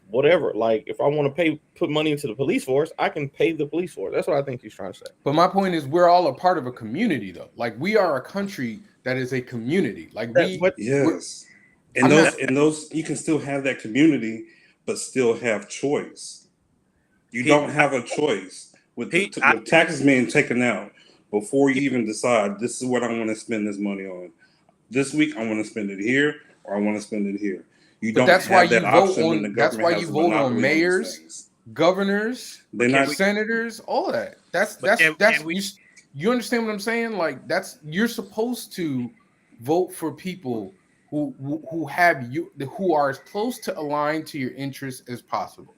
whatever, like if I want to put money into the police force, I can pay the police force. That's what I think he's trying to say. But my point is, we're all a part of a community, though. Like we are a country that is a community. Like yes. And those you can still have that community, but still have choice. You don't have a choice with taxes being taken out before you even decide this is what I want to spend this money on. This week I want to spend it here, or I want to spend it here. You don't have that option when the government has a monopoly on mayors, governors, senators, all that. You understand what I'm saying? Like you're supposed to vote for people who are as close to aligned to your interests as possible.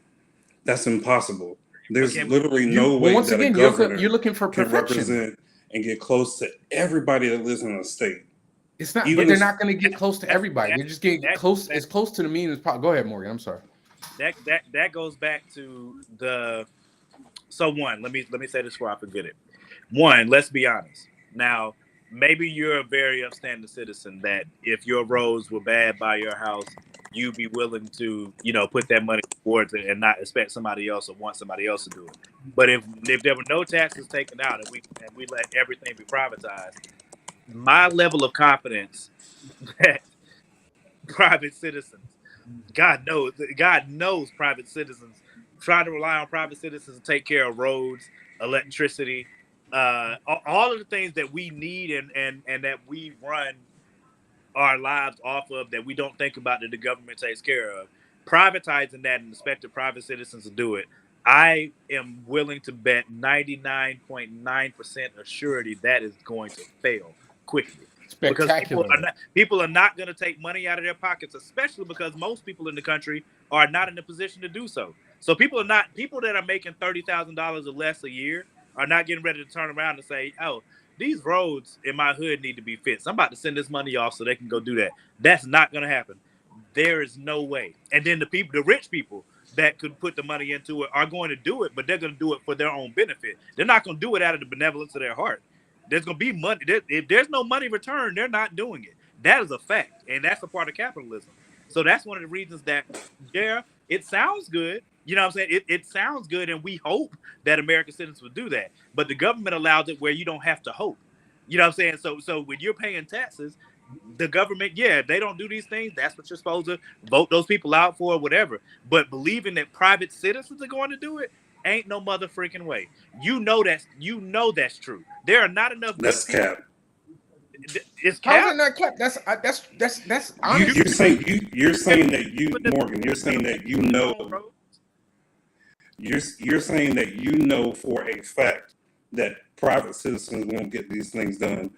That's impossible. There's literally no way that a governor you're looking for can perfection represent and get close to everybody that lives in a state. It's not, but they're not going to get close to everybody. They're just getting close as close to the mean as possible. Go ahead, Morgan. I'm sorry. That goes back to one. Let me say this before I forget it. One, let's be honest. Now, maybe you're a very upstanding citizen that if your roads were bad by your house, you'd be willing to, put that money towards it and not expect somebody else or want somebody else to do it. But if there were no taxes taken out and we let everything be privatized, my level of confidence that private citizens, God knows private citizens try to rely on private citizens to take care of roads, electricity, all of the things that we need and that we run our lives off of, that we don't think about, that the government takes care of. Privatizing that and expecting private citizens to do it, I am willing to bet 99.9% assurity that is going to fail quickly. Spectacular. Because people are not going to take money out of their pockets, especially because most people in the country are not in a position to do so. So people that are making $30,000 or less a year are not getting ready to turn around and say, "Oh, these roads in my hood need to be fixed. I'm about to send this money off so they can go do that." That's not going to happen. There is no way. And then the rich people that could put the money into it are going to do it, but they're going to do it for their own benefit. They're not going to do it out of the benevolence of their heart. There's going to be money. If there's no money returned, they're not doing it. That is a fact, and that's a part of capitalism. So that's one of the reasons that, it sounds good. You know what I'm saying? It sounds good, and we hope that American citizens will do that. But the government allows it where you don't have to hope. You know what I'm saying? So when you're paying taxes, the government, they don't do these things. That's what you're supposed to vote those people out for, or whatever. But believing that private citizens are going to do it, ain't no mother freaking way. You know that's true. There are not enough. That's cap. It's cap. How's it not cap? That's honest. You're saying that Morgan. You're saying that You're saying that for a fact that private citizens won't get these things done.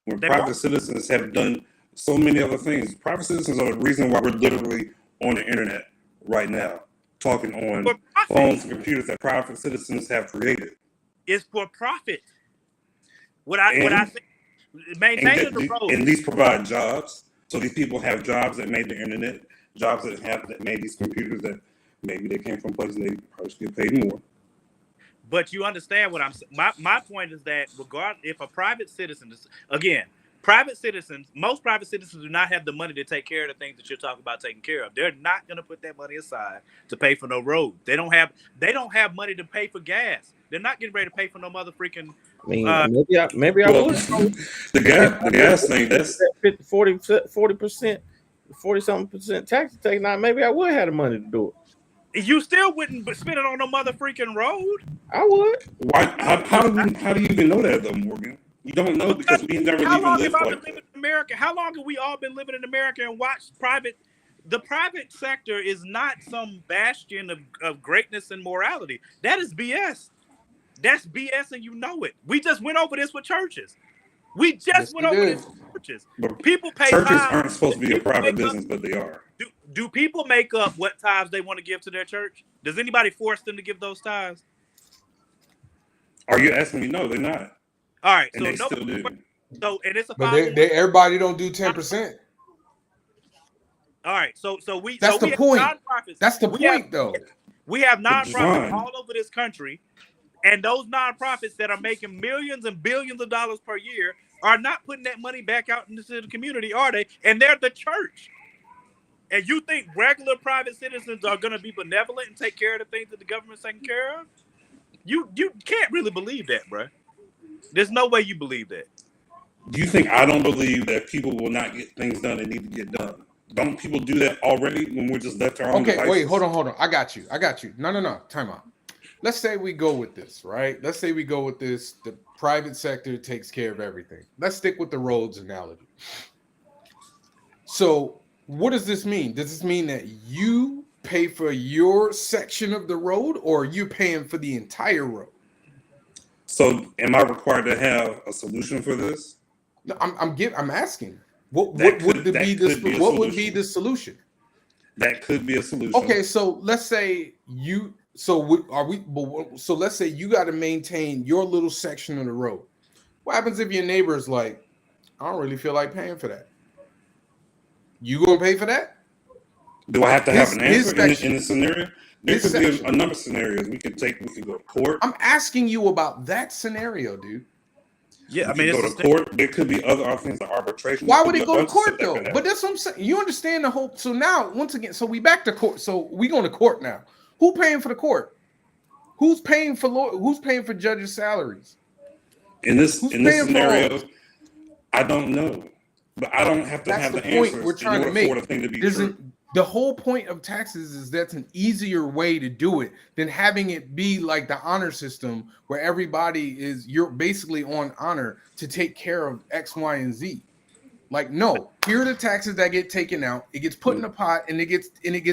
When private citizens have done so many other things. Private citizens are the reason why we're literally on the internet right now, talking on phones and computers that private citizens have created. It's for profit. What I say, maintaining the road. And these provide jobs. So these people have jobs that made the internet, jobs that made these computers that maybe they came from places they probably should get paid more. But you understand what I'm saying. My point is that if a private citizen, most private citizens do not have the money to take care of the things that you're talking about taking care of. They're not going to put that money aside to pay for no road. They don't have money to pay for gas. They're not getting ready to pay for no mother freaking. Maybe I would. The gas thing, that's 40%, 40-something% tax taken out. Maybe I would have the money to do it. You still wouldn't spend it on no mother freaking road. I would. Why? How do you even know that though, Morgan? You don't know because we never even lived like that. In America? How long have we all been living in America and watched private the private sector is not some bastion of greatness and morality. That is BS. That's BS, and you know it. We just went over this with churches. We just Yes, went we over did. this with churches. But People pay churches tithes. aren't supposed to be a People private make up- business, but they are. Do people make up what tithes they want to give to their church? Does anybody force them to give those tithes? Are you asking me? No, they're not, All right, and so they no. still do. So and it's a But 501. everybody don't do 10%. All right, so we That's the have point. nonprofits. That's the We have- point, though. We have nonprofits John. all over this country, and those nonprofits that are making millions and billions of dollars per year are not putting that money back out into the community, are they? And they're the church. And you think regular private citizens are going to be benevolent and take care of the things that the government's taking care of? You can't really believe that, bro. There's no way you believe that. Do you think I don't believe that people will not get things done that need to get done? Don't people do that already when we're just left to our own Okay, devices? wait, hold on. I got you. No. Time out. Let's say we go with this, right? Let's say we go with this. The private sector takes care of everything. Let's stick with the roads analogy. So, what does this mean? Does this mean that you pay for your section of the road, or you're paying for the entire road? So, am I required to have a solution for this? No, I'm asking. What That would could- that be could be a what would be solution. the solution? That could be a solution. Okay, so let's say you. So let's say you got to maintain your little section of the road. What happens if your neighbor is like, I don't really feel like paying for that? You gonna pay for that? Do I have to have an his answer section. in this scenario? There His could section. be a number of scenarios. We could go to court. I'm asking you about that scenario, dude. Yeah, I We mean, could go it's to court. There could be other options like arbitration. Why There would could it be a go to bunch of stuff court that though? could happen. But that's what I'm saying. You understand the whole. So now, once again, so we back to court. So we going to court now. Who paying for the court? Who's paying for Who's paying for judges' salaries? in this Who's in this paying for scenario, all? I don't know, but I don't have to That's have the the point answers we're trying to in order make. for the thing to be There's true. the whole point of taxes is that's an easier way to do it than having it be like the honor system where everybody you're basically on honor to take care of X, Y, and Z. Like, no, here are the taxes that get taken out. It gets put in a pot and it gets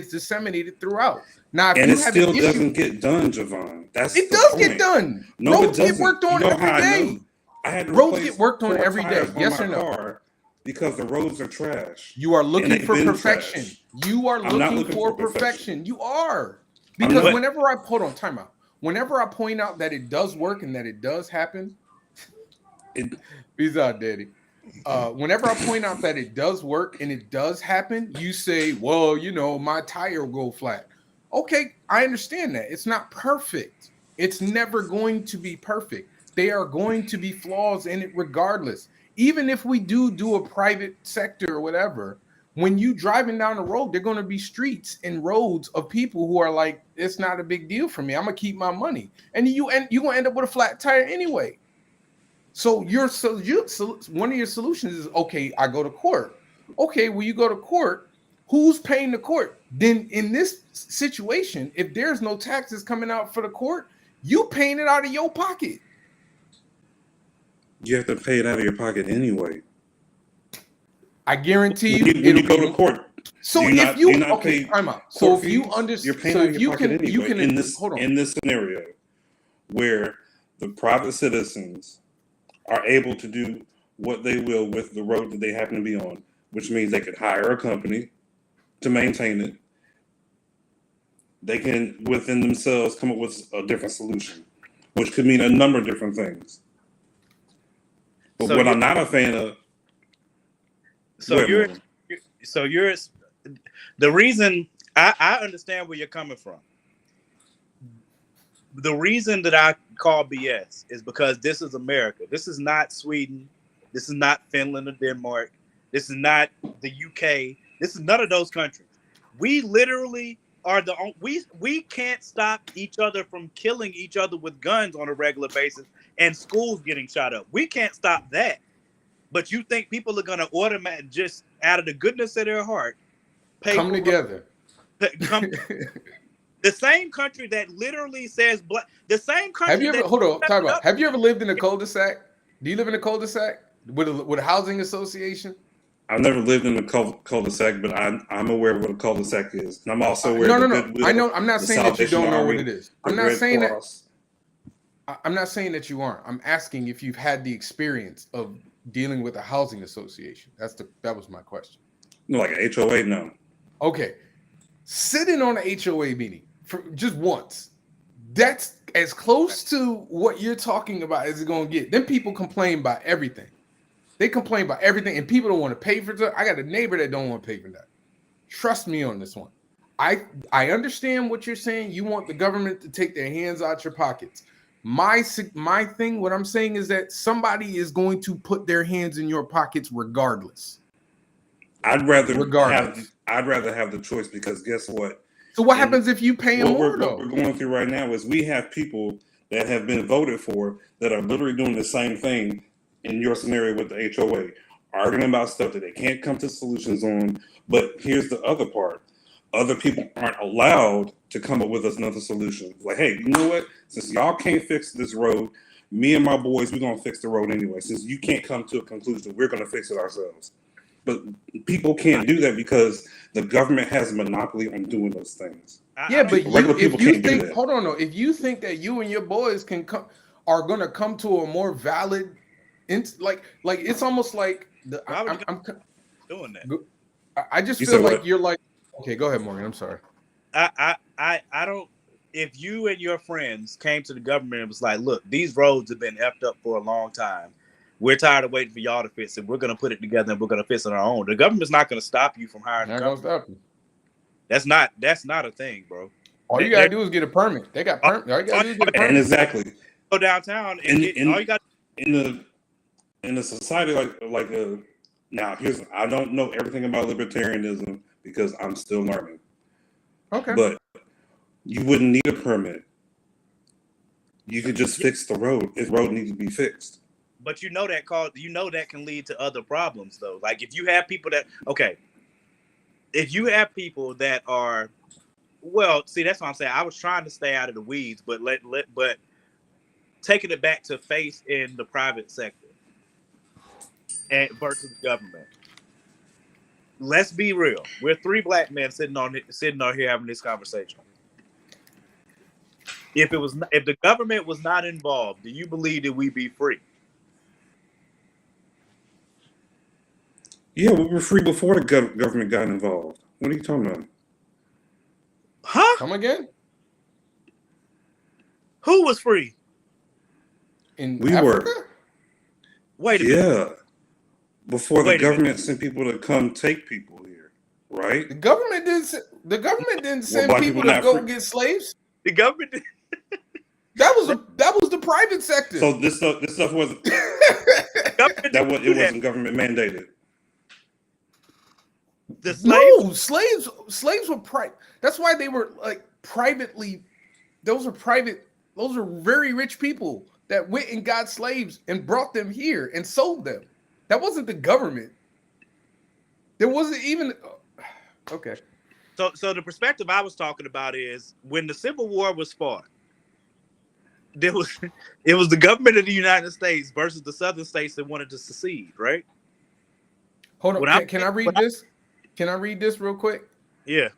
disseminated throughout. Now, if And you it have still an issue, doesn't get done, Javon. That's it the does point. get done. No, Roads it get doesn't. worked on You know every how I day. know? I had to Roads replace get worked on 4 every day. tires on Yes my or no? car because the roads are trash. You are And looking they've for been perfection. trash. You are I'm not looking for perfection. You are. Because not. whenever I hold on, time out. Whenever I point out that it does work and that it does happen, peace out, Daddy. Whenever I point out that it does work and it does happen, you say, well, my tire will go flat. Okay, I understand that. It's not perfect. It's never going to be perfect. There are going to be flaws in it regardless. Even if we do a private sector or whatever, when you driving down the road, there are going to be streets and roads of people who are like, it's not a big deal for me. I'm going to keep my money. And you're going to end up with a flat tire anyway. So one of your solutions is, okay, I go to court. Okay, well, you go to court. Who's paying the court? Then in this situation, if there's no taxes coming out for the court, you paying it out of your pocket. You have to pay it out of your pocket anyway. I guarantee you. When you go to court, So do if not okay, pay time out. So court if you fees? understand, You're paying so out if of you your pocket can, you anyway. can in hold on. in this scenario where the private citizens are able to do what they will with the road that they happen to be on, which means they could hire a company to maintain it. They can, within themselves, come up with a different solution, which could mean a number of different things. But So what you- I'm not a fan of. So Go ahead, you're Morgan. the reason I understand where you're coming from. The reason that I call BS is because this is America. This is not Sweden. This is not Finland or Denmark. This is not the UK. This is none of those countries. We literally are we can't stop each other from killing each other with guns on a regular basis and schools getting shot up. We can't stop that. But you think people are going to automatically, just out of the goodness of their heart, come together. The same country that literally says the same country. Have you ever hold on? Time out. Have you ever lived in a cul-de-sac? Do you live in a cul-de-sac with a housing association? I've never lived in a cul-de-sac, but I'm aware of what a cul-de-sac is, and I'm also aware No, of no, the no. Goodwill. I know. I'm not the saying that you Salvation don't know Army, what it is. the I'm not Red saying that. Cross. I'm not saying that you aren't. I'm asking if you've had the experience of dealing with a housing association. That was my question. No, like an HOA, no. Okay, sitting on an HOA meeting for just once. That's as close to what you're talking about as it's gonna get. Then people complain about everything. They complain about everything, and people don't want to pay for it. I got a neighbor that don't want to pay for that. Trust me on this one. I understand what you're saying. You want the government to take their hands out your pockets. My thing, what I'm saying is that somebody is going to put their hands in your pockets regardless. I'd rather have the choice, because guess what? So what happens if you pay them more, though? What we're going through right now is we have people that have been voted for that are literally doing the same thing in your scenario with the HOA, arguing about stuff that they can't come to solutions on. But here's the other part. Other people aren't allowed to come up with another solution. Like, hey, you know what? Since y'all can't fix this road, me and my boys, we're going to fix the road anyway. Since you can't come to a conclusion, we're going to fix it ourselves. But people can't do that because the government has a monopoly on doing those things. Yeah, but regular people can't do that. Hold on, no. If you think that you and your boys are going to come to a more valid, like it's almost like I'm doing that. I just feel like you're like, okay, go ahead, Morgan. I'm sorry. I don't. If you and your friends came to the government and was like, look, these roads have been effed up for a long time. We're tired of waiting for y'all to fix it. We're going to put it together and we're going to fix it on our own. The government's not going to stop you from hiring a company. Stop you. That's not a thing, bro. All you gotta do is get a permit. They got permit. All you gotta do is get a permit. And exactly. Go downtown all you got in a society like now. I don't know everything about libertarianism because I'm still learning. Okay. But you wouldn't need a permit. You could just fix the road if the road needs to be fixed. But that can lead to other problems though. Like if you have people that are, well, see, that's what I'm saying. I was trying to stay out of the weeds, but but taking it back to faith in the private sector and versus the government. Let's be real. We're three black men sitting on here having this conversation. If the government was not involved, do you believe that we'd be free? Yeah, we were free before the government got involved. What are you talking about? Huh? Come again? Who was free? We Africa? Were. Wait a minute. Before the government sent people to come take people here, right? The government didn't send people to go get slaves. The government did. That was the private sector. So this stuff wasn't it wasn't government mandated. The slaves? No, slaves were private. That's why they were like privately. Those are very rich people that went and got slaves and brought them here and sold them. That wasn't the government. There wasn't even okay. So the perspective I was talking about is when the Civil War was fought, it was the government of the United States versus the southern states that wanted to secede, right? Hold on. Can I read this? Can I read this real quick? Yeah.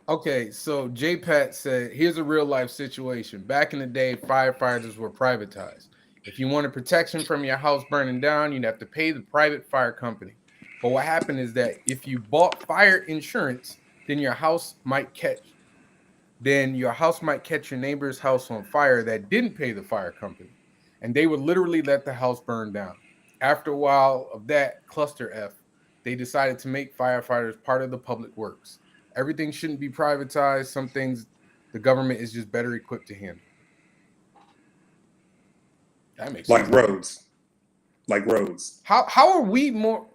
Okay, so J-Pat said, here's a real life situation. Back in the day, firefighters were privatized. If you wanted protection from your house burning down, you'd have to pay the private fire company. But what happened is that if you bought fire insurance, then your house might catch your neighbor's house on fire that didn't pay the fire company. And they would literally let the house burn down. After a while of that cluster F, they decided to make firefighters part of the public works. Everything shouldn't be privatized. Some things the government is just better equipped to handle. That makes sense. Like roads. How are we more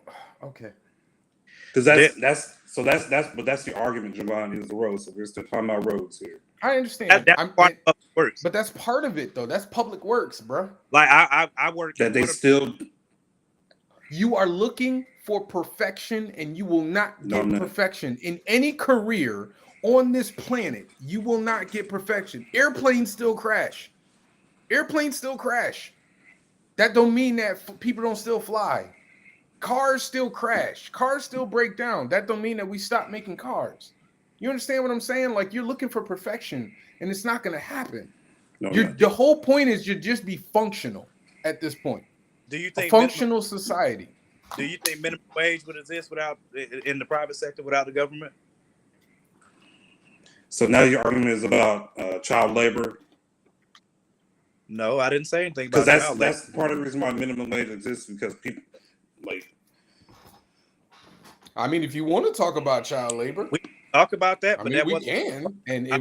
okay? Because that's the argument, Javon, is the roads. So we're still talking about roads here. I understand. But that's part of it though. That's public works, bro. Like I work that they still. You are looking for perfection, and you will not get perfection in any career on this planet. You will not get perfection. Airplanes still crash. That don't mean that people don't still fly. cars still crash, cars still break down. That don't mean that we stop making cars. You understand what I'm saying? Like, you're looking for perfection, and it's not going to happen. The whole point is you just be functional at this point. Do you A think functional society? Do you think minimum wage would exist without in the private sector without the government? So now your argument is about child labor. No, I didn't say anything about because that's part of the reason why minimum wage exists, because people like. I mean, if you want to talk about child labor, we talk about that. I but mean, that we can, and it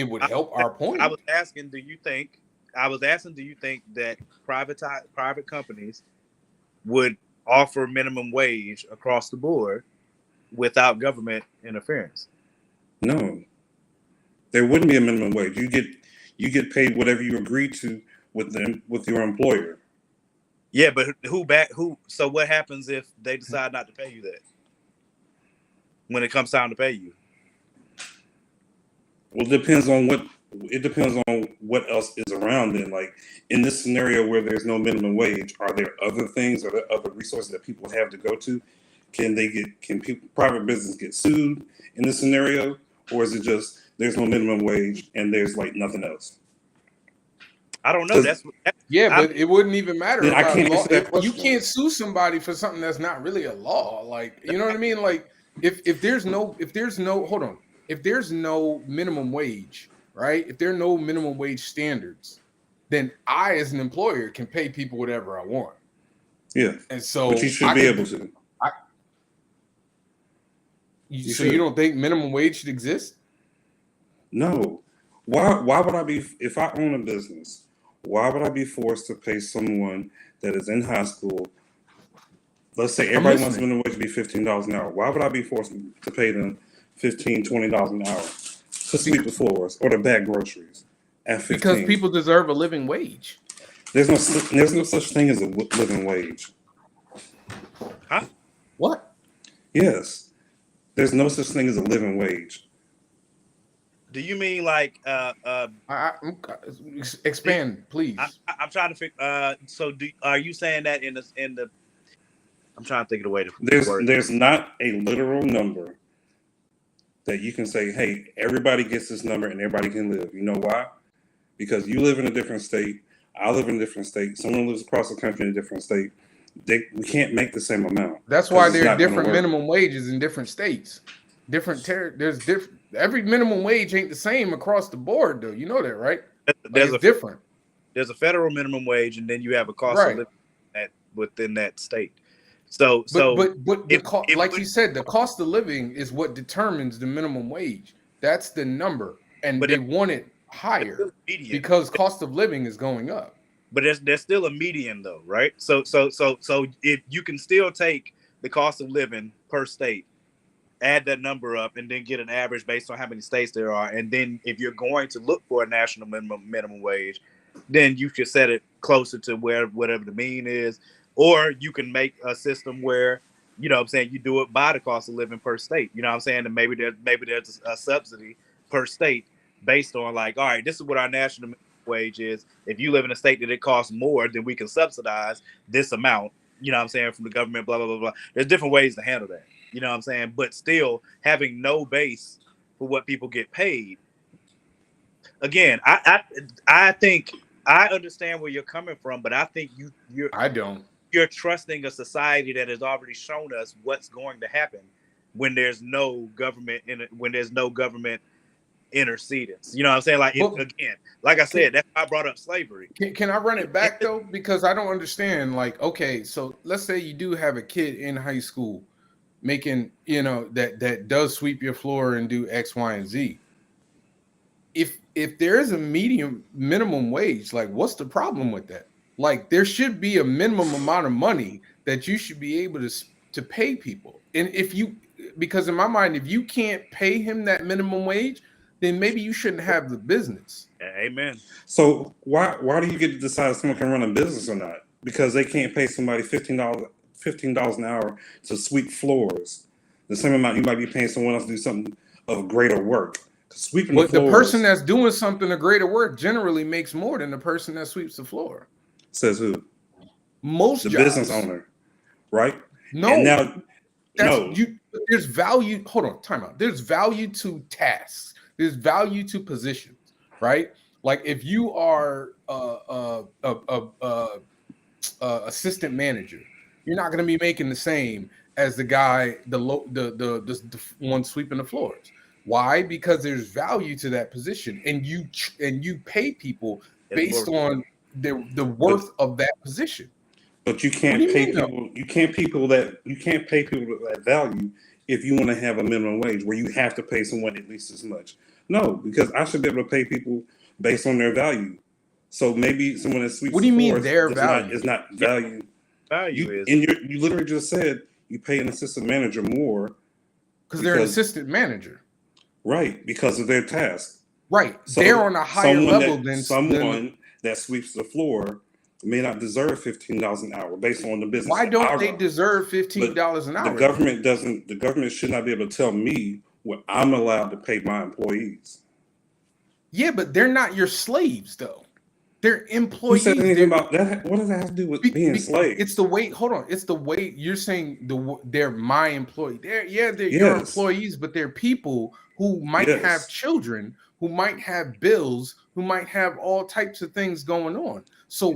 would help our point. I was asking, do you think that private companies would offer minimum wage across the board without government interference? No, there wouldn't be a minimum wage. You get paid whatever you agree to with your employer. Yeah, but who? So what happens if they decide not to pay you that when it comes time to pay you? Well, it depends on what else is around. Then, like in this scenario where there's no minimum wage, are there other things? Are there other resources that people have to go to? Can private business get sued in this scenario, or is it just there's no minimum wage and there's like nothing else? I don't know. But it wouldn't even matter I about can't law. answer that question. You can't sue somebody for something that's not really a law. Like, you know what I mean? Like, if there's no minimum wage, right? If there are no minimum wage standards, then I, as an employer, can pay people whatever I want. Yeah, and so but you should be able to. So you don't think minimum wage should exist? No. Why would I be, if I own a business, why would I be forced to pay someone that is in high school? Let's say everybody wants minimum wage to be $15 an hour. Why would I be forced to pay them $15, $20 an hour to sweep the floors or to bag groceries at 15? Because people deserve a living wage. There's no such thing as a living wage. Huh? What? Yes. There's no such thing as a living wage. Do you mean like expand, please? I'm trying to figure. So are you saying that in the? I'm trying to think of the way to. There's not a literal number that you can say, hey, everybody gets this number and everybody can live. You know why? Because you live in a different state. I live in a different state. Someone lives across the country in a different state. We can't make the same amount. That's why there are different minimum wages in different states. Every minimum wage ain't the same across the board, though. You know that, right? It's different. There's a federal minimum wage, and then you have a cost of living within that state. So, like you said, the cost of living is what determines the minimum wage. That's the number, and they want it higher because cost of living is going up. But there's still a median, though, right? So if you can still take the cost of living per state, add that number up, and then get an average based on how many states there are. And then if you're going to look for a national minimum wage, then you should set it closer to whatever the mean is. Or you can make a system where, you know what I'm saying, you do it by the cost of living per state. You know what I'm saying? And maybe there's a subsidy per state based on like, all right, this is what our national minimum wage is. If you live in a state that it costs more, then we can subsidize this amount, you know what I'm saying, from the government, blah, blah, blah, blah. There's different ways to handle that. You know what I'm saying? But still having no base for what people get paid. Again, I think I understand where you're coming from, but I think you're trusting a society that has already shown us what's going to happen when there's no government intercedence. You know what I'm saying? Like again, like I said, that's why I brought up slavery. Can I run it back though? Because I don't understand. Like, okay, so let's say you do have a kid in high school making, that does sweep your floor and do X, Y, and Z. If there is a minimum wage, like what's the problem with that? Like there should be a minimum amount of money that you should be able to pay people. And because in my mind, if you can't pay him that minimum wage, then maybe you shouldn't have the business. Amen. So why do you get to decide if someone can run a business or not? Because they can't pay somebody $15 an hour to sweep floors. The same amount you might be paying someone else to do something of greater work. Sweeping the floors, the person that's doing something of greater work generally makes more than the person that sweeps the floor. Says who? Most the jobs. Business owner, right? No, And now, that's no, you. There's value. Hold on, time out. There's value to tasks. There's value to positions, right? Like if you are assistant manager, you're not going to be making the same as the guy, the one sweeping the floors. Why? Because there's value to that position, and you pay people It's based more, on the worth of that position. but you What can't do you pay mean, though? people. You can't pay people that value if you want to have a minimum wage where you have to pay someone at least as much. No, because I should be able to pay people based on their value. So maybe someone that sweeps What do the you mean floors their does value? is not yeah, value. value is. You literally just said you pay an assistant manager more Because they're an because assistant manager, right, because of their task. right? So They're on a higher level than someone that sweeps the floor may not deserve $15 an hour based on the business. Why that don't I they run. deserve $15 an The hour? government doesn't. The government should not be able to tell me what I'm allowed to pay my employees. Yeah, but they're not your slaves, though. They're Who employees. said anything about that? What does that have to do with being slaves? It's the way. Hold on. It's the way you're saying they're my employee. They're your Yes. employees, but they're people who might have Yes. children, who might have bills, who might have all types of things going on. So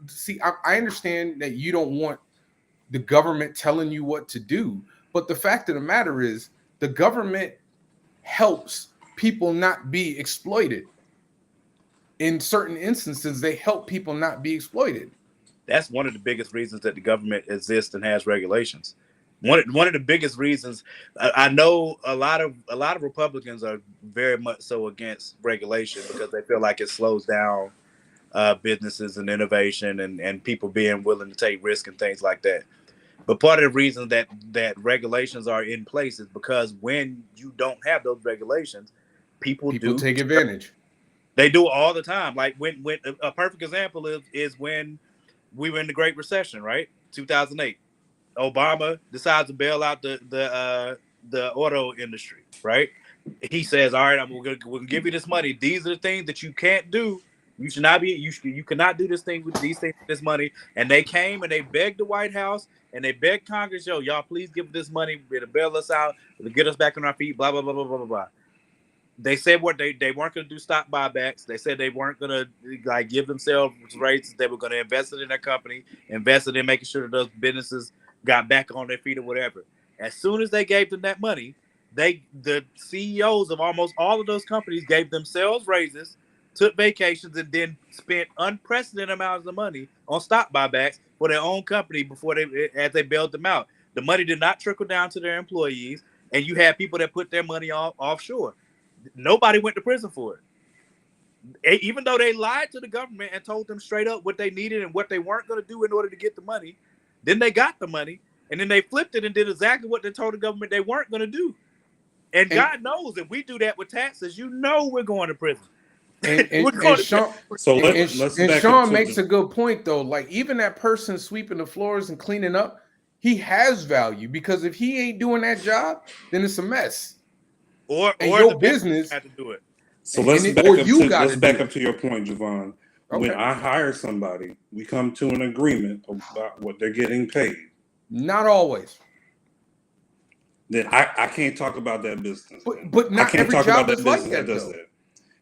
see, I understand that you don't want the government telling you what to do, but the fact of the matter is the government helps people not be exploited. In certain instances, they help people not be exploited. That's one of the biggest reasons that the government exists and has regulations. One of the biggest reasons. I know a lot of Republicans are very much so against regulation because they feel like it slows down businesses and innovation and people being willing to take risk and things like that. But part of the reason that regulations are in place is because when you don't have those regulations, people take advantage. They do it all the time. Like when a perfect example is when we were in the Great Recession, right? 2008. Obama decides to bail out the auto industry, right? He says, "All right, we're gonna give you this money. These are the things that you can't do. You should not be. You cannot do this thing with these things with this money." And they came and they begged the White House and they begged Congress, "Yo, y'all, please give this money to bail us out, to get us back on our feet." Blah blah blah blah blah blah. They said what they weren't going to do stock buybacks. They said they weren't going to like give themselves raises. They were going to invest it in their company, invest it in making sure that those businesses got back on their feet or whatever. As soon as they gave them that money, the CEOs of almost all of those companies gave themselves raises, took vacations, and then spent unprecedented amounts of money on stock buybacks for their own company as they bailed them out. The money did not trickle down to their employees, and you had people that put their money offshore. Nobody went to prison for it. Even though they lied to the government and told them straight up what they needed and what they weren't going to do in order to get the money, then they got the money, and then they flipped it and did exactly what they told the government they weren't going to do. And God knows if we do that with taxes, we're going to prison. Sean makes a good point, though. Like, even that person sweeping the floors and cleaning up, he has value, because if he ain't doing that job, then it's a mess. Or your business had to do it. So let's back up to your point, Javon. Okay. When I hire somebody, we come to an agreement about what they're getting paid. Not always. Then I can't talk about that business. But not every job is like that, though.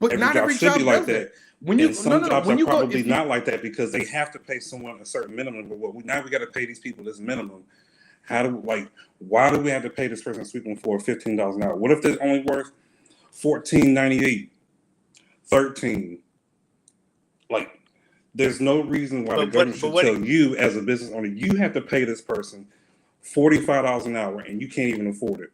But not every job should be like that. When you some jobs are probably not like that because they have to pay someone a certain minimum. But now we got to pay these people this minimum. Why do we have to pay this person sweeping for $15 an hour? What if they're only worth $14.98, $13? Like, there's no reason why the government should tell you as a business owner you have to pay this person $45 an hour and you can't even afford it.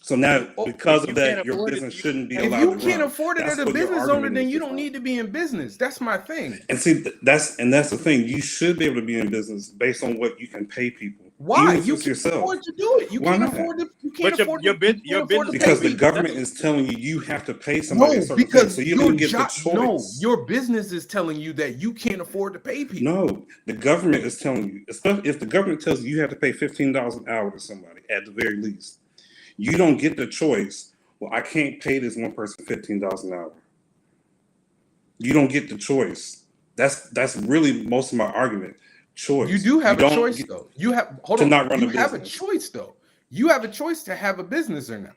So now, because of that, your business shouldn't be allowed to run. If you can't afford it as a business owner, then you don't need to be in business. That's my thing. And see, that's the thing. You should be able to be in business based on what you can pay people. Why? You can afford to do it. You can't afford to. You can't afford your business because the government is telling you have to pay somebody a certain thing, so you don't get the choice. No, your business is telling you that you can't afford to pay people. No, the government is telling you. Especially if the government tells you have to pay $15 an hour to somebody at the very least. You don't get the choice. Well, I can't pay this one person $15 an hour. You don't get the choice. That's really most of my argument. choice. You do have You a don't choice get though. You have hold to on. not run You a have a business. choice though. You have a choice to have a business or not.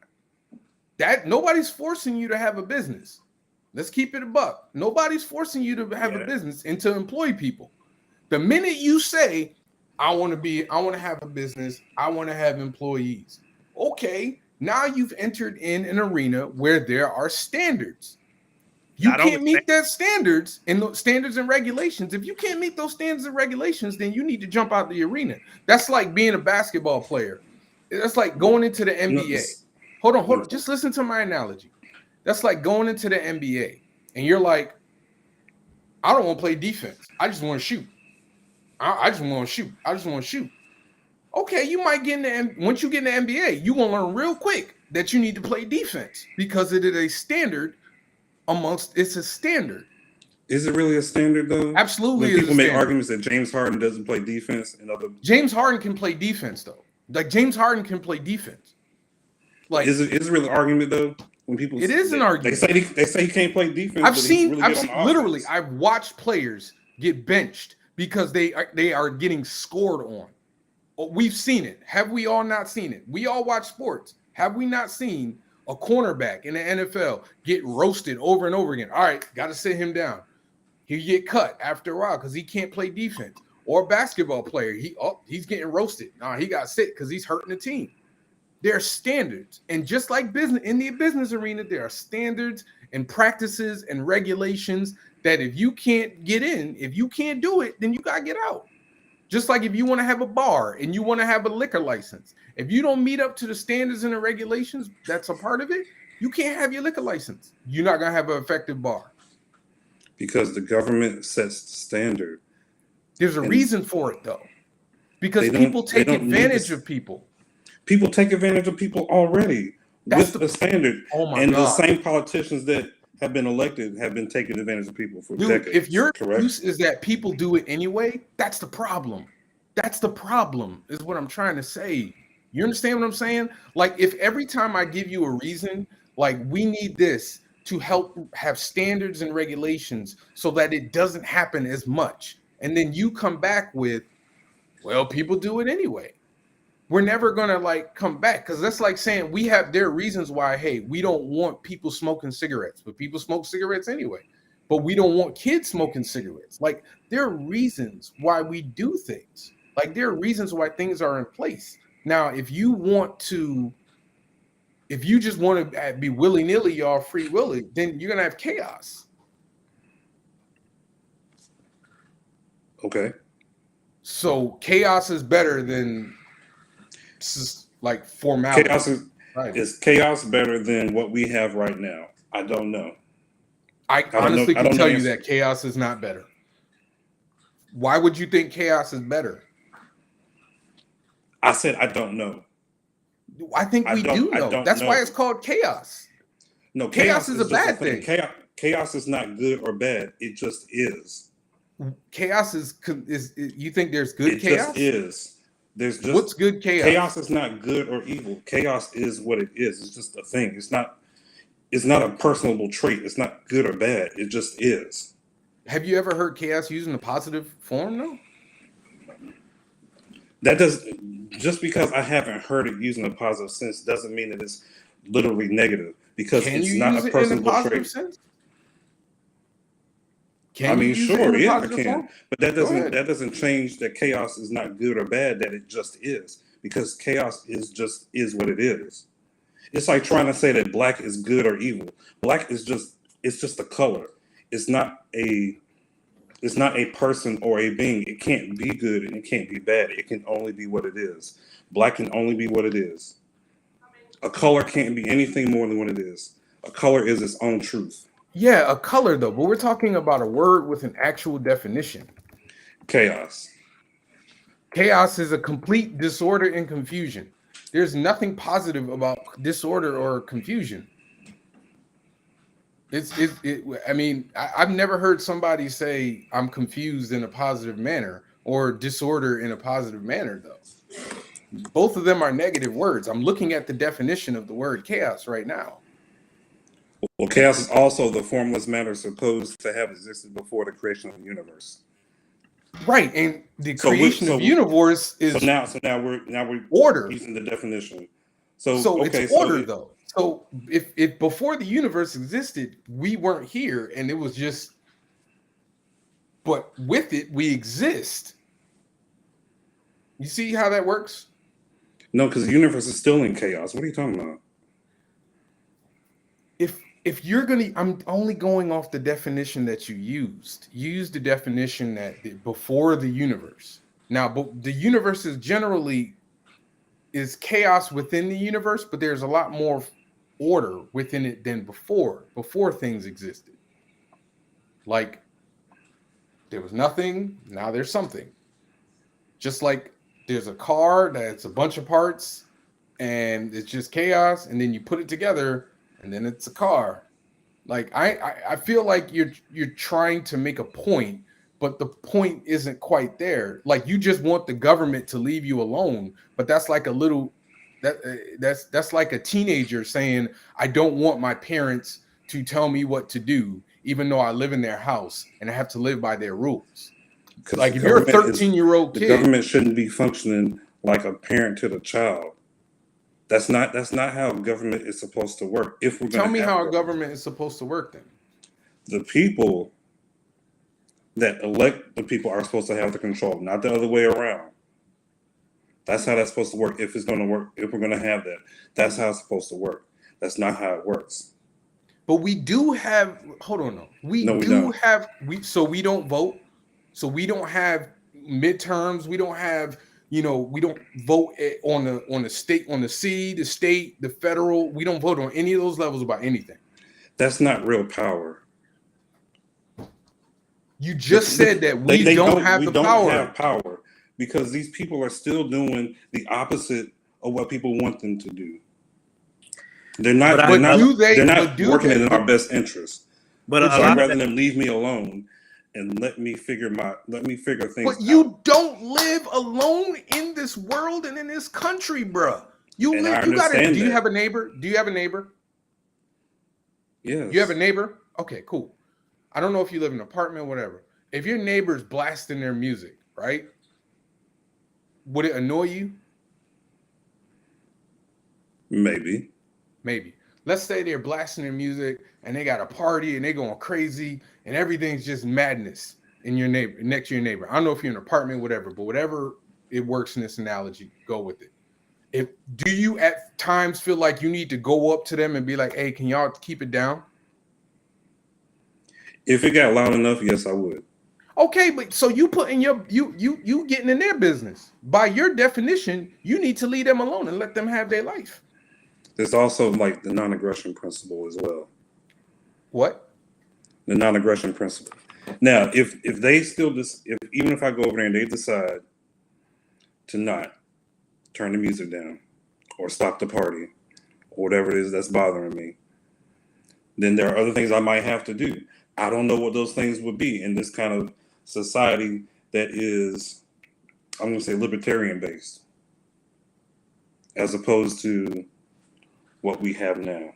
That nobody's forcing you to have a business. Let's keep it a buck. Nobody's forcing you to have a Yeah. business and to employ people. The minute you say, I want to have a business, I want to have employees. Okay, now you've entered in an arena where there are standards. You Not only can't meet that standards and standards and regulations. If you can't meet those standards and regulations, then you need to jump out the arena. That's like being a basketball player. That's like going into the No, NBA. Hold on. Just listen to my analogy. That's like going into the NBA and you're like, I don't want to play defense. I just want to shoot. I just want to shoot. I just want to shoot. Okay, you might get in the once you get in the NBA, you gonna learn real quick that you need to play defense because it is a standard it's a standard. Is it really a standard though? Absolutely. When people make arguments that James Harden doesn't play defense and other James Harden can play defense though. Like James Harden can play defense. Like is it really an argument though? When people it is an argument. They say he can't play defense. I've seen literally I've watched players get benched because they are getting scored on. We've seen it. Have we all not seen it? We all watch sports. Have we not seen a cornerback in the NFL get roasted over and over again? All right, got to sit him down. He get cut after a while because he can't play defense. Or a basketball player, he's getting roasted. Nah, he got sick because he's hurting the team. There are standards, and just like business in the business arena, there are standards and practices and regulations that if you can't get in, if you can't do it, then you gotta get out. Just like if you want to have a bar and you want to have a liquor license, if you don't meet up to the standards and the regulations that's a part of it, you can't have your liquor license. You're not going to have an effective bar. Because the government sets the standard. There's a reason for it, though. Because people take advantage of people. People take advantage of people already with the standard. Oh my God. The same politicians that have been elected have been taking advantage of people for decades. If your excuse is that people do it anyway, that's the problem. That's the problem, is what I'm trying to say. You understand what I'm saying? Like, if every time I give you a reason, like we need this to help have standards and regulations so that it doesn't happen as much, and then you come back with, well, people do it anyway. We're never gonna like come back because that's like saying there are reasons why, hey, we don't want people smoking cigarettes, but people smoke cigarettes anyway. But we don't want kids smoking cigarettes. Like there are reasons why we do things. Like there are reasons why things are in place. Now, if you just want to be willy-nilly, y'all free willy, then you're gonna have chaos. Okay. So chaos is better than like formality. Is chaos better than what we have right now? I don't know. I honestly can tell you that chaos is not better. Why would you think chaos is better? I said I don't know. I think we do know. That's why it's called chaos. No, chaos is a bad thing. Chaos is not good or bad. It just is. Chaos is you think there's good chaos? It just is. There's just what's good chaos? Chaos is not good or evil. Chaos is what it is. It's just a thing. It's not a personable trait. It's not good or bad. It just is. Have you ever heard chaos used in a positive form though? Just because I haven't heard it used in a positive sense doesn't mean that it's literally negative. Because it's not a personable trait. Sense? I mean, sure, yeah, I can. Form? But that doesn't change that chaos is not good or bad, that it just is. Because chaos is what it is. It's like trying to say that black is good or evil. Black is just a color. It's not a person or a being. It can't be good and it can't be bad. It can only be what it is. Black can only be what it is. A color can't be anything more than what it is. A color is its own truth. Yeah, a color though, but we're talking about a word with an actual definition. Chaos. Chaos is a complete disorder and confusion. There's nothing positive about disorder or confusion. I mean, I've never heard somebody say I'm confused in a positive manner or disorder in a positive manner though. Both of them are negative words. I'm looking at the definition of the word chaos right now. Well, chaos is also the formless matter supposed to have existed before the creation of the universe. Right, and the So creation of universe so is now we're order. using the definition. So So it's okay, order though. So if before the universe existed, we weren't here, and it was just, but with it, we exist. You see how that works? no, because the universe is still in chaos. What are you talking about? If you're gonna, I'm only going off the definition that you used. You used the definition that before the universe. Now, but the universe is generally is chaos within the universe, but there's a lot more order within it than before things existed. Like there was nothing, now there's something. Just like there's a car that's a bunch of parts and it's just chaos, and then you put it together and then it's a car. Like I feel like you're trying to make a point, but the point isn't quite there. Like you just want the government to leave you alone, but that's like a little that's like a teenager saying, I don't want my parents to tell me what to do, even though I live in their house and I have to live by their rules. Like if you're a 13-year-old the kid, government shouldn't be functioning like a parent to the child. That's not how government is supposed to work. If we're tell going me to have how a government is supposed to work then. the people that elect the people are supposed to have the control, not the other way around. That's how that's supposed to work. If it's going to work, if we're going to have that, that's how it's supposed to work. That's not how it works. But we do have, hold on, no. We No, we do don't. have, so we don't vote. So we don't have midterms. We don't have, we don't vote on the state, on the city, the state, the federal. We don't vote on any of those levels about anything. That's not real power. You just said that we don't have the power. We don't have power because these people are still doing the opposite of what people want them to do. They're not working in our best interest. But So I'd rather them leave me alone and let me figure things out. But you don't live alone in this world and in this country, bruh. Do you have a neighbor? Do you have a neighbor? Yes. You have a neighbor? Okay, cool. I don't know if you live in an apartment, whatever. If your neighbor's blasting their music, right? Would it annoy you? Maybe. Let's say they're blasting their music and they got a party and they're going crazy and everything's just madness in your neighbor, next to your neighbor. I don't know if you're in an apartment, whatever, but whatever it works in this analogy, go with it. Do you at times feel like you need to go up to them and be like, hey, can y'all keep it down? If it got loud enough, yes, I would. Okay, but so you put in you getting in their business. By your definition, you need to leave them alone and let them have their life. There's also like the non-aggression principle as well. What? The non-aggression principle. Now, if they still even if I go over there and they decide to not turn the music down or stop the party or whatever it is that's bothering me, then there are other things I might have to do. I don't know what those things would be in this kind of society that is, I'm going to say, libertarian based, as opposed to what we have now.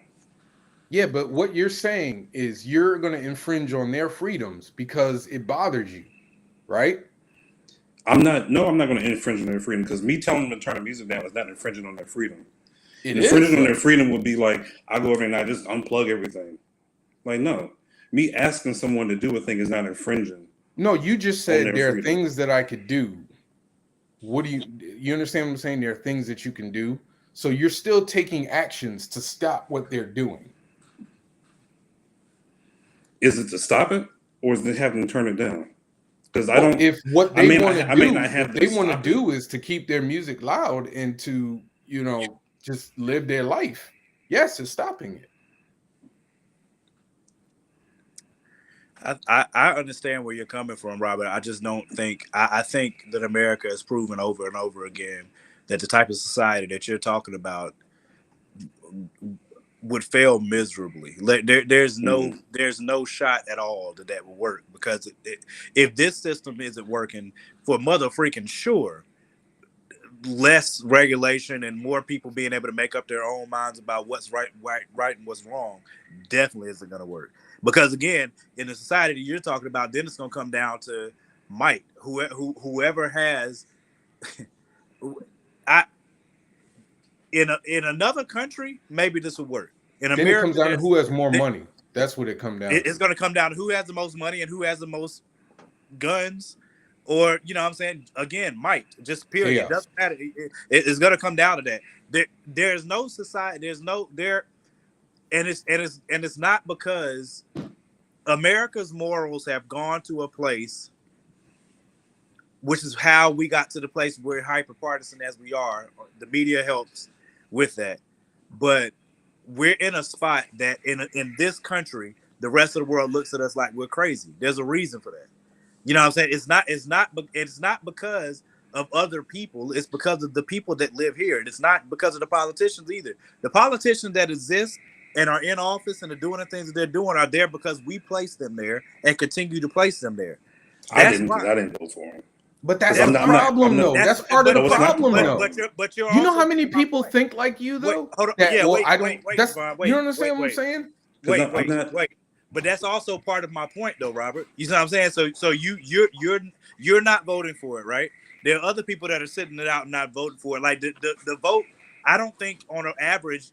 Yeah, but what you're saying is you're going to infringe on their freedoms because it bothers you, right? I'm not going to infringe on their freedom because me telling them to turn the music down is not infringing on their freedom. Infringing on their freedom would be like, I go over and I just unplug everything. Like, no. Me asking someone to do a thing is not infringing. No, you just said there are things that I could do. What do you understand what I'm saying? There are things that you can do. So you're still taking actions to stop what they're doing. Is it to stop it or is it having them turn it down? Because if what they want to do is to keep their music loud and to, just live their life. Yes, it's stopping it. I understand where you're coming from, Robert. I just don't think I think that America has proven over and over again that the type of society that you're talking about would fail miserably. There's no shot at all that would work because if this system isn't working for mother freaking sure, less regulation and more people being able to make up their own minds about what's right and what's wrong definitely isn't going to work. Because again, in the society that you're talking about, then it's going to come down to might. Whoever has, I in another country, maybe this would work. In Then it comes America, down to who has more money. That's what it comes down it's to. going to come down to who has the most money and who has the most guns, or you know what I'm saying, again, might, just period. It Chaos. doesn't matter. It's going to come down to that. There's no society, there's no there, and it's not because America's morals have gone to a place, which is how we got to the place where hyper partisan as we are. The media helps with that, but we're in a spot that in this country, the rest of the world looks at us like we're crazy. There's a reason for that. You know what I'm saying? It's not because of other people. It's because of the people that live here. And it's not because of the politicians either. The politicians that exist and are in office and are doing the things that they're doing are there because we place them there and continue to place them there. I didn't vote for him. But that's I'm the not- I'm not- problem, I'm not- though. That's part of No, the it's not the problem, problem. though. But you're You know also how many getting my people point. think like you, though? Hold on. That, Yeah, well, wait, I don't. wait, That's Brian, you don't understand what I'm saying? Wait. But that's also part of my point, though, Robert. You know what I'm saying? So you're not voting for it, right? There are other people that are sitting it out and not voting for it. Like the vote, I don't think on an average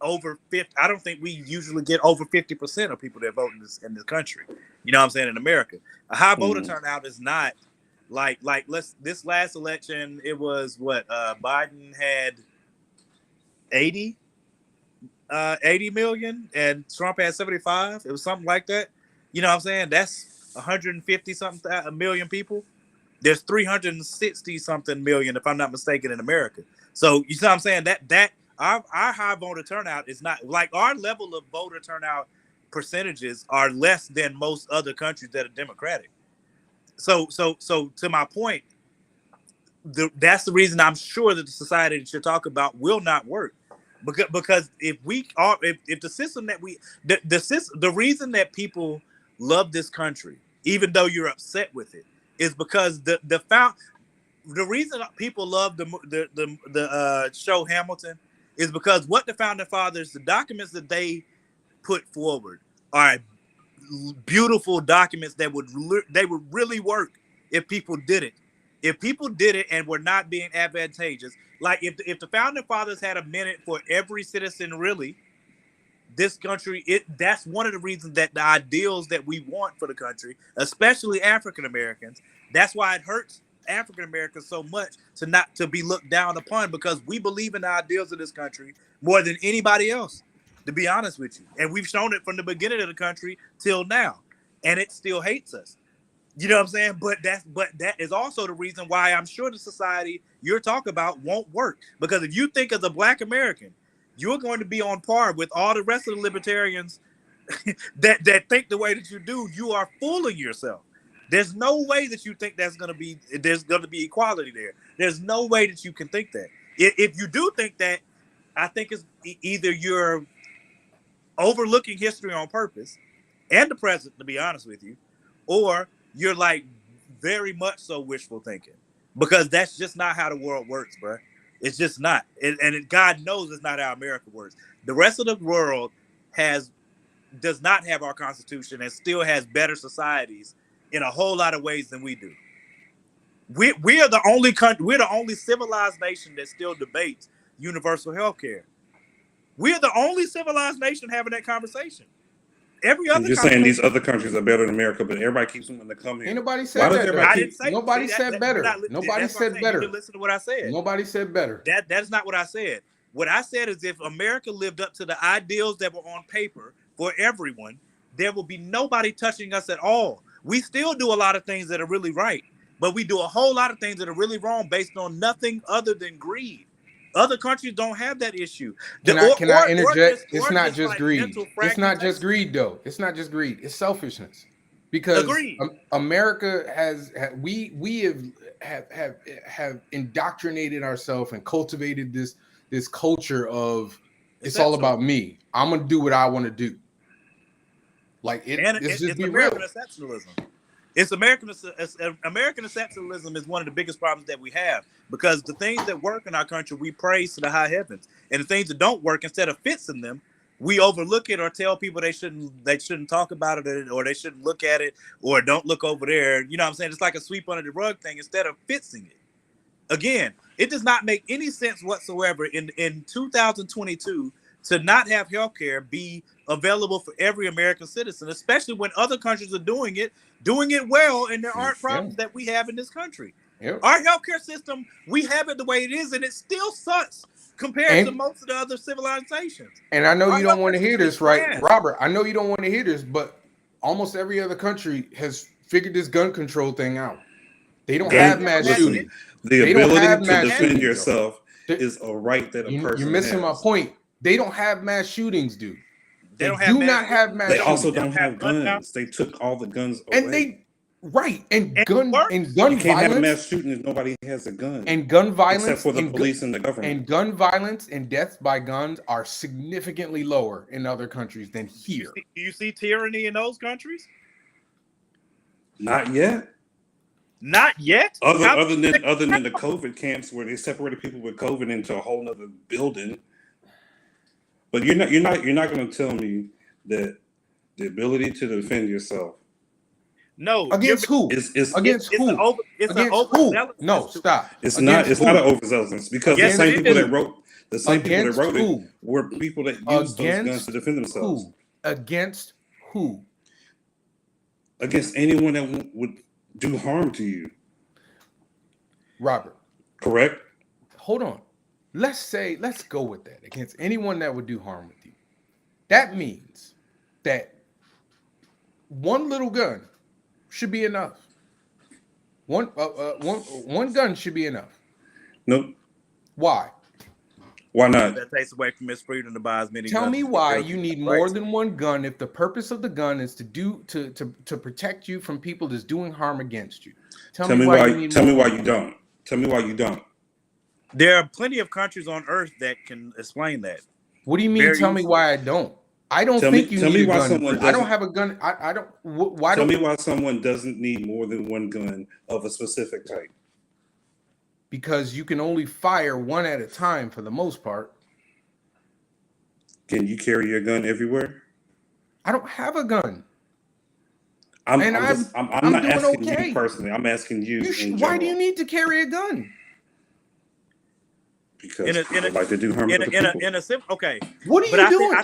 over 50. I don't think we usually get over 50% of people that vote in this country. You know what I'm saying? In America, a high voter turnout is not like this last election. It was what Biden had 80 million and Trump had 75. It was something like that. You know what I'm saying? That's 150 something a million people. There's 360 something million, if I'm not mistaken, in America. So you see what I'm saying? That our high voter turnout is not like our level of voter turnout percentages are less than most other countries that are democratic. So to my point, that's the reason I'm sure that the society that you're talking about will not work. Because if the system that the reason that people love this country, even though you're upset with it, is because the reason people love the show Hamilton is because what the founding fathers, the documents that they put forward are beautiful documents that would really work if people did it. If people did it and were not being advantageous, like if the founding fathers had a minute for every citizen, really, this country, that's one of the reasons that the ideals that we want for the country, especially African Americans, that's why it hurts African Americans so much to not to be looked down upon, because we believe in the ideals of this country more than anybody else, to be honest with you. And we've shown it from the beginning of the country till now, and it still hates us. You know what I'm saying? But that is also the reason why I'm sure the society you're talking about won't work. Because if you think as a Black American, you're going to be on par with all the rest of the libertarians that think the way that you do, you are fooling yourself. There's no way that you think there's going to be equality there. There's no way that you can think that. If you do think that, I think it's either you're overlooking history on purpose and the present, to be honest with you, or you're like very much so wishful thinking, because that's just not how the world works, bro. It's just not. God knows it's not how America works. The rest of the world does not have our Constitution and still has better societies in a whole lot of ways than we do. We are the only country, we're the only civilized nation that still debates universal health care. We're the only civilized nation having that conversation. Every other You're saying these other countries are better than America, but everybody keeps them to come here. Ain't nobody said that. I didn't say. Nobody said better. Nobody said better. You didn't listen to what I said. Nobody said better. That's not what I said. What I said is if America lived up to the ideals that were on paper for everyone, there will be nobody touching us at all. We still do a lot of things that are really right, but we do a whole lot of things that are really wrong based on nothing other than greed. Other countries don't have that issue. Can I interject? It's not just greed. It's not just greed, though. It's not just greed. It's selfishness. Because America we have indoctrinated ourselves and cultivated this culture of it's all about me. I'm gonna do what I want to do. Like it's just be American real. exceptionalism. It's American exceptionalism is one of the biggest problems that we have, because the things that work in our country we praise to the high heavens, and the things that don't work, instead of fixing them, we overlook it or tell people they shouldn't talk about it or they shouldn't look at it or don't look over there. You know what I'm saying? It's like a sweep under the rug thing instead of fixing it. Again, it does not make any sense whatsoever in 2022 to not have healthcare be available for every American citizen, especially when other countries are doing it well, and there aren't problems that we have in this country. Yep. Our healthcare system, we have it the way it is, and it still sucks compared to most of the other civilizations. And I know you don't want to hear this, right, Robert? I know you don't want to hear this, but almost every other country has figured this gun control thing out. They don't have mass shootings. The ability to defend yourself is a right that a person You're missing my point. They don't have mass shootings, dude. They do not have mass shootings. They also don't have guns. They took all the guns away. And gun violence. You can't have a mass shooting if nobody has a gun. And gun violence, except for the police and the government. And gun violence and deaths by guns are significantly lower in other countries than here. Do you see tyranny in those countries? Not yet. Not yet. Other than the COVID camps where they separated people with COVID into a whole nother building. But you're not going to tell me that the ability to defend yourself. No. Against who? Against who? No, stop. It's not an overzealous because the same people that wrote it were people that used those guns to defend themselves. Who? Against who? Against anyone that would do harm to you. Robert. Correct? Hold on. Let's go with that. Against anyone that would do harm with you. That means that one little gun should be enough. One gun should be enough. Nope. Why? Why not? That takes away from his freedom to buy as many. Tell me why you need more than one gun if the purpose of the gun is to protect you from people that's doing harm against you. Tell me why you don't. Tell me why you don't. There are plenty of countries on Earth that can explain that. What do you mean? Tell me why I don't. I don't think you need a gun. I don't have a gun. I don't. Why? Tell me why someone doesn't need more than one gun of a specific type. Because you can only fire one at a time for the most part. Can you carry your gun everywhere? I don't have a gun. I'm not asking you personally. I'm asking you. Why do you need to carry a gun? Because I like to do harm to people. Okay. What are you doing?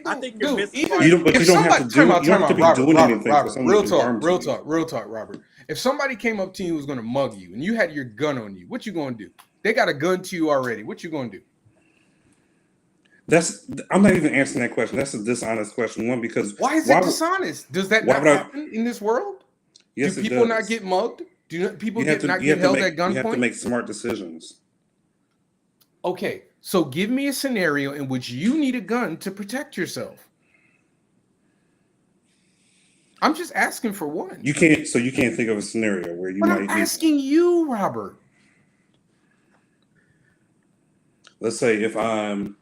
I think you're missing. You don't have to be doing anything for someone to do harm to you. Real talk, Robert. If somebody came up to you and was going to mug you and you had your gun on you, what you going to do? They got a gun to you already. What you going to do? I'm not even answering that question. That's a dishonest question. One, because why is it dishonest? Does that not happen in this world? Yes, do people not get mugged? Do people not get held at gunpoint? You have to make smart decisions. Okay, so give me a scenario in which you need a gun to protect yourself. I'm just asking for one. You can't think of a scenario where you might. I'm asking you, Robert. Let's say if I'm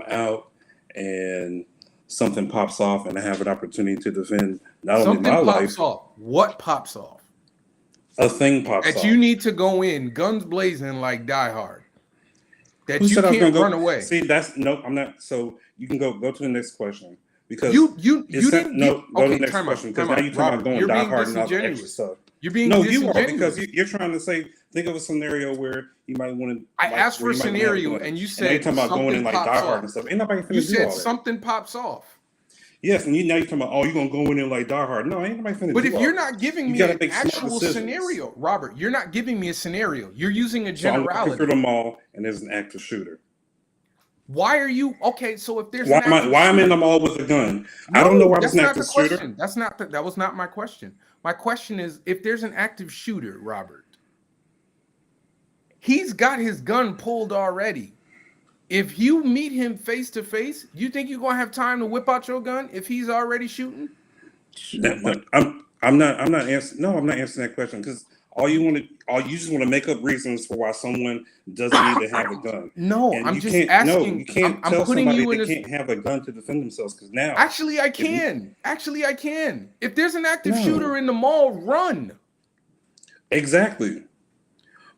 out and something pops off and I have an opportunity to defend not only my life. What pops off? A thing pops off. That you need to go in, guns blazing like Die Hard. That Who you can't run away. See, I'm not. So you can go to the next question because you didn't go to the next question because now you're talking about going Die Hard and all the extra stuff. You're being disingenuous. You are because you're trying to say think of a scenario where you might want to. I asked for a scenario and you said you're talking about going in like Die Hard and stuff. Ain't nobody finna do all that. You said something pops off. Yes, and now you're talking about you're gonna go in there like Die Hard. No, ain't nobody finna do But if all you're that. not giving me an actual scenario, Robert, you're not giving me a scenario. You're using a generality. So I'm walking through the mall and there's an active shooter. Why are you okay? So if there's why I'm in the mall with a gun? No, I don't know why there's an active shooter. That was not my question. My question is if there's an active shooter, Robert, he's got his gun pulled already. If you meet him face to face, you think you're gonna have time to whip out your gun if he's already shooting? I'm not answering. No, I'm not answering that question because you just want to make up reasons for why someone doesn't need to have a gun. No, and I'm just asking. No, you can't tell somebody they can't have a gun to defend themselves because now. Actually, I can. If there's an active shooter in the mall, run. Exactly.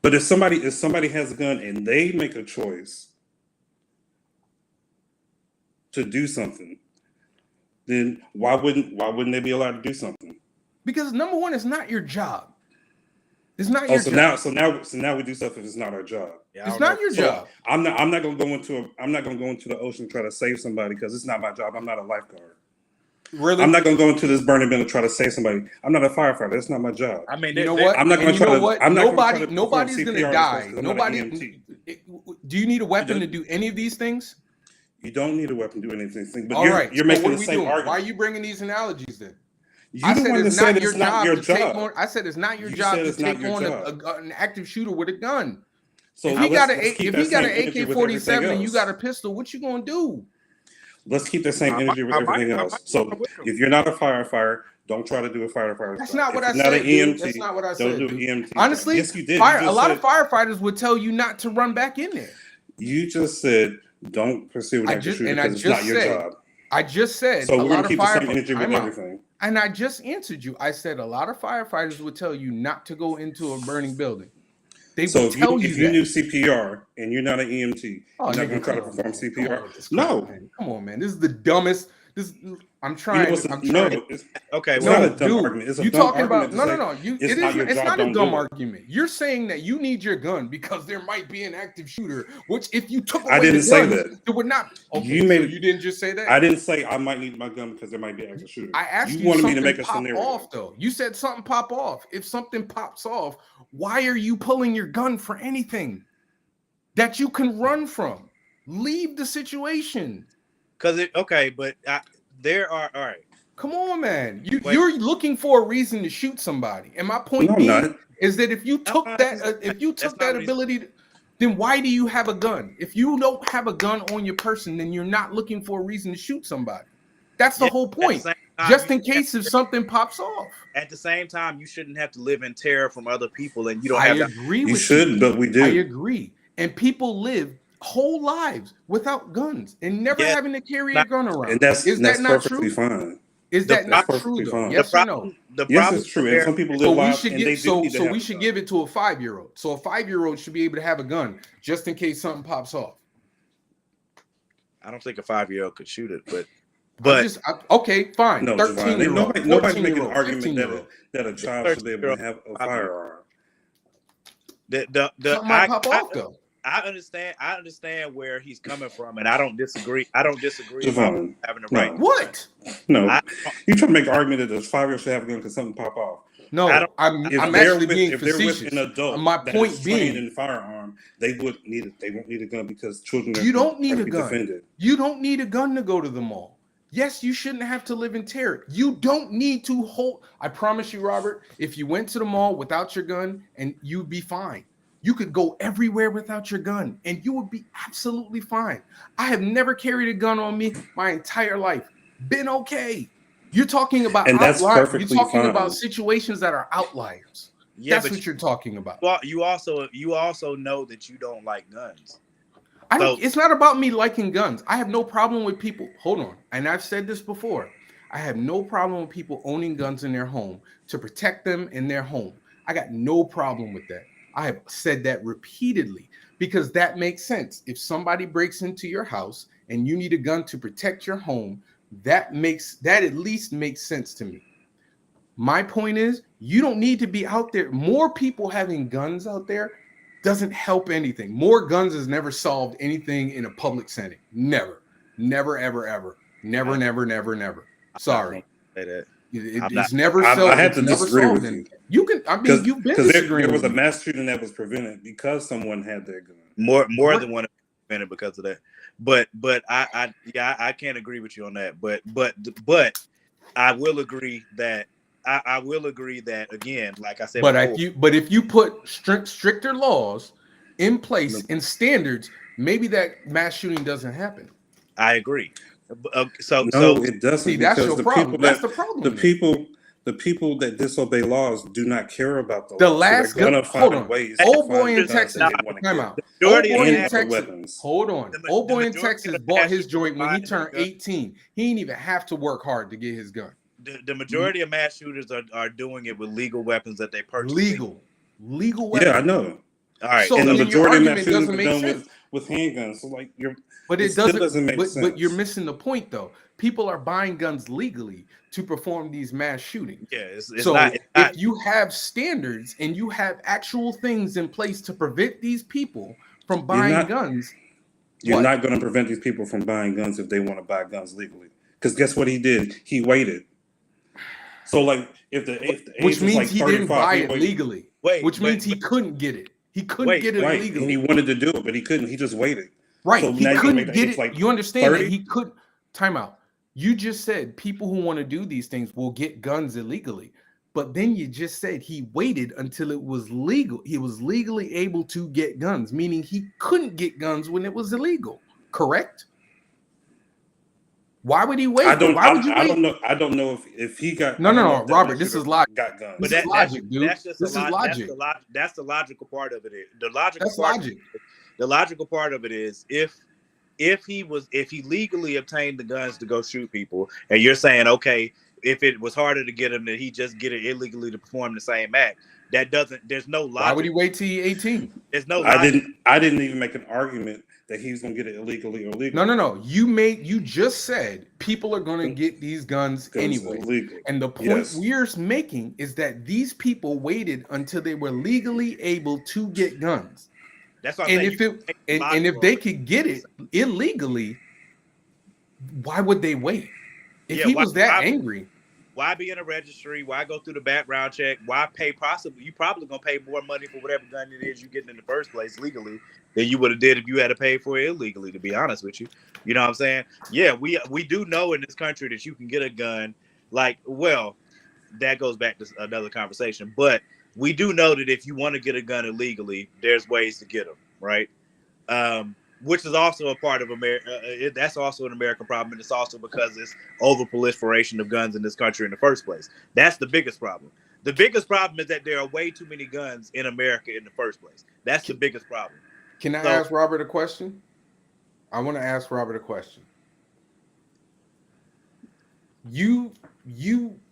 But if somebody has a gun and they make a choice to do something, then why wouldn't they be allowed to do something? Because number one, it's not your job. It's not Oh, your job. so now we do stuff if it's not our job. Yeah, I It's don't not know. your So job. I'm not gonna go into the ocean and try to save somebody because it's not my job. I'm not a lifeguard. Really? I'm not gonna go into this burning bin and try to save somebody. I'm not a firefighter. That's not my job. I mean, You know what? I'm not gonna And you try know to. what? I'm not gonna try to perform Nobody's gonna CPR on die. this person 'cause I'm not an Nobody. EMT. Do you need a weapon to do any of these things? You don't need a weapon to do anything. But All right. you're So making what the are we same doing? argument. Why are you bringing these analogies then? You the one that said it's not your job. I said it's not your You job said to it's not take your on job. an active shooter with a gun. So If he got an keep that same energy with everything AK-47 and you else. got a pistol, what you gonna do? Let's keep that same energy with everything else. So if you're not a firefighter, don't try to do a firefighter's That's job. not what I If you're not said, an dude. EMT, That's not what I don't said, do dude. an EMT. Honestly, yes, you did. a lot of firefighters would tell you not to run back in there. You just said don't pursue an active shooter because it's not your job. I just said So a we're lot gonna of keep the same firefighters. energy with everything. And I just answered you. I said a lot of firefighters would tell you not to go into a burning building. They So would tell you if you that. knew CPR and you're not an EMT, you're not nigga, going to try to come on, perform man. CPR. Come on with this No. crap, man. Come on, man. This is the dumbest. I'm trying. It's Okay, not a dumb dude, argument. It's a you dumb talking about argument. no. It's Not a dumb argument. You're saying that you need your gun because there might be an active shooter. Which, if you took away I didn't the say gun, that. it would not. Okay, You made you didn't just say that. I didn't say I might need my gun because there might be an active shooter. I asked you wanted me to something make a pop scenario. off though. You said something pop off. If something pops off, why are you pulling your gun for anything that you can run from? Leave the situation. There are all right. Come on, man. You're looking for a reason to shoot somebody. And my point is that if you took that ability, then why do you have a gun? If you don't have a gun on your person, then you're not looking for a reason to shoot somebody. That's the whole point. Just in case if something pops off. At the same time, you shouldn't have to live in terror from other people, and you don't I have. agree You with should, but we do. I agree. And people live whole lives without guns and never having to carry a gun around. And that's not perfectly true? fine. Is that not perfectly true though? fine. Yes or no? Yes, it's true. And some people live lives and they do need to have we a should gun. give it to a 5-year-old. So a 5-year-old should be able to have a gun just in case something pops off. I don't think a 5-year-old could shoot it, but okay, fine. No, 13-year-old. nobody's making an argument that a child should be able to have a firearm. Something might pop off though. I understand where he's coming from, and I don't disagree. Javon, about having the right. What? No, you trying to make an argument that a 5-year-old should have a gun because something pop off. No, I'm actually being if facetious. They're with an adult my that point is trained being, in firearm, they won't need a gun because children you don't need a gun. Defended. You don't need a gun to go to the mall. Yes, you shouldn't have to live in terror. You don't need to hold. I promise you, Robert, if you went to the mall without your gun, and you'd be fine. You could go everywhere without your gun, and you would be absolutely fine. I have never carried a gun on me my entire life. Been okay. You're talking about outliers. You're talking about situations that are outliers. Yeah, that's what you're talking about. Well, you also know that you don't like guns. It's not about me liking guns. I have no problem with people. Hold on. And I've said this before. I have no problem with people owning guns in their home to protect them in their home. I got no problem with that. I have said that repeatedly because that makes sense. If somebody breaks into your house and you need a gun to protect your home, that at least makes sense to me. My point is, you don't need to be out there. More people having guns out there doesn't help anything. More guns has never solved anything in a public setting. Never, ever, ever. Never. Sorry. It's never solved. I have to disagree with you. You've been disagreeing. There was a mass shooting that was prevented because someone had their gun. More than one prevented because of that. But I can't agree with you on that. But I will agree that again, like I said. But if you put stricter laws in place and standards, maybe that mass shooting doesn't happen. I agree. So it doesn't. See, that's your problem. That's the problem. The people that disobey laws do not care about the laws. Last so hold on. Old boy in Texas. Time out. Old boy in Texas. Hold on. Old boy in Texas bought his joint when he turned 18. He didn't even have to work hard to get his gun. The majority of mass shooters are doing it with legal weapons that they purchase. Legal weapons. Yeah, I know. All right. So And the then your majority of mass argument shootings doesn't are make done sense. with handguns. So like But it it still doesn't. doesn't make But you're sense. missing the point, though. People are buying guns legally to perform these mass shootings. Yeah, it's So not. It's if not. you have standards and you have actual things in place to prevent these people from buying guns, You're what? not going to prevent these people from buying guns if they want to buy guns legally. Because guess what he did? He waited. So like if the age Which is means like he didn't 35, buy he it waited. legally. Wait, Which means he but couldn't get it. He couldn't Wait, get it Right, legally. and he wanted to do it, but he couldn't. He just waited. Right. So He now you can make couldn't the get age it. like You understand 30? that he couldn't. Time out. You just said people who want to do these things will get guns illegally. But then you just said he waited until it was legal. He was legally able to get guns, meaning he couldn't get guns when it was illegal. Correct? Why would he wait? Why would you wait? I don't know if he got. No, I don't know no, if that Robert. mass This shooter is logic. got guns. but This is logic, dude. that's just This a is lot. logic. That's the logical part of it. The logical That's part. logic. The logical part of it is if he legally obtained the guns to go shoot people, and you're saying, okay, if it was harder to get him, then he just get it illegally to perform the same act. That doesn't. There's no logic. Why would he wait till he's 18? There's no. Logic. I didn't even make an argument that he was going to get it illegally or legally. No. You just said people are going to get these guns anyway. Illegal. And the point we're making is that these people waited until they were legally able to get guns. That's what And I'm saying. if they could get it illegally, why would they wait? If he was that angry, why be in a registry? Why go through the background check? Why pay? You probably gonna pay more money for whatever gun it is you getting in the first place legally than you would have did if you had to pay for it illegally. To be honest with you, you know what I'm saying? Yeah, we do know in this country that you can get a gun. Like, well, that goes back to another conversation. But we do know that if you want to get a gun illegally, there's ways to get them, right? Which is also a part of America. That's also an American problem, and it's also because it's over proliferation of guns in this country in the first place. That's the biggest problem. The biggest problem is that there are way too many guns in America in the first place. That's the biggest problem. Can I ask Robert a question? I want to ask Robert a question. You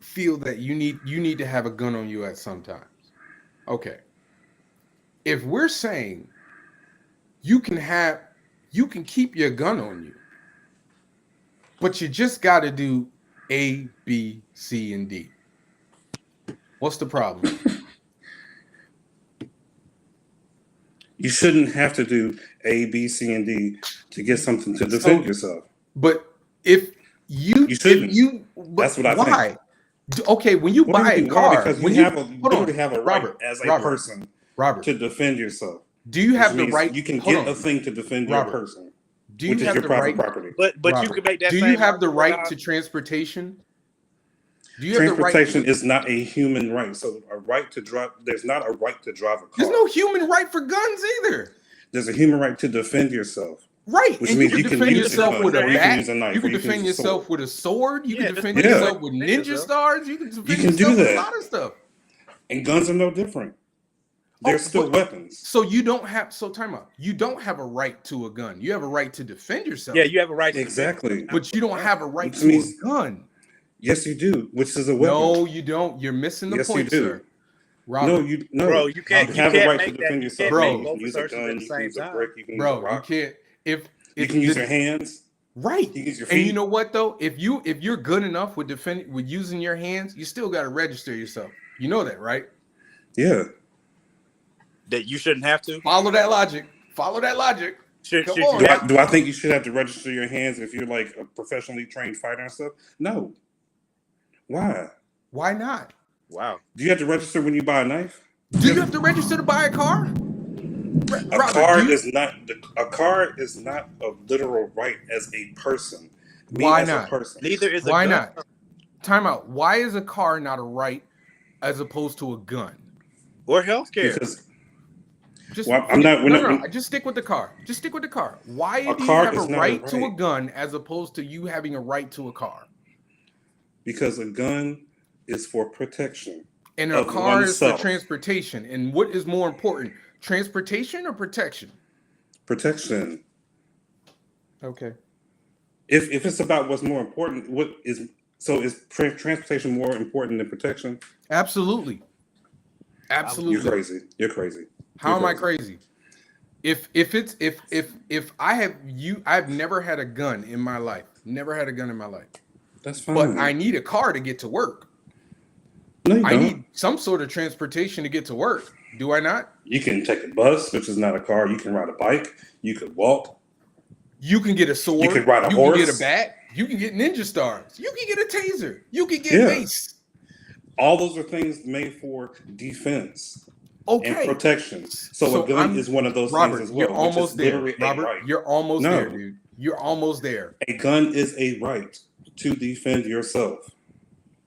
feel that you need to have a gun on you at some times. Okay. If we're saying you can keep your gun on you, but you just got to do A, B, C, and D. What's the problem? You shouldn't have to do A, B, C, and D to get something to defend yourself. But if you shouldn't. That's what I think. Why? Okay, when you buy a car, because when you have a right as a person to defend yourself. Do you have the right? You can get a thing to defend your person, do you have the right? Property. But you can make that. Do you have the right to transportation? Do you have the right? Transportation is not a human right. So a right to drive. There's not a right to drive a car. There's no human right for guns either. There's a human right to defend yourself. Right, which and means you can defend yourself with a bat. You can defend defend yourself with a sword. You can defend Yeah. yourself with ninja stars. You can defend yourself do with that. a lot of stuff. And guns are no different. They're still weapons. So you don't have. So time out. You don't have a right to a gun. You have a right to defend yourself. Yeah, you have a right to Exactly. But you don't have a right to a gun. Yes, you do. Which is a weapon. No, you don't. You're missing the point, sir. Robert. No, bro. You can't. You have a right to defend yourself. Bro. You can use a gun. You can use a brick. You can use a Bro, rock. you can't. If you can use your hands. Right. You can use your feet. And you know what though? If you're good enough with using your hands, you still got to register yourself. You know that, right? Yeah. That you shouldn't have to follow that logic. Follow that logic. Should do I think you should have to register your hands if you're like a professionally trained fighter and stuff? No. Why? Why not? Wow. Do you have to register when you buy a knife? Do you have to register to buy a car? A car is not a literal right as a person. Why not? Neither is a gun. Why not? Time out. Why is a car not a right as opposed to a gun or healthcare? Because just stick with the car. Just stick with the car. Why do you have a right to a gun as opposed to you having a right to a car? Because a gun is for protection. And a car is for transportation. And what is more important, transportation or protection? Protection. Okay. If it's about what's more important, is transportation more important than protection? Absolutely. You're crazy. How am I crazy? If I've never had a gun in my life. Never had a gun in my life. That's fine. But I need a car to get to work. No, you I don't. need some sort of transportation to get to work. Do I not? You can take a bus, which is not a car. You can ride a bike. You could walk. You can get a sword. You can ride a you horse. You can get a bat. You can get ninja stars. You can get a taser. You can get mace. All those are things made for defense and protection. So a gun is one of those things as well. You're almost there. Robert, you're almost there, dude. You're almost there. A gun is a right to defend yourself.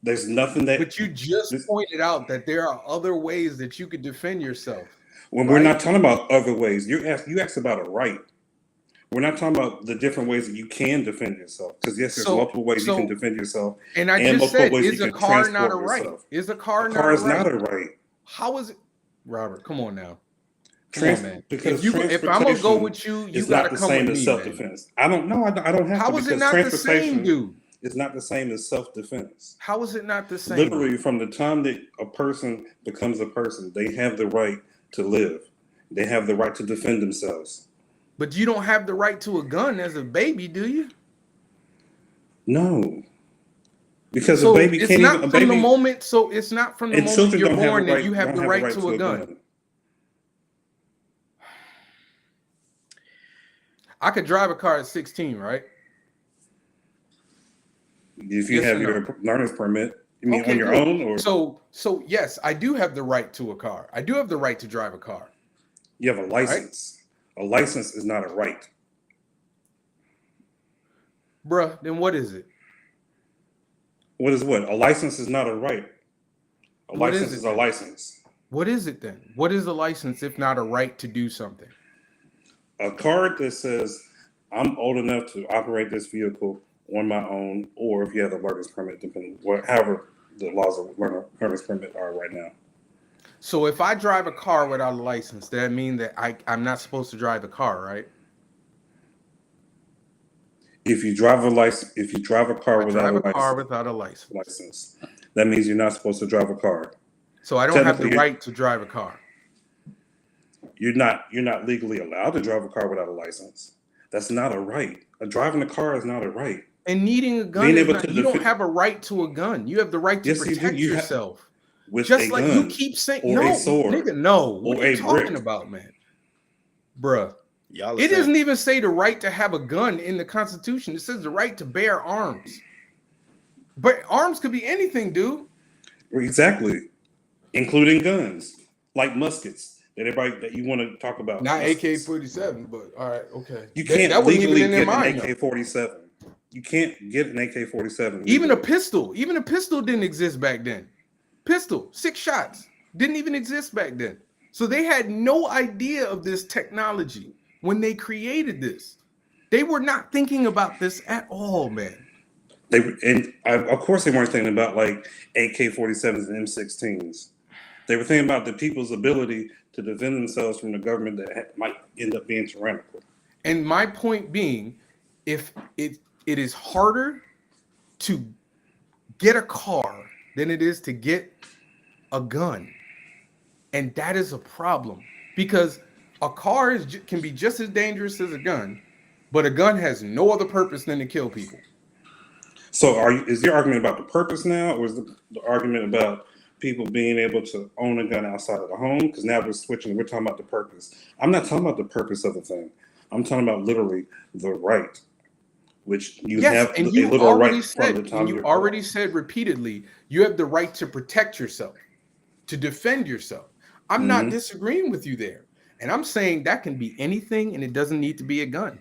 There's nothing that. But you just pointed out that there are other ways that you could defend yourself. When we're not talking about other ways, you asked about a right. We're not talking about the different ways that you can defend yourself. Because yes, there's multiple ways you can defend yourself. And I just said, is a car not a right? Is a car not a right? A car is not a right. How is it? Robert, come on now. Come on, man. Because if I'm gonna go with you, you gotta come with me, self-defense. I don't know. I don't have to. How is it not the same, dude? It's not the same as self-defense. How is it not the same? Literally, from the time that a person becomes a person, they have the right to live. They have the right to defend themselves. But you don't have the right to a gun as a baby, do you? No. Because a baby can't even... It's not from the moment you're born that you have the right to a gun. I could drive a car at 16, right? If you have your learner's permit, you mean on your own? Or so yes, I do have the right to a car. I do have the right to drive a car. You have a license. Right? A license is not a right. Bruh, then what is it? What is what? A license is not a right. A license is a license. What is it then? What is a license if not a right to do something? A card that says, I'm old enough to operate this vehicle on my own, or if you have a learner's permit, depending however the laws of learner's permit are right now. So if I drive a car without a license, that mean that I'm not supposed to drive the car, right? If you drive a car without a license, that means you're not supposed to drive a car. So I don't have the right to drive a car. You're not legally allowed to drive a car without a license. That's not a right. Driving a car is not a right. And needing a gun, you don't have a right to a gun. You have the right to protect yourself. Just like you keep saying, no, nigga, no. What are you talking about, man? Bruh. It doesn't even say the right to have a gun in the Constitution. It says the right to bear arms. But arms could be anything, dude. Exactly. Including guns, like muskets. That you want to talk about. Not AK-47, but all right, okay. You can't legally get an AK-47. You can't get an AK-47. Even a pistol didn't exist back then. Pistol, 6 shots, didn't even exist back then. So they had no idea of this technology when they created this. They were not thinking about this at all, man. Of course they weren't thinking about like AK-47s and M16s. They were thinking about the people's ability to defend themselves from the government that might end up being tyrannical. And my point being, if it is harder to get a car than it is to get a gun. And that is a problem because a car can be just as dangerous as a gun, but a gun has no other purpose than to kill people. So is your argument about the purpose now, or is the argument about people being able to own a gun outside of the home? Because now we're switching. We're talking about the purpose. I'm not talking about the purpose of the thing. I'm talking about literally the right, which you have a little right from the time you already said repeatedly, you have the right to protect yourself, to defend yourself. I'm not disagreeing with you there. And I'm saying that can be anything and it doesn't need to be a gun.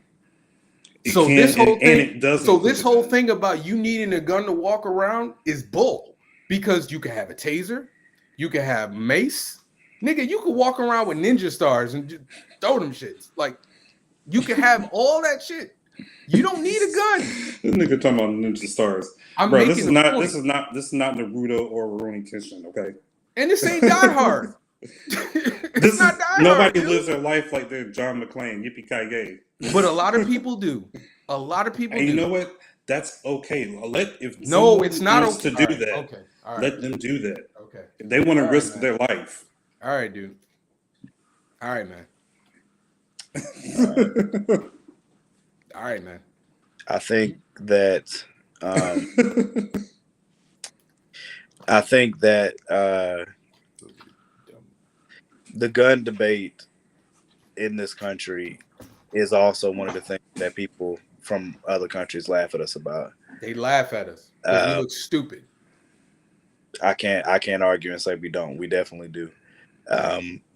So this whole thing about you needing a gun to walk around is bull. Because you can have a taser, you can have mace. Nigga, you can walk around with ninja stars and just throw them shits. Like, you can have all that shit. You don't need a gun. This nigga talking about ninja stars. This is not Naruto or Rurouni Kenshin, okay? And this ain't Die Hard. Nobody lives their life like they're John McClane, yippee-ki-yay. But a lot of people do. A lot of people do. You know what? That's okay. It's not okay to do that. Okay. All right. Let them do that. Okay. If they want to risk their life. All right, dude. All right, man. All right, man. I think that I think that the gun debate in this country is also one of the things that people from other countries laugh at us about. They laugh at us because we look stupid. I can't argue and say we don't. We definitely do.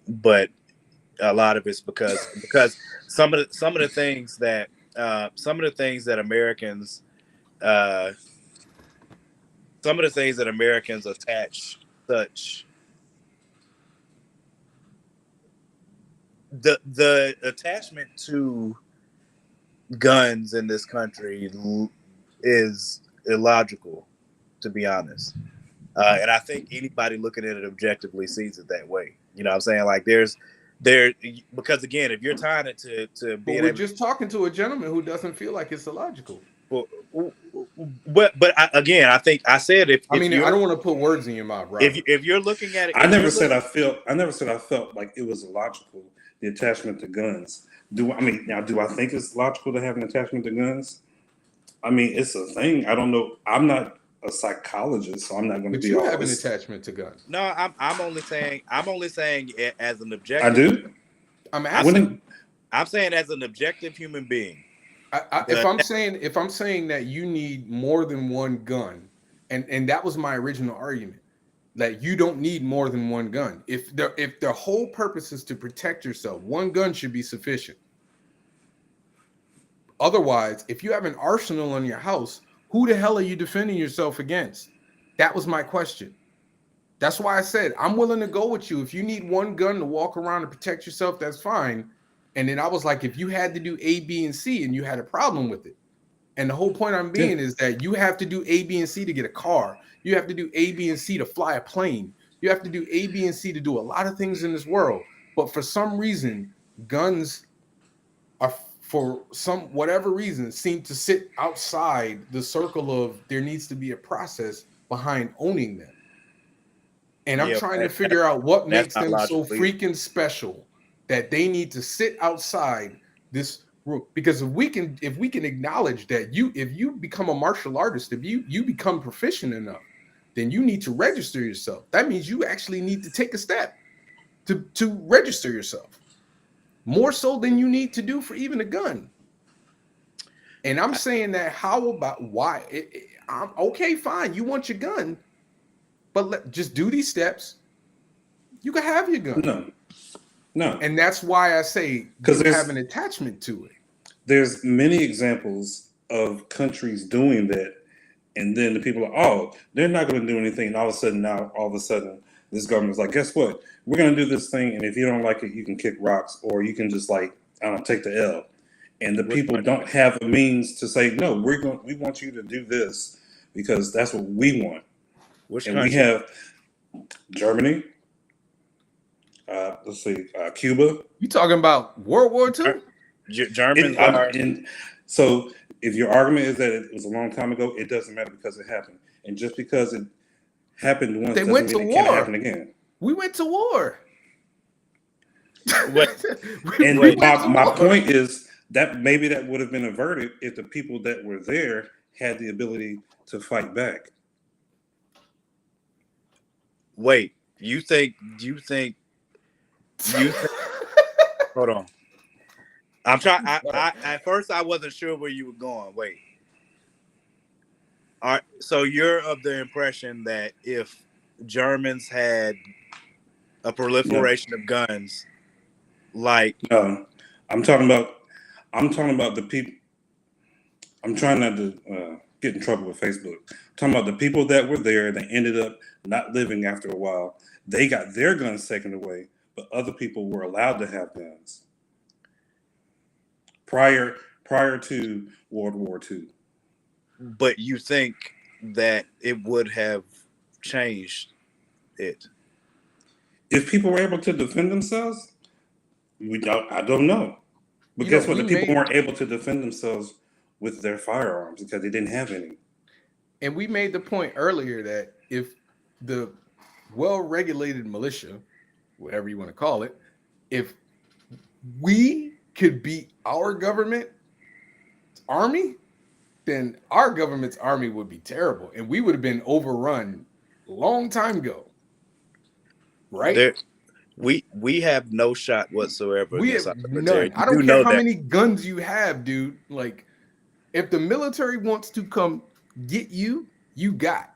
But a lot of it's because some of the things that Americans some of the things that Americans attach such the attachment to guns in this country is illogical, to be honest. And I think anybody looking at it objectively sees it that way. You know what I'm saying? Like because again, if you're tying it to But being we're able just talking to a gentleman who doesn't feel like it's illogical. but again, I think I said if I you're, don't want to put words in your mouth, Robert. if you're looking at it, I never said I felt like it was illogical, the attachment to guns. Do I think it's logical to have an attachment to guns? I mean, it's a thing. I don't know. I'm not a psychologist, so I'm not going to But be you all have an this. attachment to guns. No, I'm only saying it as an I objective. do. I'm asking. I'm saying as an objective human being. If I'm saying that you need more than one gun, and that was my original argument, that you don't need more than one gun. If the whole purpose is to protect yourself, one gun should be sufficient. Otherwise, if you have an arsenal in your house, who the hell are you defending yourself against? That was my question. That's why I said I'm willing to go with you. If you need one gun to walk around and protect yourself, that's fine. And then I was like, if you had to do A, B, and C, and you had a problem with it, and the whole point I'm being is that you have to do A, B, and C to get a car. You have to do A, B, and C to fly a plane. You have to do A, B, and C to do a lot of things in this world. But for some reason, guns are, for some whatever reason, seem to sit outside the circle of there needs to be a process behind owning them. And I'm trying to figure out what makes them so freaking special that they need to sit outside this room. Because if we can acknowledge that if you become a martial artist, if you become proficient enough, then you need to register yourself. That means you actually need to take a step to register yourself. More so than you need to do for even a gun. And I'm saying that why? I'm okay, fine. You want your gun, but just do these steps. You can have your gun. No. And that's why I say you have an attachment to it. There's many examples of countries doing that, and then the people are, they're not going to do anything. And all of a sudden, this government's like, guess what? We're going to do this thing, and if you don't like it, you can kick rocks, or you can just take the L. And the people don't have a means to say, no, we want you to do this because that's what we want. Which and country? We have Germany. Let's see, Cuba. You talking about World War II? Germans are. So if your argument is that it was a long time ago, it doesn't matter because it happened. And just because it happened once doesn't mean it can't happen again. We went to war. My point is that maybe that would have been averted if the people that were there had the ability to fight back. Wait, you think hold on. I'm trying. At first I wasn't sure where you were going. Wait. All right. So you're of the impression that if Germans had a proliferation of guns, like I'm talking about the people. I'm trying not to get in trouble with Facebook. I'm talking about the people that were there. They ended up not living after a while. They got their guns taken away, but other people were allowed to have guns prior to World War II. But you think that it would have changed it if people were able to defend themselves? I don't know. But guess what? The people weren't able to defend themselves with their firearms because they didn't have any. And we made the point earlier that if the well-regulated militia, whatever you want to call it, if we could beat our government army, then our government's army would be terrible, and we would have been overrun a long time ago, right? There, we have no shot whatsoever We against have our military. none. You I do don't care know how that. many guns you have, dude. Like, if the military wants to come get you, you got.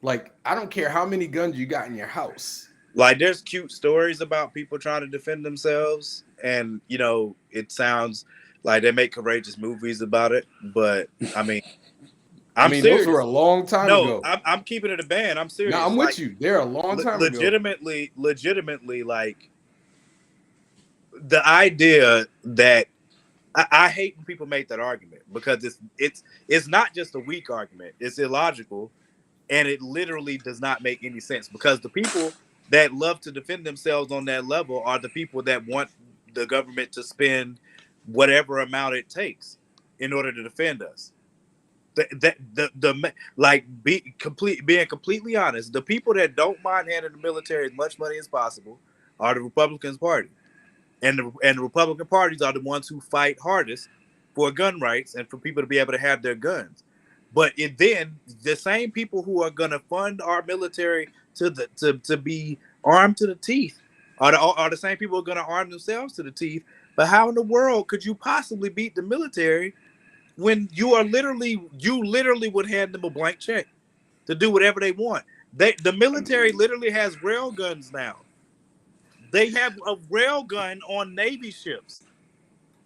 Like, I don't care how many guns you got in your house. Like, there's cute stories about people trying to defend themselves, and it sounds like they make courageous movies about it. But I mean, I I'm mean, those were serious. a long time No, ago. I'm keeping it a band. I'm No, serious. I'm Like, with you. They're a long time ago. legitimately, like the idea that I hate when people make that argument, because it's not just a weak argument. It's illogical, and it literally does not make any sense, because the people that love to defend themselves on that level are the people that want the government to spend whatever amount it takes in order to defend us. Being completely honest, the people that don't mind handing the military as much money as possible are the Republican Party, and the Republican parties are the ones who fight hardest for gun rights and for people to be able to have their guns. But then the same people who are going to fund our military to be armed to the teeth are the same people who are going to arm themselves to the teeth. But how in the world could you possibly beat the military when you literally would hand them a blank check to do whatever they want? The military literally has rail guns now. They have a rail gun on Navy ships.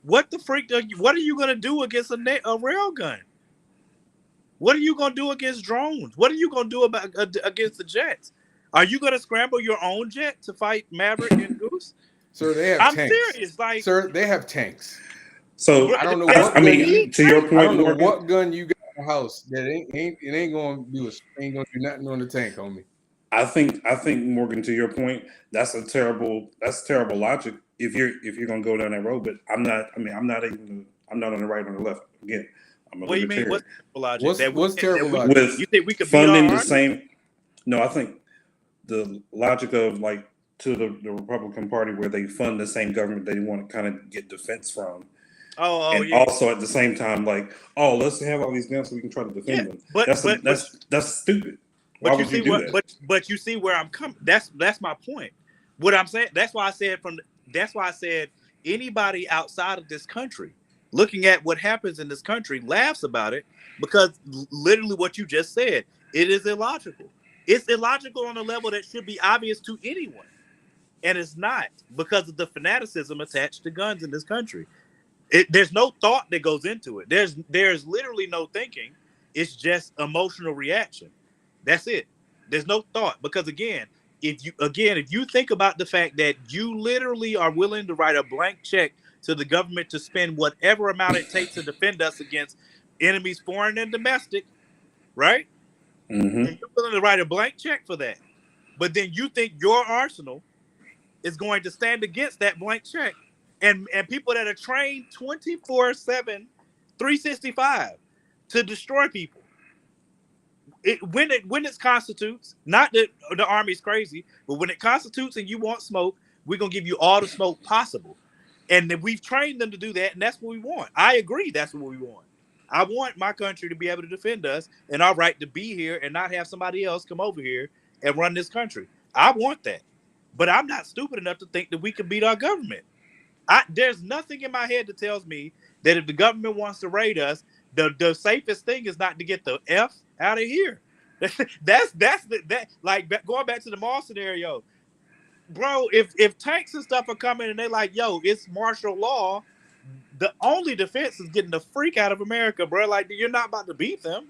What the freak? What are you going to do against a rail gun? What are you going to do against drones? What are you going to do against the jets? Are you going to scramble your own jet to fight Maverick and Goose? Sir, they have I'm tanks. serious. Like, sir, they have tanks. So I don't know that's what I gun mean, to your I point, don't know Morgan, what gun you got in the house that ain't gonna do nothing on the tank, homie. I think Morgan, to your point, that's terrible logic if you're gonna go down that road. But I'm not. I mean, I'm not on the right or the left. Again, I'm a what do you mean? libertarian. What's terrible logic? What's terrible logic? With You think we could beat funding our the army? same. No, I think the logic of like to the Republican Party, where they fund the same government they want to kind of get defense from. And Yeah. also at the same time, like, let's have all these guns so we can try to defend them. That's stupid. Why would you do that? But you see where I'm coming. That's my point. What I'm saying. That's why I said anybody outside of this country looking at what happens in this country laughs about it, because literally what you just said, it is illogical. It's illogical on a level that should be obvious to anyone, and it's not, because of the fanaticism attached to guns in this country. There's no thought that goes into it. There's literally no thinking. It's just emotional reaction. That's it. There's no thought, because if you think about the fact that you literally are willing to write a blank check to the government to spend whatever amount it takes to defend us against enemies, foreign and domestic, right? Mm-hmm. And you're willing to write a blank check for that, but then you think your arsenal is going to stand against that blank check, and people that are trained 24/7, 365 to destroy people. When it constitutes, not that the army's crazy, but when it constitutes and you want smoke, we're gonna give you all the smoke possible. And then we've trained them to do that, and that's what we want. I agree, that's what we want. I want my country to be able to defend us and our right to be here and not have somebody else come over here and run this country. I want that. But I'm not stupid enough to think that we can beat our government. There's nothing in my head that tells me that if the government wants to raid us, the safest thing is not to get the F out of here. That's like going back to the mall scenario, bro. If tanks and stuff are coming and they like, yo, it's martial law, the only defense is getting the freak out of America, bro. Like, you're not about to beat them.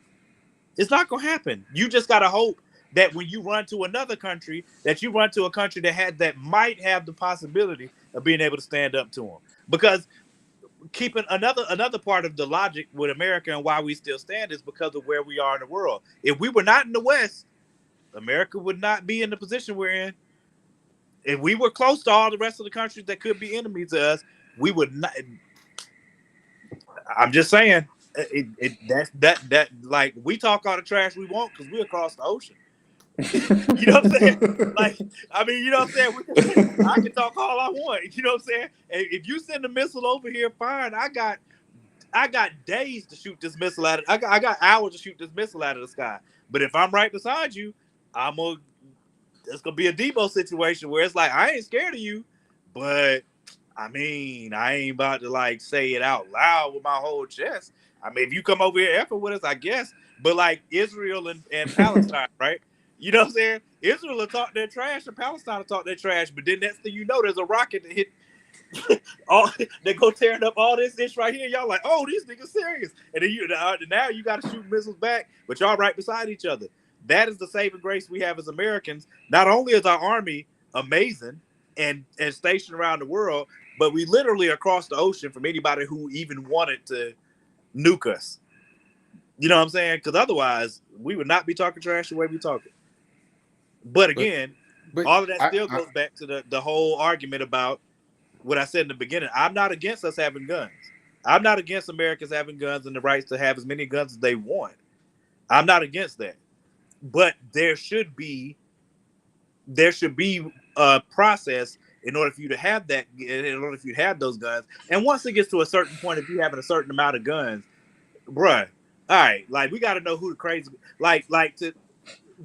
It's not gonna happen. You just gotta hope that when you run to another country, that you run to a country that might have the possibility of being able to stand up to them. Because keeping another part of the logic with America and why we still stand is because of where we are in the world. If we were not in the West, America would not be in the position we're in. If we were close to all the rest of the countries that could be enemies to us, we would not. I'm just saying, that like, we talk all the trash we want because we're across the ocean. You know what I'm saying? Like, I mean, you know what I'm saying? I can talk all I want. You know what I'm saying? And if you send a missile over here, fine. I got days to shoot this missile out of. I got hours to shoot this missile out of the sky. But if I'm right beside you, it's gonna be a Debo situation where it's like I ain't scared of you, but I mean I ain't about to like say it out loud with my whole chest. I mean, if you come over here effort with us, I guess. But like Israel and Palestine, right? You know what I'm saying? Israel will talk their trash and Palestine will talk their trash, but then next thing you know, there's a rocket that hit all they go tearing up all this right here. Y'all like, oh, these niggas serious. And then now you got to shoot missiles back, but y'all right beside each other. That is the saving grace we have as Americans. Not only is our army amazing and stationed around the world, but we literally across the ocean from anybody who even wanted to nuke us. You know what I'm saying? Because otherwise, we would not be talking trash the way we talk it. But again, all of that still goes back to the whole argument about what I said in the beginning. I'm not against us having guns. I'm not against Americans having guns and the rights to have as many guns as they want. I'm not against that. But there should be a process in order for you to have that, in order for you to have those guns. And once it gets to a certain point, if you're having a certain amount of guns, bruh, all right, like we got to know who the crazy, like to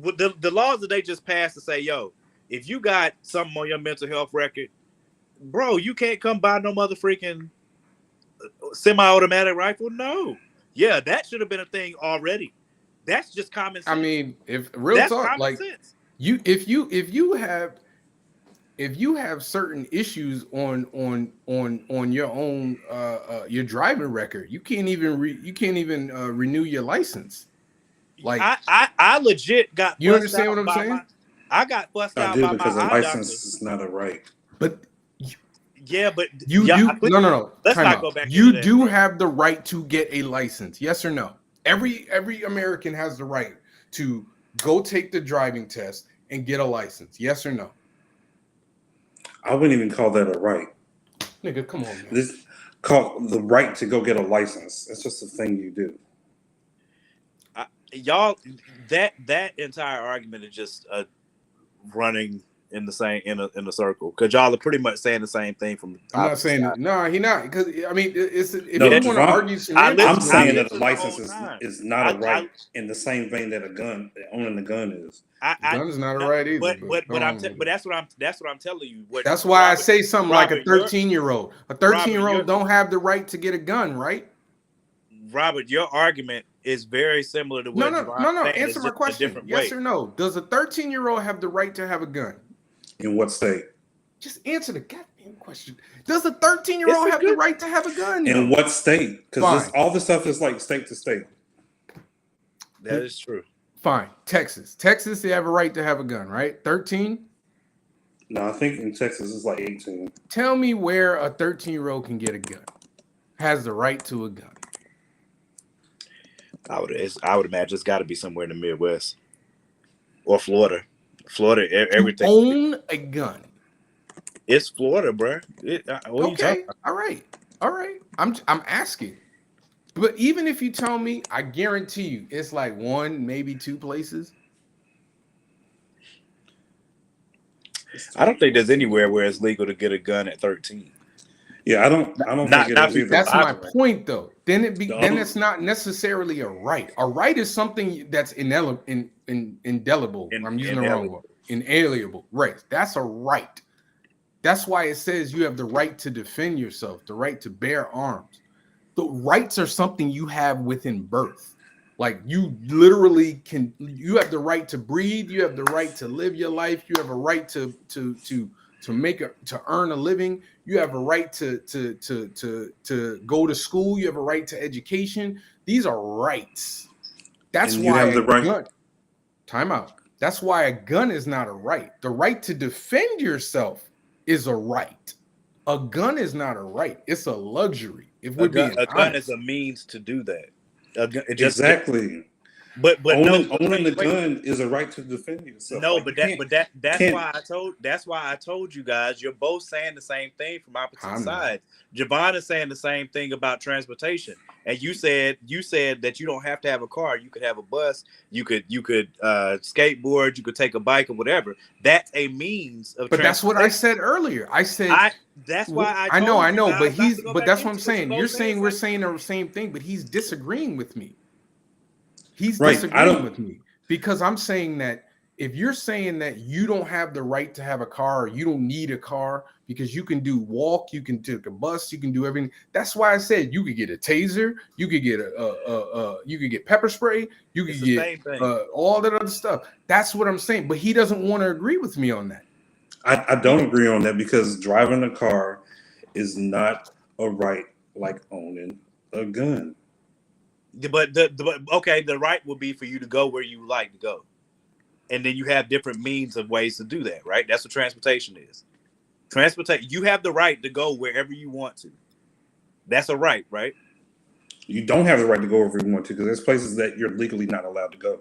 with the laws that they just passed to say, yo, if you got something on your mental health record, bro, you can't come buy no mother freaking semi-automatic rifle. No, yeah, that should have been a thing already. That's just common sense. I mean, if real that's talk, like sense. if you have certain issues on your own your driving record, you can't even renew your license. Like I legit got. You understand what I'm saying? I got fussed out by because my a eye license doctor. is not a right. But yeah, but no. Let's Time not out. go back. You do have the right to get a license. Yes or no? Every American has the right to go take the driving test and get a license. Yes or no? I wouldn't even call that a right. Nigga, come on, man. This called the right to go get a license. It's just a thing you do. Y'all, that entire argument is just running in the same in a circle, because y'all are pretty much saying the same thing from. I'm not saying that. No, he not, because I mean, if you want to argue, I'm saying that a license is not a right in the same vein that a gun, owning a gun is. Gun is not a right either. But that's what I'm telling you. That's why I say something like a 13-year-old. A 13-year-old don't have the right to get a gun, right? Robert, your argument is very similar to what no. Answer my question. Yes or no? Does a 13-year-old have the right to have a gun? In what state? Just answer the goddamn question. Does a 13-year-old have the right to have a gun? In what state? Because all this stuff is like state to state. That is true. Fine. Texas, they have a right to have a gun, right? 13? No, I think in Texas it's like 18. Tell me where a 13-year-old can get a gun. Has the right to a gun. I would imagine it's got to be somewhere in the Midwest or Florida. Florida, everything. Own a gun. It's Florida, bro. Okay. All right. I'm asking. But even if you tell me, I guarantee you, it's like one, maybe two places. I don't think there's anywhere where it's legal to get a gun at 13. Yeah, I don't think it is either. That's my point, though. Then it's not necessarily a right. A right is something that's indelible. I'm using the wrong word. Inalienable. Right. That's a right. That's why it says you have the right to defend yourself, the right to bear arms. The rights are something you have within birth. Like you literally you have the right to breathe. You have the right to live your life. You have a right to earn a living. You have a right to go to school. You have a right to education. These are rights. That's why you have the right. Time out. That's why a gun is not a right. The right to defend yourself is a right. A gun is not a right. It's a luxury. If we're being honest. A gun is a means to do that. Exactly. But owning no, owning the wait. gun is a right to defend yourself. No, Like, but you that's can't- why I told you guys you're both saying the same thing from opposite I'm not. sides. Javon is saying the same thing about transportation, and you said that you don't have to have a car. You could have a bus. You could skateboard. You could take a bike or whatever. That's a means of. But that's what I said earlier. I said That's why I know, told you guys but not to go back that's what I'm into it. saying. You You're both saying we're the saying the same thing, but he's disagreeing with me. He's Right, I disagreeing don't- with me because I'm saying that if you're saying that you don't have the right to have a car, or you don't need a car because you can walk, you can take a bus, you can do everything. That's why I said you could get a taser, you could get you could get pepper spray, you could It's the get same thing. all that other stuff. That's what I'm saying. But he doesn't want to agree with me on that. I don't agree on that because driving a car is not a right like owning a gun. But okay, the right will be for you to go where you like to go, and then you have different means of ways to do that. Right? That's what transportation is. You have the right to go wherever you want to. That's a right, right? You don't have the right to go wherever you want to because there's places that you're legally not allowed to go.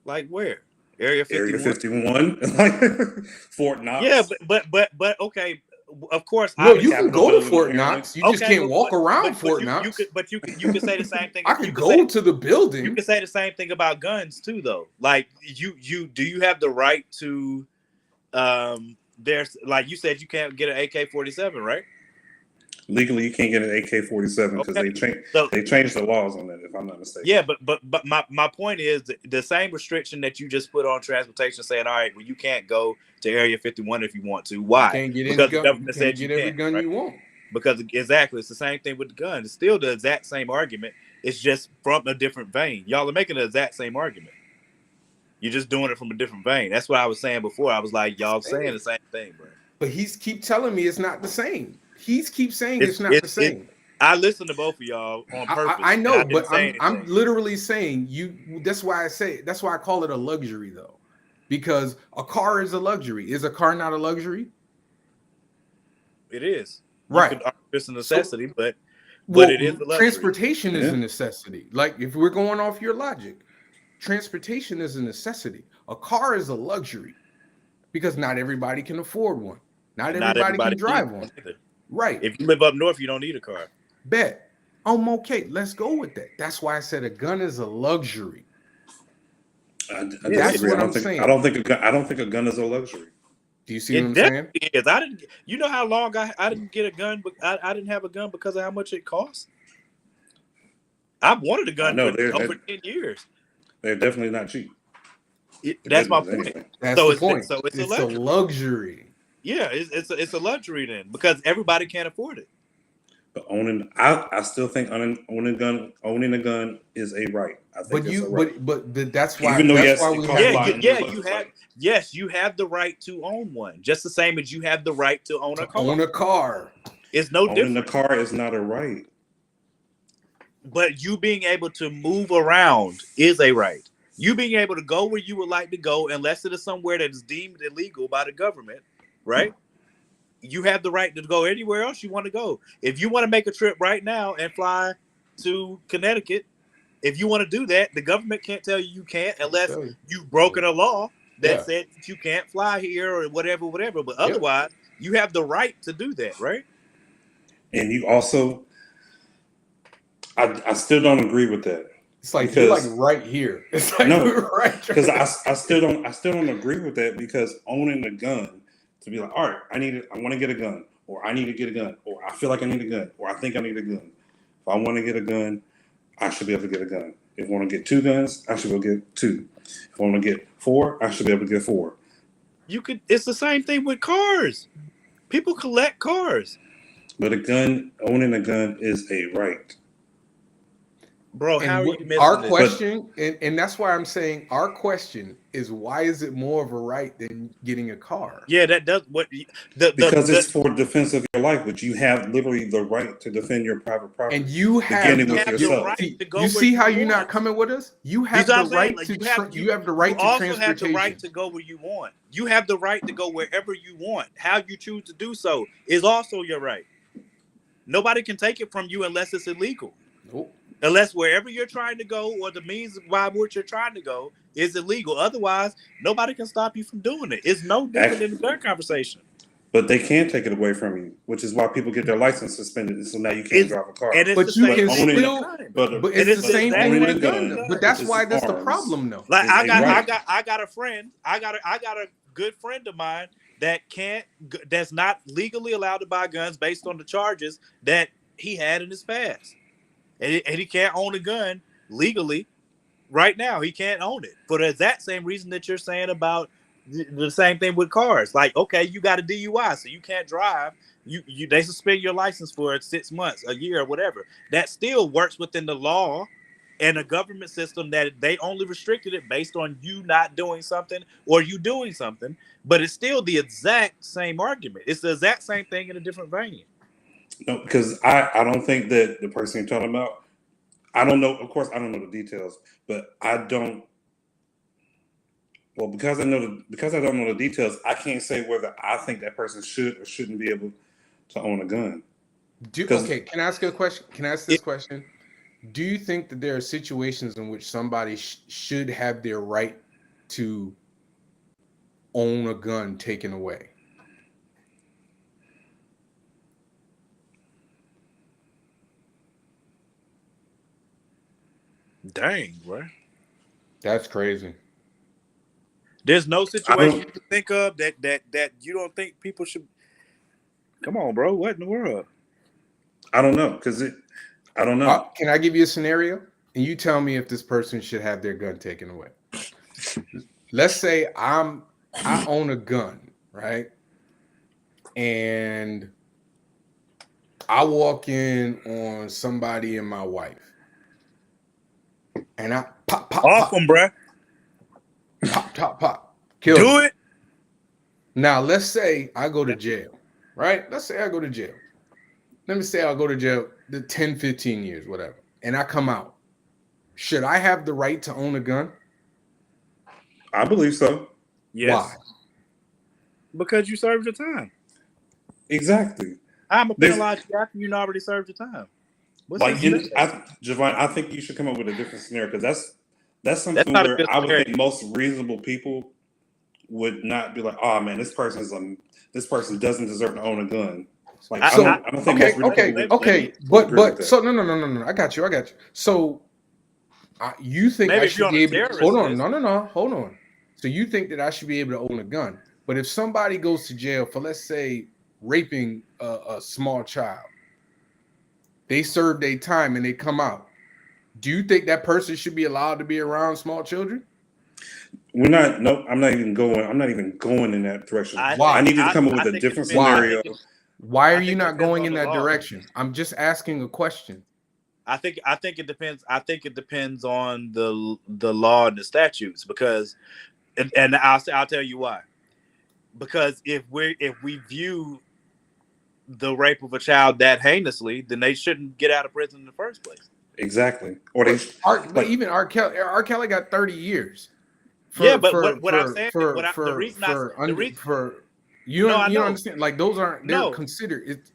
Like where? Area 51. Area 51, Fort Knox. Yeah, but okay. Of course, No, you can Capitol go to Building, Fort apparently. Knox. You just can't walk around Fort Knox. You could say the same thing. I could go to the building. You could say the same thing about guns too, though. Like you do you have the right to? There's like you said, you can't get an AK-47, right? Legally, you can't get an AK-47 because they changed the laws on that. If I'm not mistaken. Yeah, but my point is the same restriction that you just put on transportation, saying, all right, well, you can't go to Area 51 if you want to. Why? You can't get because the the government said you every can't, gun right? you want. Because exactly, it's the same thing with the gun. It's still the exact same argument. It's just from a different vein. Y'all are making the exact same argument. You're just doing it from a different vein. That's what I was saying before. I was like, y'all saying the same thing, bro. But he's keep telling me it's not the same. He's keep saying it's not the same. I listen to both of y'all on purpose. I know, but I'm literally saying you. That's why I call it a luxury though, because a car is a luxury. Is a car not a luxury? It is. Right. It's a necessity, but it is a luxury. Transportation is a necessity. Like if we're going off your logic, transportation is a necessity. A car is a luxury because not everybody can afford one. Not everybody can drive one. Right. If you live up north, you don't need a car. Bet. I'm okay. Let's go with that. That's why I said a gun is a luxury. That's what I'm saying. I don't think a gun is a luxury. Do you see what I'm saying? Is. I didn't. You know how long I didn't get a gun, but I didn't have a gun because of how much it cost. I wanted a gun for over 10 years. They're definitely not cheap. That's my point. That's the point. So it's a luxury. Yeah, it's a luxury then because everybody can't afford it. But I still think owning a gun is a right. I think it's a right. But that's why. Even though that's why we have you have the right to own one, just the same as you have the right to own a car. Own a car. It's no different. Owning a car is not a right. But you being able to move around is a right. You being able to go where you would like to go, unless it is somewhere that is deemed illegal by the government, right? You have the right to go anywhere else you want to go. If you want to make a trip right now and fly to Connecticut, if you want to do that, the government can't tell you can't unless you've broken a law that said that you can't fly here or whatever. But otherwise, you have the right to do that, right? And you also, I still don't agree with that. It's like you're like right here. It's like right because I still don't agree with that because owning a gun to be like, all right, I want to get a gun, or I need to get a gun, or I feel like I need a gun, or I think I need a gun. If I want to get a gun, I should be able to get a gun. If I want to get 2 guns, I should be able to get 2. If I want to get 4, I should be able to get 4. It's the same thing with cars. People collect cars. But owning a gun is a right. Bro, how are you missing our question, and that's why I'm saying our question is why is it more of a right than getting a car? Yeah, that does because it's for defense of your life, but you have literally the right to defend your private property. And you have the right to go. You see how you're not coming with us? You have the right to. You have the right to transportation. You also have the right to go where you want. You have the right to go wherever you want. How you choose to do so is also your right. Nobody can take it from you unless it's illegal. Nope. Unless wherever you're trying to go or the means by which you're trying to go is illegal. Otherwise, nobody can stop you from doing it. It's no different than the gun conversation. But they can take it away from you, which is why people get their license suspended, and so now you can't drive a car. And it's But the you same can thing with still, a gun. but And it's the same thing exact with a same gun. thing Though. with But a that's gun. why that's the Arms. problem, though. Like Is a right. I got a friend. I got a good friend of mine that's not legally allowed to buy guns based on the charges that he had in his past, and he can't own a gun legally right now. He can't own it for the exact same reason that you're saying about the same thing with cars. Like, okay, you got a DUI, so you can't drive. They suspend your license for 6 months, a year, or whatever. That still works within the law and a government system that they only restricted it based on you not doing something or you doing something. But it's still the exact same argument. It's the exact same thing in a different vein. No, because I don't think that the person you're talking about, I don't know. Of course, I don't know the details, but I don't. Well, because I don't know the details, I can't say whether I think that person should or shouldn't be able to own a gun. Okay, can I ask you a question? Can I ask this question? Do you think that there are situations in which somebody should have their right to own a gun taken away? Dang, bro. That's crazy. There's no situation you can think of that you don't think people should. Come on, bro. What in the world? I don't know I don't know. Can I give you a scenario and you tell me if this person should have their gun taken away? Let's say I own a gun, right? And I walk in on somebody and my wife, and I pop Off them, bro. pop. Kill Do them. it. Now let's say I go to jail, right? Let's say I go to jail. Let me say I'll go to jail the 10, 15 years, whatever, and I come out. Should I have the right to own a gun? I believe so. Yes. Why? Because you served your time. Exactly. I'm gonna penalize you after you already served your time. Javon, I think you should come up with a different scenario because that's something where I would think most reasonable people would not be like, oh man, this person doesn't deserve to own a gun. Like I don't think okay. But so no. I got you. So you think I should be able to hold on? No. Hold on. So you think that I should be able to own a gun? But if somebody goes to jail for, let's say, raping a small child, they serve their time and they come out. Do you think that person should be allowed to be around small children? I'm not even going in that direction. I need you to come up with a different scenario. Why are you not going in that direction? I'm just asking a question. I think it depends. I think it depends on the law and the statutes because, and I'll tell you why. Because if we view the rape of a child that heinously, then they shouldn't get out of prison in the first place. Exactly. Or even R. Kelly got 30 years. You don't understand. Like those aren't they're considered it.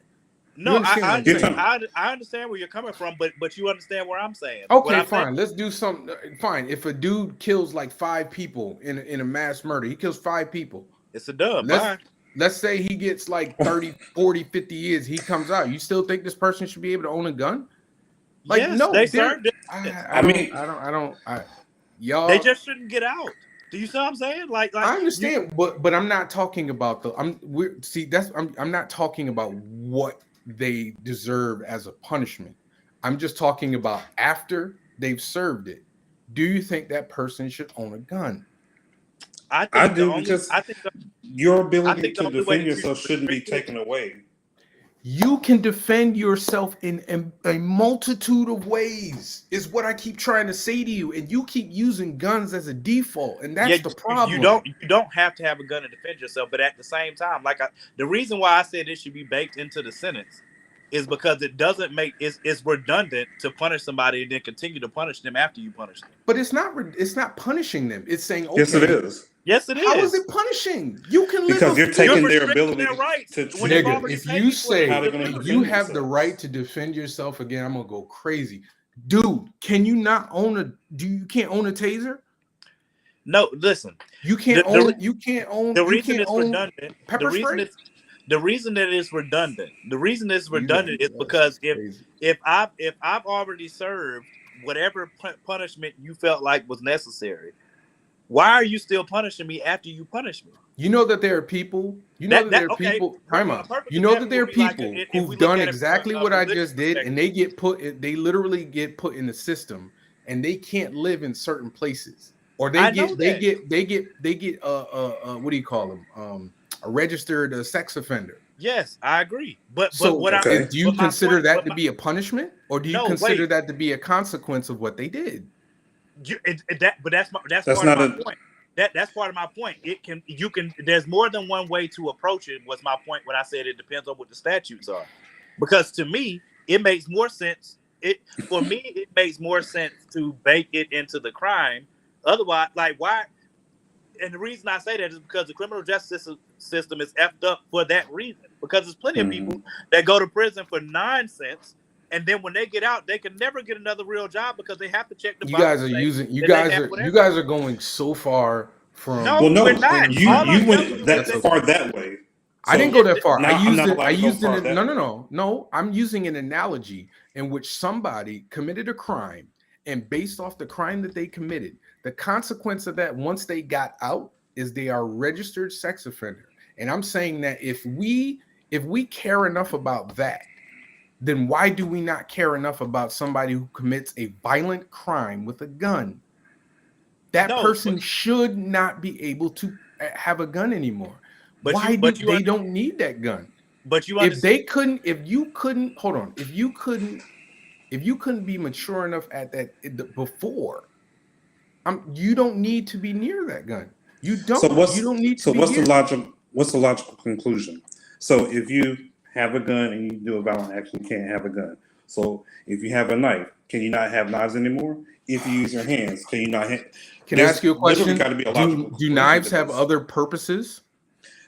No, I understand where you're coming from, but you understand where I'm saying. Okay, fine. Let's do something. Fine. If a dude kills like 5 people in a mass murder, he kills 5 people. It's a dub. Let's say he gets like 30, 40, 50 years. He comes out. You still think this person should be able to own a gun? Like, yes, no, they served it. Y'all. They just shouldn't get out. Do you see what I'm saying? Like I understand, but I'm not talking about I'm not talking about what they deserve as a punishment. I'm just talking about after they've served it. Do you think that person should own a gun? I do because your ability to defend yourself shouldn't be taken away. You can defend yourself in a multitude of ways, is what I keep trying to say to you. And you keep using guns as a default. And that's the problem. You don't have to have a gun to defend yourself. But at the same time, the reason why I said it should be baked into the sentence is because it doesn't it's redundant to punish somebody and then continue to punish them after you punish them. But it's not punishing them. It's saying, okay. Yes, it is. Yes, it is. How is it punishing? You can live because you're taking their ability to nigga, if you say you have the right to defend yourself again, I'm gonna go crazy. Dude, can you not own a? You can't own a taser? No, listen. You can't The- the own. re- You can't own. The You reason can't it's own redundant. pepper spray. The reason that it's redundant. The reason it's You redundant guys- is because that's crazy. if I've already served whatever punishment you felt like was necessary, why are you still punishing me after you punish me? You know that there are people. You know that there are okay. people. A Time out. perfect You know that example there are would be like people if we who've look done at it from exactly a what I religious just did, and perspective. they get put. They literally get put in the system, and they can't live in certain places, or I know they that. get what do you call them? A registered sex offender. Yes, I agree. But So, what Okay. do you but my consider point- that but to my- be a punishment, or do you No, consider wait. that to be a consequence of what they did? But that's That's part not of my a- point. That's part of my point. You can. There's more than one way to approach it. Was my point when I said it depends on what the statutes are, because to me it makes more sense. It makes more sense to bake it into the crime. Otherwise, like why? And the reason I say that is because the criminal justice system is effed up for that reason. Because there's plenty of people that go to prison for nonsense, and then when they get out, they can never get another real job because they have to check the You box guys are and say using. You that they guys have are. You whatever. guys are going so far from. No, Well, no, we're not. you All I'm you telling went you that is that- far that way. I didn't go that far. Now I I'm used not it. allowed I to go used far it. that way. No. I'm using an analogy in which somebody committed a crime, and based off the crime that they committed, the consequence of that once they got out is they are registered sex offender. And I'm saying that if we care enough about that, then why do we not care enough about somebody who commits a violent crime with a gun? That No, person should not be able to have a gun anymore. But Why you- but do you they under- don't need that gun? But you If understand. they couldn't, if you couldn't, hold on, if you couldn't be mature enough at that before, you don't need to be near that gun. You don't. You don't need to be what's near. What's the logical conclusion? So if you have a gun and you do a violent action, you can't have a gun. So if you have a knife, can you not have knives anymore? If you use your hands, can you not? Can I ask you a question? Got to be a logical Do conclusion knives to have this. other purposes?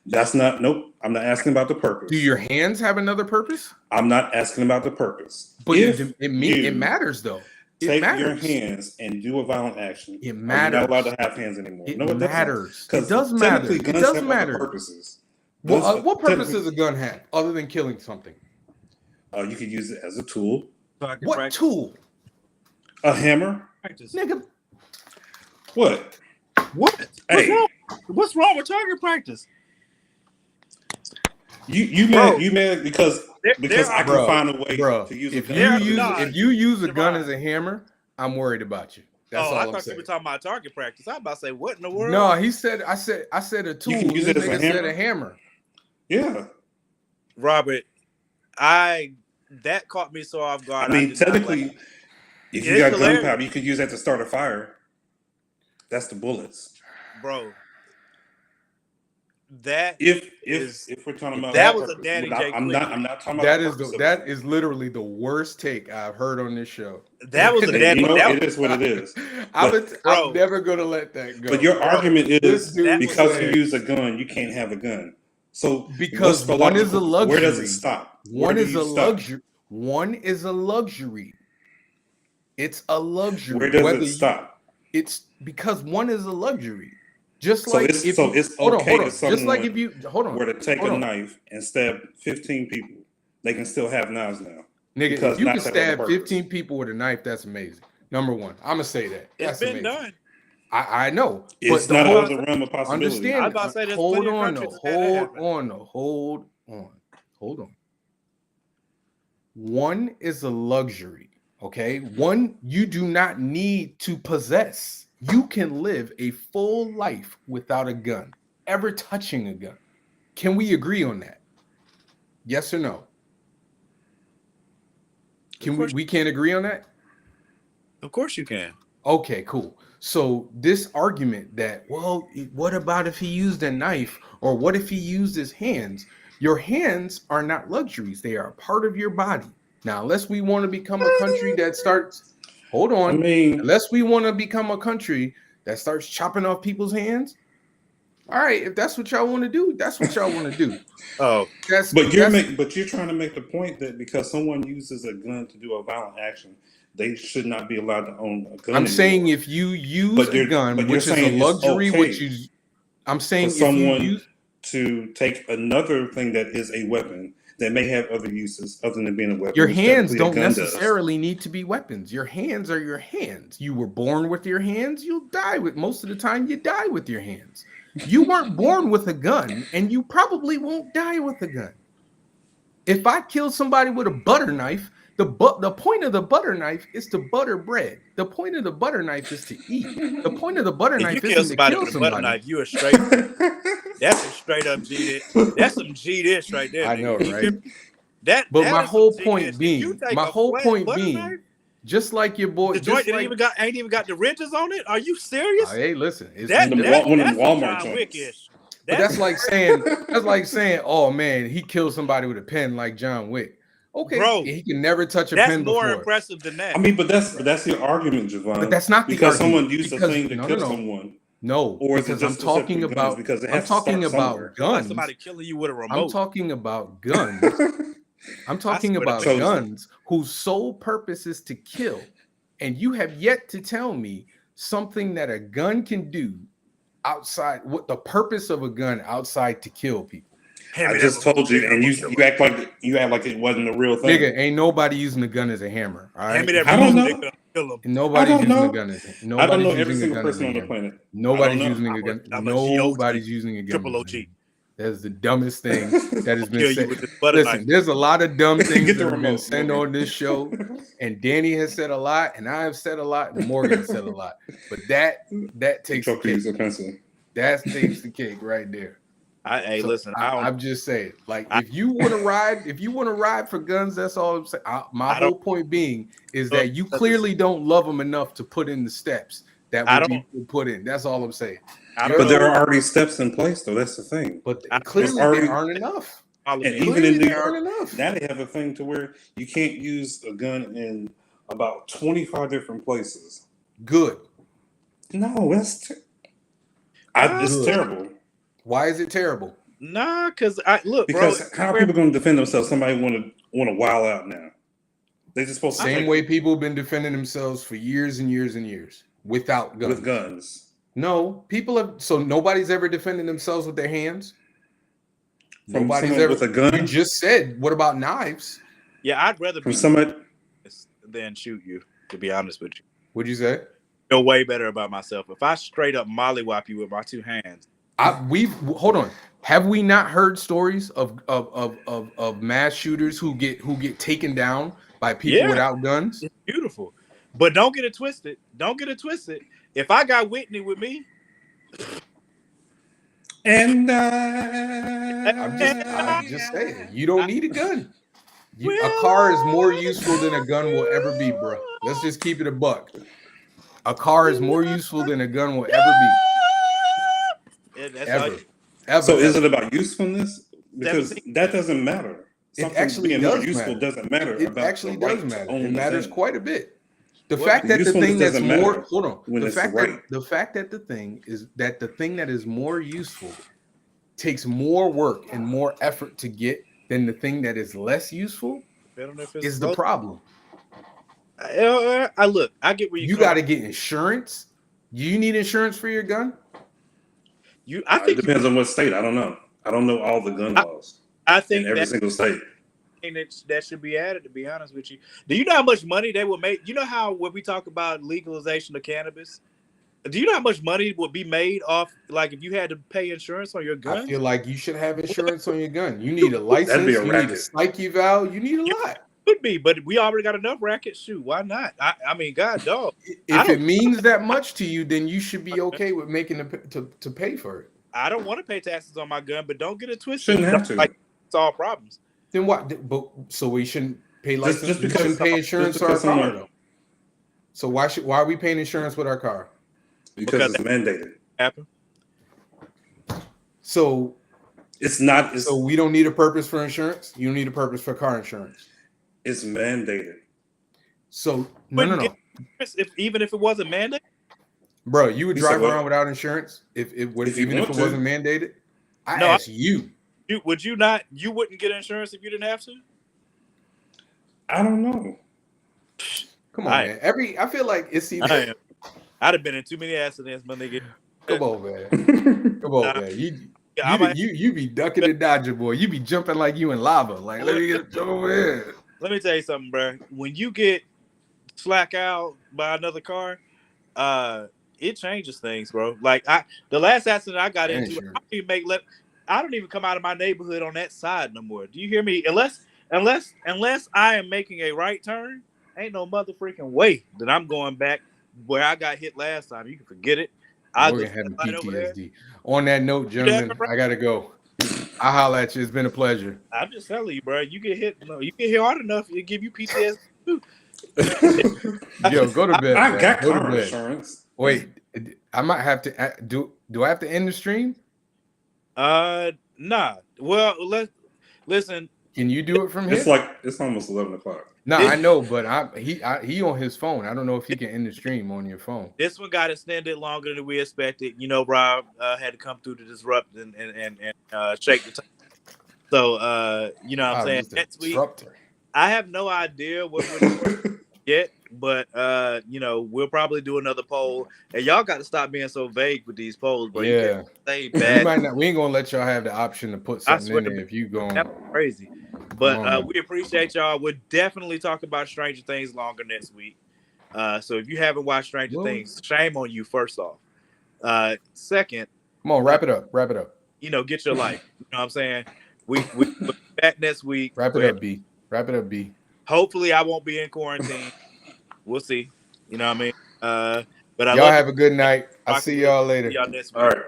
That's not. Nope. I'm not asking about the purpose. Do your hands have another purpose? I'm not asking about the purpose. But if it matters though. Take matters. your hands and do a violent action. It matters. You're not allowed to have hands anymore. It no, it matters. Doesn't. It does matter. It Guns does have matter. other purposes. What purpose does a gun have other than killing something? You could use it as a tool. What tool? A hammer. Practice. Nigga, What? What? Hey. What's wrong with target practice? You Bro. mad because I can find a way to use a gun. If you use a gun as a hammer, I'm worried about you. That's all I I'm thought saying. you were talking about target practice. I was about to say, what in the world? No, he said I said a tool. You can use This it as a nigga said a hammer. Yeah. Robert, that caught me so off guard. I mean, did not technically, like- if It's you got hilarious. gunpowder, you could use that to start a fire. That's the bullets. bro. That If we're talking about that was a purpose, Danny J. I'm Quick. not talking about That is literally the worst take I've heard on this show. That was a Danny. it is what it is. I'm bro. never gonna let that go. But your argument is dude because said- you use a gun, you can't have a gun. So Because what's the one is a logical- luxury. Where does it stop? Where One do is you a stop? luxury. One is a luxury. It's a luxury. Where does Whether it stop? It's because one is a luxury. Just So like it's if so you, it's hold on, okay hold on. to someone Just like if you hold on, were to take hold a on. knife and stab 15 people, they can still have knives now. Nigga, because if you not can that other stab purpose. 15 people with a knife, that's amazing. Number one, I'm gonna say that. It's That's been amazing. done. I know. It's but not the out whole, of the realm of possibility. understand. I was about to say there's hold plenty of on, countries though. that had that happen. Hold on. One is a luxury. Okay. One you do not need to possess. You can live a full life without a gun, ever touching a gun. Can we agree on that? Yes or no? We can't agree on that? Of course you can. Okay, cool. So this argument that, well, what about if he used a knife, or what if he used his hands? Your hands are not luxuries. They are a part of your body. Now, unless we want to become a country that starts, hold on. I mean, Unless we want to become a country that starts chopping off people's hands. All right, if that's what y'all want to do, that's what y'all want to do. Oh, but you're trying to make the point that because someone uses a gun to do a violent action, they should not be allowed to own a gun. I'm saying anymore. if you use a gun, but which you're is a saying it's luxury, okay which you, I'm saying for if you someone use, to take another thing that is a weapon that may have other uses other than being a weapon. your which hands technically a don't gun does. necessarily need to be weapons. Your hands are your hands. You were born with your hands. You'll die with, most of the time you die with your hands. You weren't born with a gun, and you probably won't die with a gun. If I kill somebody with a butter knife, the point of the butter knife is to butter bread. The point of the butter knife is to eat. The point of the butter If you knife kill isn't to somebody kill with a butter somebody. knife, you a straight. That's a straight up G. That's some G dish right there. I nigga. know, right? That. But that my is whole some point G-ish. being, If you take my a whole flat point butter being, knife, just like your boy, the joint just like, ain't even got the ridges on it. Are you serious? hey, listen, it's That, been that one of that's them some Walmart John joints. Wick-ish. but that's like saying, oh man, he killed somebody with a pen like John Wick. Okay, Bro, he can never touch a that's pen more before. impressive than that. I mean, but that's your argument, Javon. But that's not the because argument. someone used a Because thing to kill someone. No, Or is it because I'm just specifically talking guns? about Because it I'm has to start talking somewhere. about Like guns. somebody killing you with a remote. I'm talking about guns. I'm talking swear to about God. guns whose sole purpose is to kill. And you have yet to tell me something that a gun can do outside, what the purpose of a gun outside to kill people. Hand I me just that told you, remote, and nigga, you act like it wasn't a real thing. Nigga, ain't nobody using a gun as a hammer. All Hand right. me that I don't remote, know. nigga. Kill him. Nobody's I don't using a know. gun as I don't know nobody's every using a single gun as person a on the hammer. planet. Nobody's I don't using know. a gun. I'm a GOG, Nobody's using a gun. triple as a OG. hammer. That's the dumbest thing that has been Kill you said. with this butter Listen, knife. there's a lot of dumb things Get the that have been remote, said Morgan. on this show, and Danny has said a lot, and I have said a lot, and Morgan has said a lot. But that takes the Choke cake. use a pencil. That takes the cake right there. Hey, So listen, I'm just saying, like, if you want to ride for guns, that's all I'm saying. My whole point being is that you clearly don't love them enough to put in the steps that would be put in. That's all I'm saying. But there are already steps in place, though. That's the thing. But clearly there aren't enough. And even in New York, now they have a thing to where you can't use a gun in about 25 different places. Good. No, that's it's terrible. Why is it terrible? Nah, because because how are people going to defend themselves? Somebody want to wild out now. They just supposed to same way people have been defending themselves for years and years and years without guns. With guns. No, people have. So nobody's ever defended themselves with their hands. From Nobody's ever with a gun. You just said, what about knives? Yeah, I'd rather from somebody than shoot you. To be honest with you, what'd you say? Feel way better about myself if I straight up mollywop you with my two hands. Hold on. Have we not heard stories of mass shooters who get taken down by people without guns? It's beautiful, but don't get it twisted. If I got Whitney with me, and I'm just saying, you don't need a gun. A car is more useful than a gun will ever be, bro. Let's just keep it a buck. A car is more useful than a gun will ever be. Ever. So is it about usefulness? Because that doesn't matter. It actually does useful matter. doesn't matter. It actually does matter. It matters quite a bit. The Well, fact that the thing that's more matter hold on. when The it's fact right. that the fact that the thing is that the thing that is more useful takes more work and more effort to get than the thing that is less useful is the problem. I get where you got to get insurance. You need insurance for your gun. I think it depends on what state. I don't know. I don't know all the gun laws. I think in every single state. That should be added. To be honest with you, do you know how much money they would make? You know how when we talk about legalization of cannabis, do you know how much money would be made off? Like if you had to pay insurance on your gun, I feel like you should have insurance on your gun. You need a license. You need a psych eval. You need a lot. Could be, but we already got enough rackets. Shoot, why not? I mean, God, dog. If it means that much to you, then you should be okay with making to pay for it. I don't want to pay taxes on my gun, but don't get it twisted. Shouldn't have to. Like solve problems. Then what? But so we shouldn't pay license. Just because we shouldn't pay insurance on our car, though. So why are we paying insurance with our car? Because it's mandated. Happen. So it's not. So we don't need a purpose for insurance. You don't need a purpose for car insurance. It's mandated. So no. Even if it wasn't mandated, bro, you would drive around without insurance if it wasn't mandated. I ask you. Would you not? You wouldn't get insurance if you didn't have to. I don't know. Come on, man. I feel like it's either. I am. I'd have been in too many accidents, my nigga. Come on, man. Come on, man. You be ducking and dodging, boy. You be jumping like you in lava. Like, let me get over here. Let me tell you something, bro. When you get slack out by another car, it changes things, bro. Like the last accident I got into, I don't even come out of my neighborhood on that side no more. Do you hear me? Unless I am making a right turn, ain't no mother freaking way that I'm going back where I got hit last time. You can forget it. We're having PTSD. On that note, gentlemen, I gotta go. I'll holler at you. It's been a pleasure. I'm just telling you, bro. You get hit hard enough, it'll give you PTSD too. Yo, go to bed. I man. got go car to bed. insurance. Wait, I might have to do I have to end the stream? Nah. Well, listen. Can you do it from here? It's almost 11 o'clock. No, I know, but he on his phone. I don't know if he can end the stream on your phone. This one got extended longer than we expected. You know, Rob had to come through to disrupt and shake the time. So you know what I'm saying? Next week, I have no idea what we're doing yet, but you know, we'll probably do another poll. And y'all got to stop being so vague with these polls, bro. Yeah. You can't say bad. We ain't gonna let y'all have the option to put something in there if you go. That's crazy. But we appreciate y'all. We'll definitely talk about Stranger Things longer next week. So if you haven't watched Stranger Things, shame on you, first off. Second, come on, wrap it up. You know, get your life. You know what I'm saying? We'll be back next week. Wrap it up, B. Hopefully I won't be in quarantine. We'll see. You know what I mean? But y'all have a good night. I'll see y'all later. See y'all next week. All right.